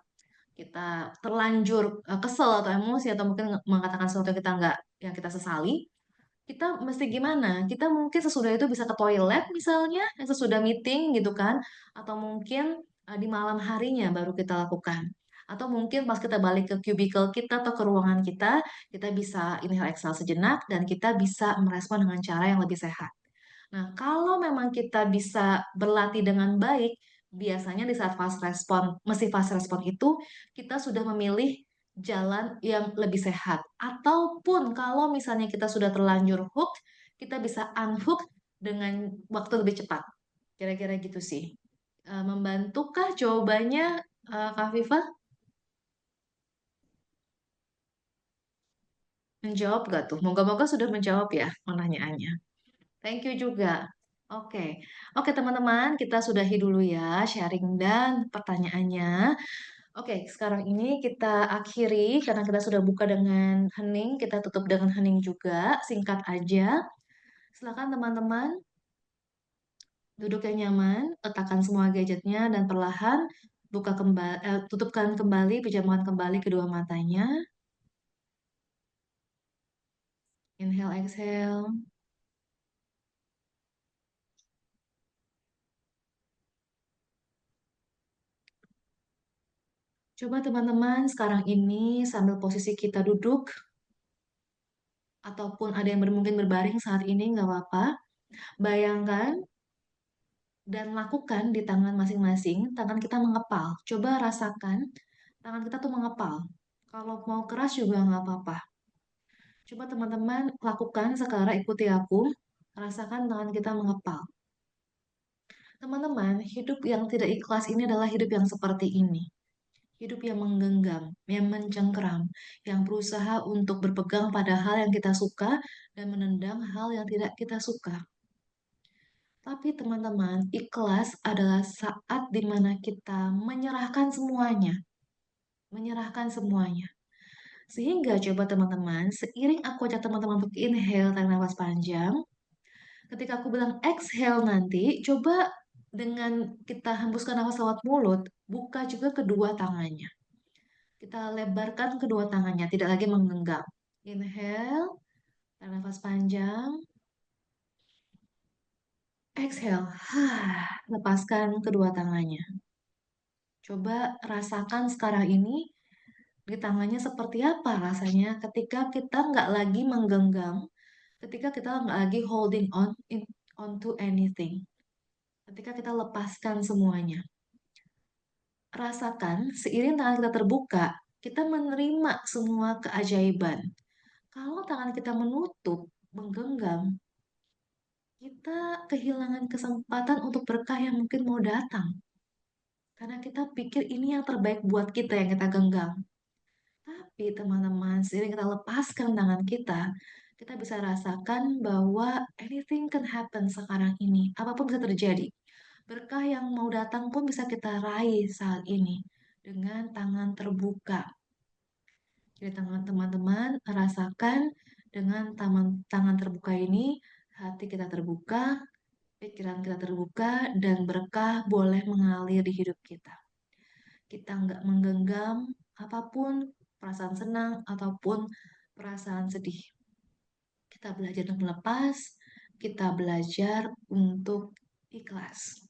kita terlanjur kesel atau emosi atau mungkin mengatakan sesuatu yang kita nggak yang kita sesali, kita mesti gimana? Kita mungkin sesudah itu bisa ke toilet misalnya, sesudah meeting gitu kan, atau mungkin di malam harinya baru kita lakukan. Atau mungkin pas kita balik ke cubicle kita atau ke ruangan kita bisa inhale exhale sejenak dan kita bisa merespon dengan cara yang lebih sehat. Nah, kalau memang kita bisa berlatih dengan baik, biasanya di saat fast respon, mesti fast respon itu, kita sudah memilih jalan yang lebih sehat. Ataupun kalau misalnya kita sudah terlanjur hook, kita bisa unhook dengan waktu lebih cepat. Kira-kira gitu sih. Membantukah jawabannya, Kak Viva? Menjawab gak tuh? Moga-moga sudah menjawab ya pertanyaannya. Thank you juga. Oke, oke teman-teman, kita sudahi dulu ya sharing dan pertanyaannya. Oke, sekarang ini kita akhiri karena kita sudah buka dengan hening, kita tutup dengan hening juga, singkat aja. Silakan teman-teman, duduk yang nyaman, letakkan semua gadgetnya dan perlahan buka kembali, tutupkan kembali, pejamkan kembali kedua matanya. Inhale, exhale. Coba teman-teman sekarang ini sambil posisi kita duduk ataupun ada yang mungkin berbaring saat ini nggak apa-apa. Bayangkan dan lakukan di tangan masing-masing, tangan kita mengepal. Coba rasakan tangan kita tuh mengepal. Kalau mau keras juga nggak apa-apa. Coba teman-teman lakukan sekarang, ikuti aku. Rasakan tangan kita mengepal. Teman-teman, hidup yang tidak ikhlas ini adalah hidup yang seperti ini. Hidup yang menggenggam, yang mencengkeram, yang berusaha untuk berpegang pada hal yang kita suka dan menendang hal yang tidak kita suka. Tapi teman-teman, ikhlas adalah saat dimana kita menyerahkan semuanya, menyerahkan semuanya. Sehingga coba teman-teman, seiring aku ajak teman-teman untuk inhale, tarik nafas panjang. Ketika aku bilang exhale nanti, coba dengan kita hembuskan nafas lewat mulut, buka juga kedua tangannya. Kita lebarkan kedua tangannya, tidak lagi menggenggam. Inhale, tarik nafas panjang. Exhale, lepaskan kedua tangannya. Coba rasakan sekarang ini di tangannya seperti apa rasanya ketika kita nggak lagi menggenggam, ketika kita nggak lagi holding on to anything, ketika kita lepaskan semuanya. Rasakan seiring tangan kita terbuka, kita menerima semua keajaiban. Kalau tangan kita menutup, menggenggam, kita kehilangan kesempatan untuk berkah yang mungkin mau datang. Karena kita pikir ini yang terbaik buat kita yang kita genggam. Tapi teman-teman, seiring kita lepaskan tangan kita bisa rasakan bahwa anything can happen sekarang ini. Apapun bisa terjadi. Berkah yang mau datang pun bisa kita raih saat ini dengan tangan terbuka. Jadi teman-teman rasakan dengan tangan terbuka ini, hati kita terbuka, pikiran kita terbuka, dan berkah boleh mengalir di hidup kita. Kita nggak menggenggam apapun, perasaan senang ataupun perasaan sedih. Kita belajar untuk melepas, kita belajar untuk ikhlas.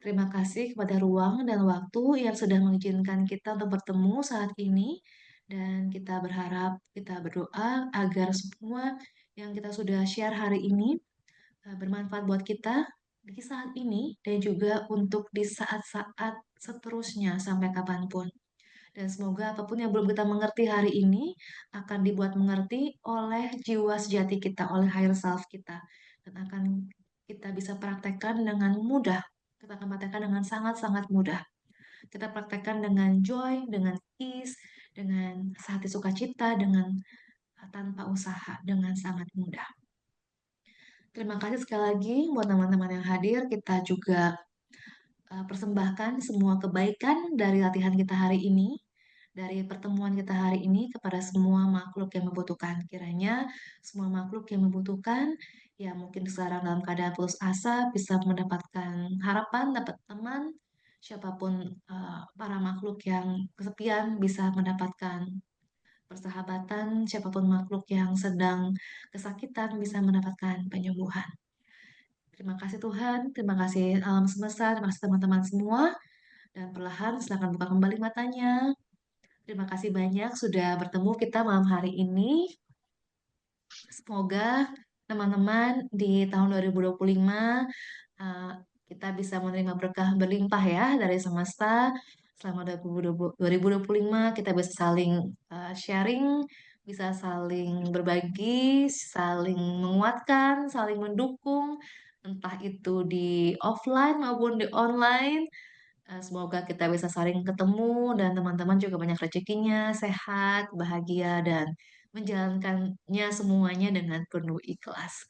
Terima kasih kepada ruang dan waktu yang sudah mengizinkan kita untuk bertemu saat ini. Dan kita berharap, kita berdoa agar semua yang kita sudah share hari ini bermanfaat buat kita. di saat ini dan juga untuk di saat-saat seterusnya sampai kapanpun. Dan semoga apapun yang belum kita mengerti hari ini akan dibuat mengerti oleh jiwa sejati kita, oleh higher self kita. Dan akan kita bisa praktekkan dengan mudah. Kita akan praktekkan dengan sangat-sangat mudah. Kita praktekkan dengan joy, dengan ease, dengan sehati sukacita, dengan tanpa usaha, dengan sangat mudah. Terima kasih sekali lagi buat teman-teman yang hadir. Kita juga persembahkan semua kebaikan dari latihan kita hari ini, dari pertemuan kita hari ini kepada semua makhluk yang membutuhkan. Kiranya semua makhluk yang membutuhkan, ya mungkin sekarang dalam keadaan putus asa, bisa mendapatkan harapan, dapat teman, siapapun para makhluk yang kesepian bisa mendapatkan persahabatan, siapapun makhluk yang sedang kesakitan bisa mendapatkan penyembuhan. Terima kasih Tuhan, terima kasih alam semesta, terima kasih teman-teman semua. Dan perlahan silakan buka kembali matanya. Terima kasih banyak sudah bertemu kita malam hari ini. Semoga teman-teman di tahun 2025 uh, kita bisa menerima berkah berlimpah ya dari semesta. Selama 2025 kita bisa saling sharing, bisa saling berbagi, saling menguatkan, saling mendukung, entah itu di offline maupun di online. Semoga kita bisa saling ketemu dan teman-teman juga banyak rezekinya, sehat, bahagia, dan menjalankannya semuanya dengan penuh ikhlas.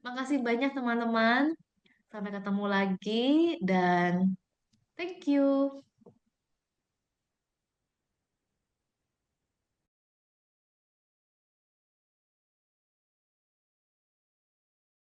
Makasih banyak teman-teman. Sampai ketemu lagi dan thank you.